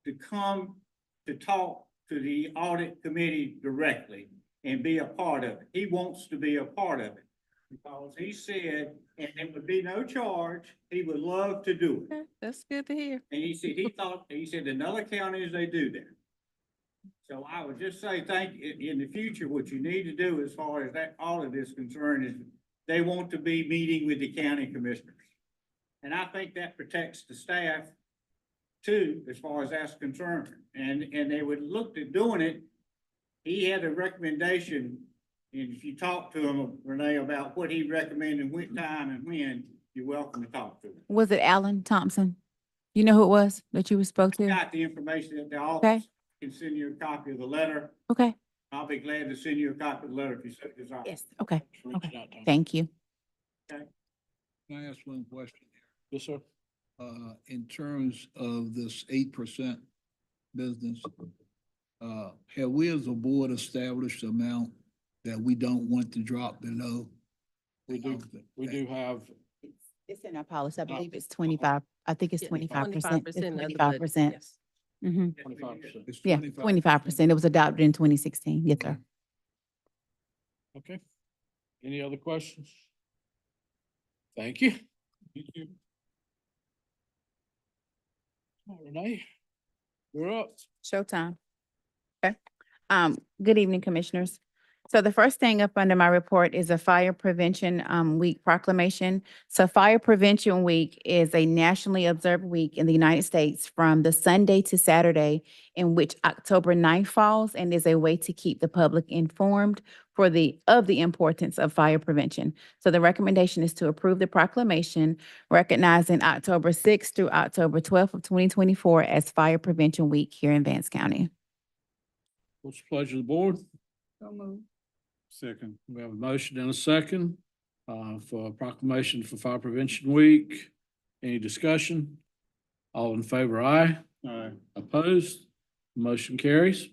to come to talk to the audit committee directly and be a part of it. He wants to be a part of it because he said, and there would be no charge, he would love to do it. Okay, that's good to hear. And he said in other counties, they do that. So I would just say, in the future, what you need to do as far as that audit is concerned is they want to be meeting with the county commissioners. And I think that protects the staff too, as far as that's concerned. And they would look at doing it. He had a recommendation, and if you talk to him, Renee, about what he recommended, what time and when, you're welcome to talk to him. Was it Alan Thompson? You know who it was that you spoke to? Got the information at the office. Okay. Can send you a copy of the letter. Okay. I'll be glad to send you a copy of the letter if you so desire. Yes. Okay. Reach Okay. out to him. Thank you. Can I ask one question here? Yes, sir. In terms of this 8% business, have we as a board established the amount that we don't want to drop below? We do have, It's in our policy. I believe it's 25. I think it's 25%. It's 25% of the budget, 25%. yes. Mm-hmm. 25%. It's Yeah, 25%. It was adopted in 2016. Yes, sir. Okay. Any other questions? Thank you. Thank you. Renee, you're up. Showtime. Okay. Good evening, commissioners. So the first thing up under my report is a Fire Prevention Week proclamation. So Fire Prevention Week is a nationally observed week in the United States from the Sunday to Saturday, in which October 9th falls, and is a way to keep the public informed, of the importance of fire prevention. So the recommendation is to approve the proclamation recognizing October 6th through October 12th of 2024 as Fire Prevention Week here in Vance County. What's the pleasure of the board? So moved. Second. We have a motion and a second for proclamation for Fire Prevention Week. Any discussion? All in favor, aye. Aye. Opposed? Motion carries.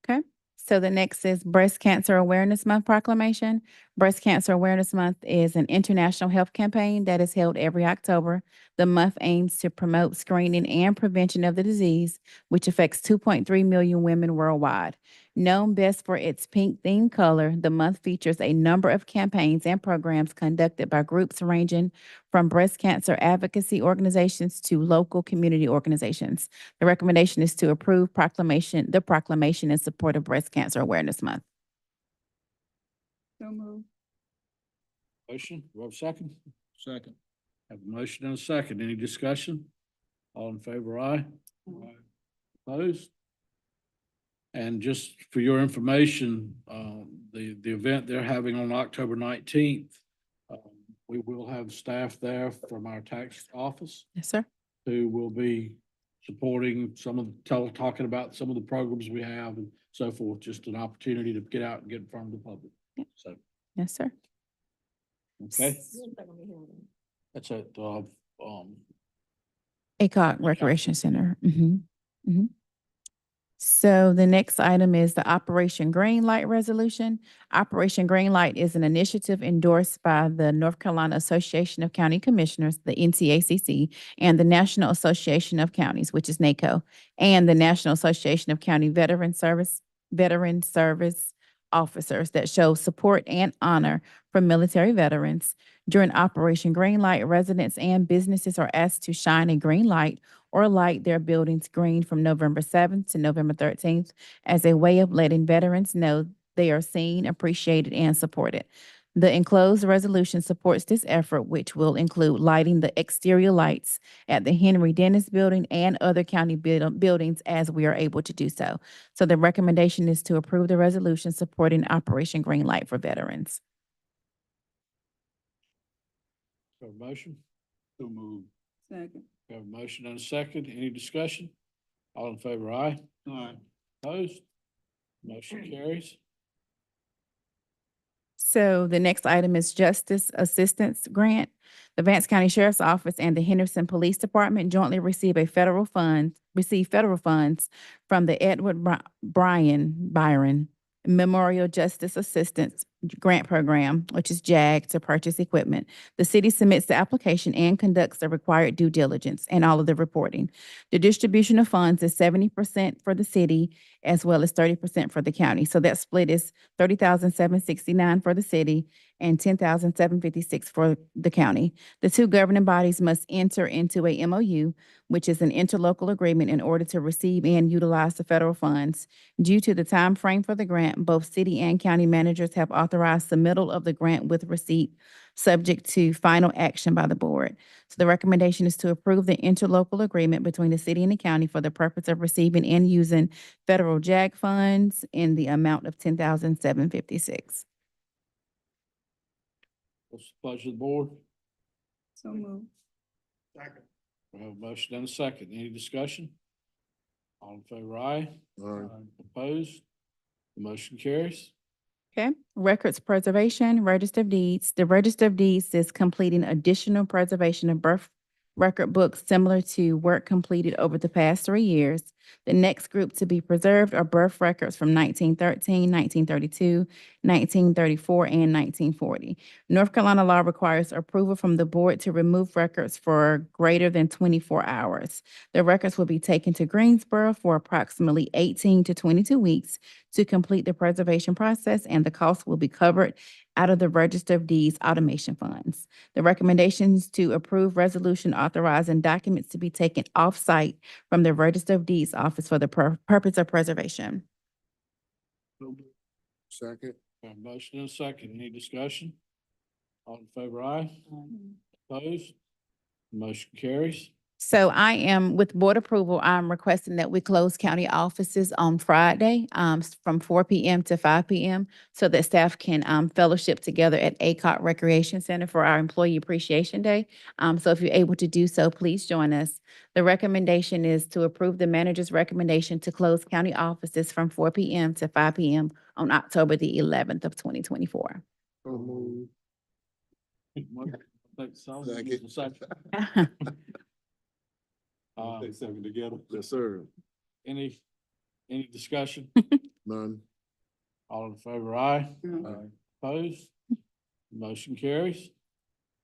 Okay, so the next is Breast Cancer Awareness Month proclamation. Breast Cancer Awareness Month is an international health campaign that is held every October. The month aims to promote screening and prevention of the disease, which affects 2.3 million women worldwide. Known best for its pink themed color, the month features a number of campaigns and programs conducted by groups ranging from breast cancer advocacy organizations to local community organizations. The recommendation is to approve the proclamation in support of Breast Cancer Awareness Month. So moved. Motion, do I have a second? Second. Have a motion and a second. Any discussion? All in favor, aye. Opposed? And just for your information, the event they're having on October 19th, we will have staff there from our tax office Yes, sir. who will be supporting talking about some of the programs we have and so forth. Just an opportunity to get out and get in front of the public. Yeah. So, Yes, sir. okay. That's at, ACOG Recreation Center. So the next item is the Operation Green Light Resolution. Operation Green Light is an initiative endorsed by the North Carolina Association of County Commissioners, the NCACC, and the National Association of Counties, which is NACO, and the National Association of County Veteran Service Officers that show support and honor for military veterans. During Operation Green Light, residents and businesses are asked to shine a green light or light their buildings green from November 7th to November 13th as a way of letting veterans know they are seen, appreciated, and supported. The enclosed resolution supports this effort, which will include lighting the exterior lights at the Henry Dennis Building and other county buildings as we are able to do so. So the recommendation is to approve the resolution supporting Operation Green Light for veterans. have a motion. So moved. Second. We have a motion and a second. Any discussion? All in favor, aye. Aye. Opposed? Motion carries. So the next item is Justice Assistance Grant. The Vance County Sheriff's Office and the Henderson Police Department jointly receive federal funds from the Edward Byron Memorial Justice Assistance Grant Program, which is JAG, to purchase equipment. The city submits the application and conducts the required due diligence and all of the reporting. The distribution of funds is 70% for the city as well as 30% for the county. So that split is $30,769 for the city and $10,756 for the county. The two governing bodies must enter into a MOU, which is an interlocal agreement, in order to receive and utilize the federal funds. Due to the time frame for the grant, both city and county managers have authorized submittal of the grant with receipt, subject to final action by the board. So the recommendation is to approve the interlocal agreement between the city and the county for the purpose of receiving and using federal JAG funds in the amount of $10,756. What's the pleasure of the board? So moved. Second. We have a motion and a second. Any discussion? All in favor, aye. Aye. Opposed? The motion carries. Okay, records preservation, register of deeds. The register of deeds is completing additional preservation of birth record books similar to work completed over the past 3 years. The next group to be preserved are birth records from 1913, 1932, 1934, and 1940. North Carolina law requires approval from the board to remove records for greater than 24 hours. The records will be taken to Greensboro for approximately 18 to 22 weeks to complete the preservation process, and the cost will be covered out of the Register of Deeds automation funds. The recommendations to approve resolution authorizing documents to be taken off-site from the Register of Deeds office for the purpose of preservation. Second. We have a motion and a second. Any discussion? All in favor, aye. Opposed? Motion carries. So I am, with board approval, I'm requesting that we close county offices on Friday, from 4 PM to 5 PM, so that staff can, fellowship together at ACOT Recreation Center for our Employee Appreciation Day. So if you're able to do so, please join us. The recommendation is to approve the manager's recommendation to close county offices from 4 PM to 5 PM on October the 11th of 2024. They seven together. Yes, sir. Any discussion? None. All in favor, aye? Opposed? Motion carries.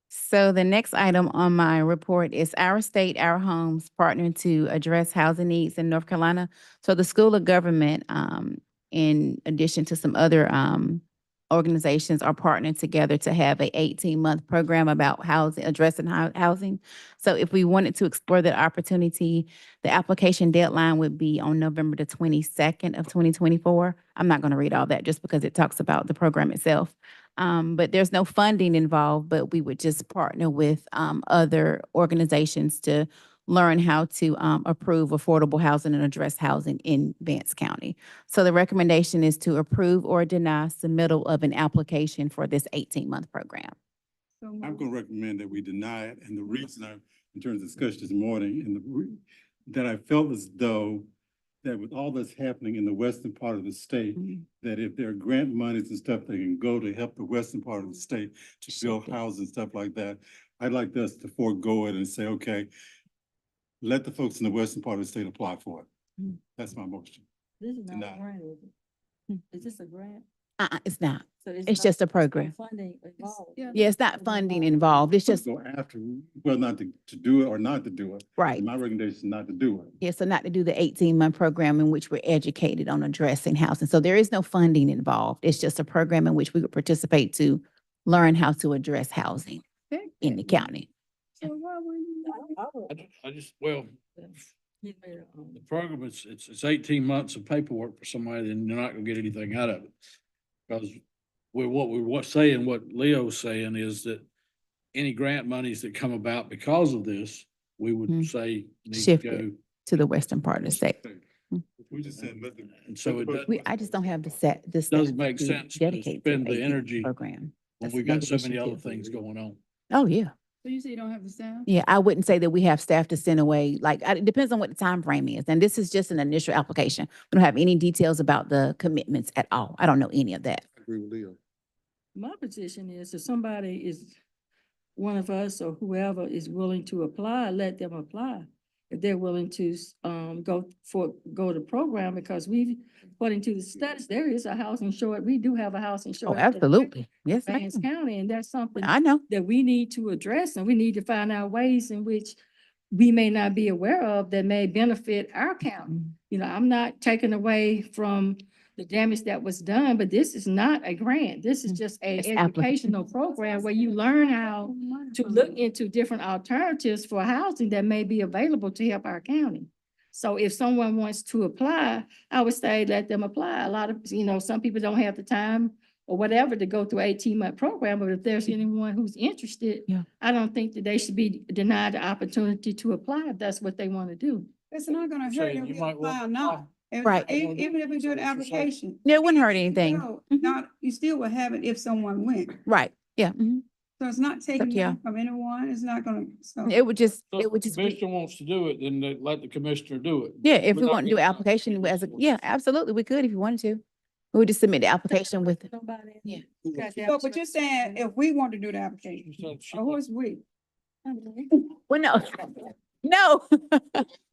So the next item on my report is Our State, Our Homes partnering to address housing needs in North Carolina. So the School of Government, in addition to some other organizations, are partnering together to have a 18-month program about housing, addressing housing. So if we wanted to explore that opportunity, the application deadline would be on November the 22nd of 2024. I'm not going to read all that just because it talks about the program itself. But there's no funding involved, but we would just partner with other organizations to learn how to approve affordable housing and address housing in Vance County. So the recommendation is to approve or deny submittal of an application for this 18-month program. I'm gonna recommend that we deny it, and the reason in terms of discussion this morning, that I felt as though that with all that's happening in the western part of the state, that if there are grant monies and stuff that can go to help the western part of the state to build houses and stuff like that, I'd like us to forego it and say, okay, let the folks in the western part of the state apply for it. That's my motion. This is not Deny. a grant, is it? Is this a grant? It's not. So It's not- just a no program. Funding involved. Yeah, it's not funding involved. It's just, Go after, well, not to do it or not to do it. right. My recommendation is not to do it. Yeah, so not to do the 18-month program in which we're educated on addressing housing. So there is no funding involved. It's just a program in which we would participate to learn how to address housing in the county. So why wouldn't you? I just, well, the program is, it's 18 months of paperwork for somebody, then you're not gonna get anything out of it. Because what Leo's saying is that any grant monies that come about because of this, we would say need to Shift go. it to the western part of the state. We just said, And so it I just don't have the staff doesn't make to sense to dedicate to spend the 18 energy program. when That's we got so another many issue, other too. things going on. Oh, yeah. So you say you don't have the staff? Yeah, I wouldn't say that we have staff to send away, like, it depends on what the time frame is. And this is just an initial application. We don't have any details about the commitments at all. I don't know any of that. I agree with Leo. My position is if somebody is, one of us or whoever is willing to apply, let them apply. If they're willing to go to program, because according to the studies, there is a housing short. We do have a housing Oh, short. absolutely. Yes, Vance ma'am. County, and that's something I know. that we need to address, and we need to find out ways in which we may not be aware of that may benefit our county. You know, I'm not taking away from the damage that was done, but this is not a grant. This is just a It's educational program where you learn how to look into different alternatives for housing that may be available to help our county. So if someone wants to apply, I would say let them apply. A lot of, some people don't have the time or whatever to go through 18-month program, but if there's anyone who's interested, Yeah. I don't think that they should be denied the opportunity to apply if that's what they want to do. It's not gonna hurt Saying if you we might apply or want- not. Right. Even if we do an application. Yeah, it wouldn't hurt anything. No, not, you still will have it if someone went. Right. Yeah. Mhm. So it's not taking Yeah. money from anyone. It's not gonna, so. It would just, So it would if the just, commissioner wants to do it, then let the commissioner do it. yeah, if We're we not want to do an gonna- application as a, yeah, absolutely, we could if you wanted to. We would just submit the application with, yeah. But you're saying if we want to do the application, or who's we? Well, no, no.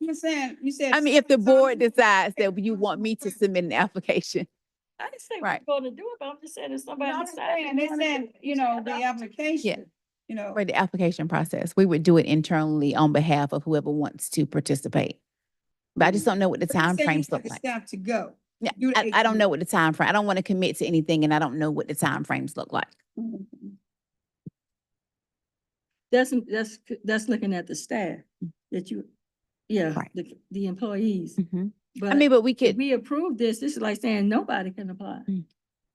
You're saying, you said. I mean, if the board decides that you want me to submit an application. I didn't say Right. we're going to do it, but I'm just saying if somebody No, I'm decides. saying, they said, the application, For the application process, we would do it internally on behalf of whoever wants to participate. But I just don't know what the But you time say you frames want look the like. Staff to go. Yeah, do the I don't 18 know what the time frame. I don't want to commit to anything and I don't know what the time frames look like. That's looking at the staff that you, yeah, Right. the employees. Mhm. But I mean, but we if could, we approve this is like saying nobody can apply.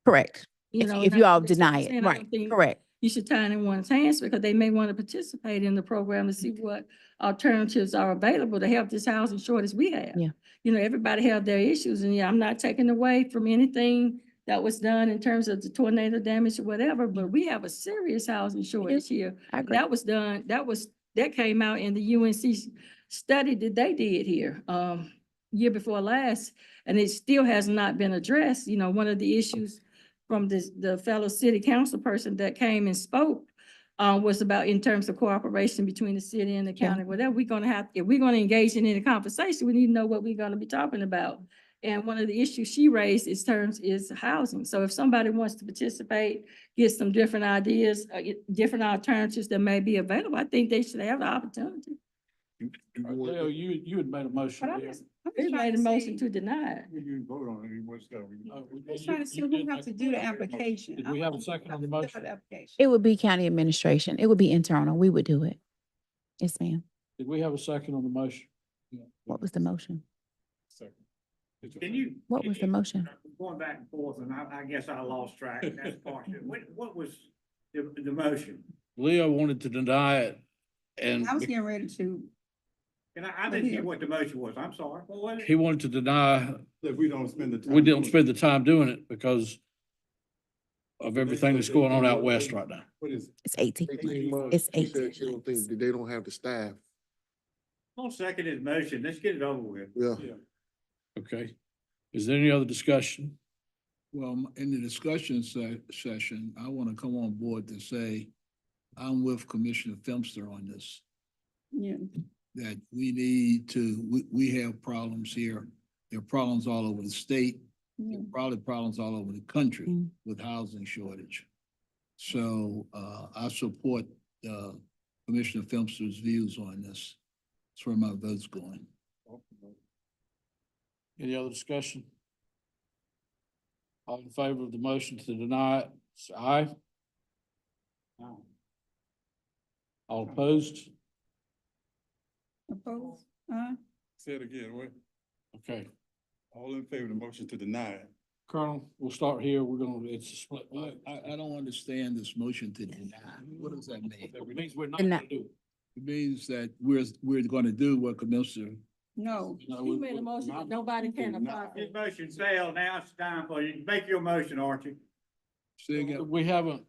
correct. You If know, if and you all that's what I'm deny it, saying. I right, don't think correct. you should tie it in one's hands because they may want to participate in the program to see what alternatives are available to help this housing shortage we have. Yeah. You know, everybody have their issues, and yeah, I'm not taking away from anything that was done in terms of the tornado damage or whatever, but we have a serious housing shortage here. I agree. That was done, that came out in the UNC study that they did here, year before last, and it still has not been addressed. You know, one of the issues from the fellow city council person that came and spoke was about in terms of cooperation between the city and the county. Whatever we're gonna have, if we're gonna engage in any conversation, we need to know what we're gonna be talking about. And one of the issues she raised is housing. So if somebody wants to participate, get some different ideas, different alternatives that may be available, I think they should have the opportunity. Leo, you had made a motion. But I'm there. just, I'm They just trying made a to motion see, to deny it. You can vote on it, you just gotta. I'm just trying to see who has to do the application. Did we have a second on the motion? It would be county administration. It would be internal. We would do it. Yes, ma'am. Did we have a second on the motion? What was the motion? Can you? What was the motion? Going back and forth, and I guess I lost track. That's part of it. What was the motion? Leo wanted to deny it, and I was getting ready to. And I didn't hear what the motion was. I'm sorry. What was it? he wanted to deny, That we don't spend the time. we didn't spend the time doing it because of everything that's going on out west right now. What is it? It's 18. 18 months. It's She said 18 she don't think that they don't have the staff. I'll second his motion. Let's get it over with. Yeah. Okay. Is there any other discussion? Well, in the discussion session, I want to come on board to say, I'm with Commissioner Filmster on this, Yeah. that we need to, we have problems here. There are problems all over the state. There are probably problems all over the country with housing shortage. So, I support, Commissioner Filmster's views on this. That's where my vote's going. Any other discussion? All in favor of the motion to deny it, say aye. All opposed? Opposed? Say it again, what? Okay. All in favor of the motion to deny it? Colonel, we'll start here. It's a split vote. I don't understand this motion to deny. What does that mean? It means we're not Deny. gonna do it. It means that we're gonna do what Commissioner, No. No, He we- made a motion that nobody can apply for. His motion failed. Now it's time for you. Make your motion, Archie. say again, We haven't,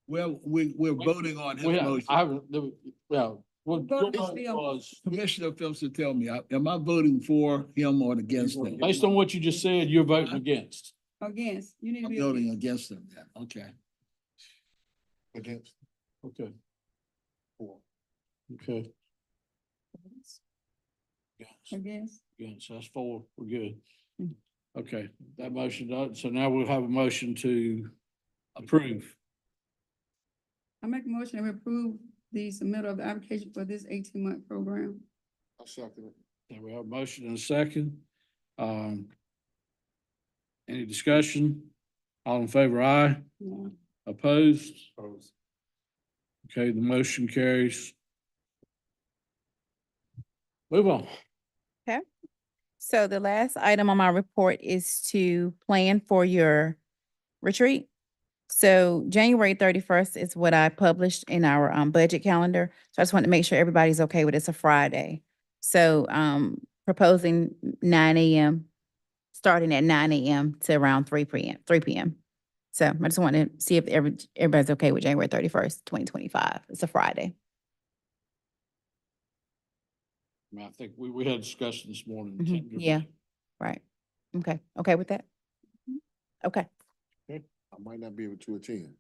well, we're voting on his I motion. haven't, yeah, what Vote your is vote still- was, Commissioner Filmster, tell me, am I voting for him or against him? based on what you just said, you're voting against. Against, you need to I'm be. voting against him, yeah, okay. Against. Okay. Okay. Against. Against, that's four, we're good. Okay, that motion does, so now we'll have a motion to approve. I make a motion to approve the submittal of the application for this 18-month program. I second it. There we have a motion and a second. Any discussion? All in favor, aye. Yeah. Opposed? Opposed. Okay, the motion carries. Move on. Okay. So the last item on my report is to plan for your retreat. So January 31st is what I published in our budget calendar. So I just want to make sure everybody's okay with it. It's a Friday. So proposing 9 a.m., starting at 9 a.m. to around 3 p.m. So I just want to see if everybody's okay with January 31st, 2025. It's a Friday. I mean, I think we had a discussion this morning. Yeah, right. Okay. Okay with that? Okay. I might not be able to attend.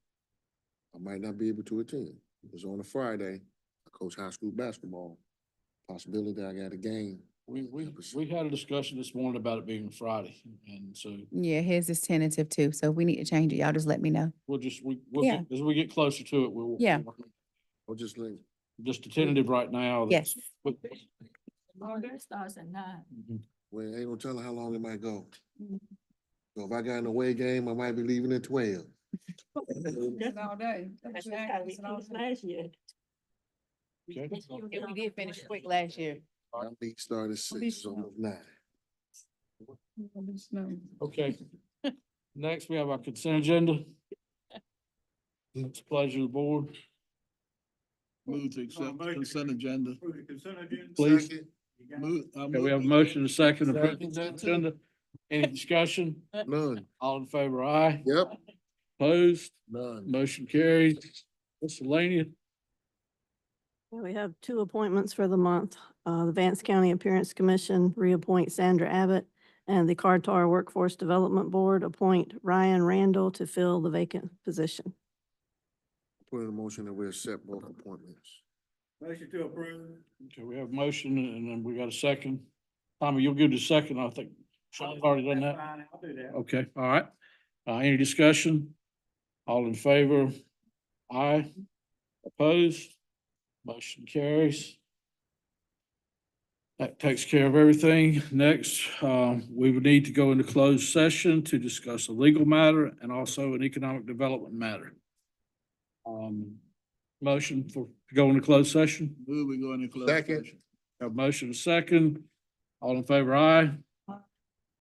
It's on a Friday. I coach high school basketball. Possibility that I got a game. We had a discussion this morning about it being Friday, and so Yeah, his is tentative too. So if we need to change it, y'all just let me know. we'll just, Yeah. as we get closer to it, we'll. Yeah. I'll just let. Just a tentative right now. Yes. That starts at 9. Well, ain't no telling how long it might go. So if I got an away game, I might be leaving at 12. That's all day. Last year. We did finish quick last year. Our league started at 6, it's almost 9. Okay. Next, we have our consent agenda. It's a pleasure of the board. Move to accept the consent agenda. Approve the consent agenda. Please. Okay, We have a motion and a second. to approve the consent agenda. Any discussion? None. All in favor, aye. Yep. Opposed? None. Motion carried. Miscellaneous. We have two appointments for the month. The Vance County Appearance Commission reappoint Sandra Abbott, and the Cantor Workforce Development Board appoint Ryan Randall to fill the vacant position. Put in a motion that we accept both appointments. Motion to approve. Okay, we have a motion and then we got a second. Tommy, you'll give the second, I think. Sean's already done That's that. fine, I'll do that. Okay, all right. Any discussion? All in favor? Aye. Opposed? Motion carries. That takes care of everything. Next, we would need to go into closed session to discuss a legal matter and also an economic development matter. Motion for, to go into closed session? Move, we go into closed Second. session. Have a motion and a second. All in favor, aye.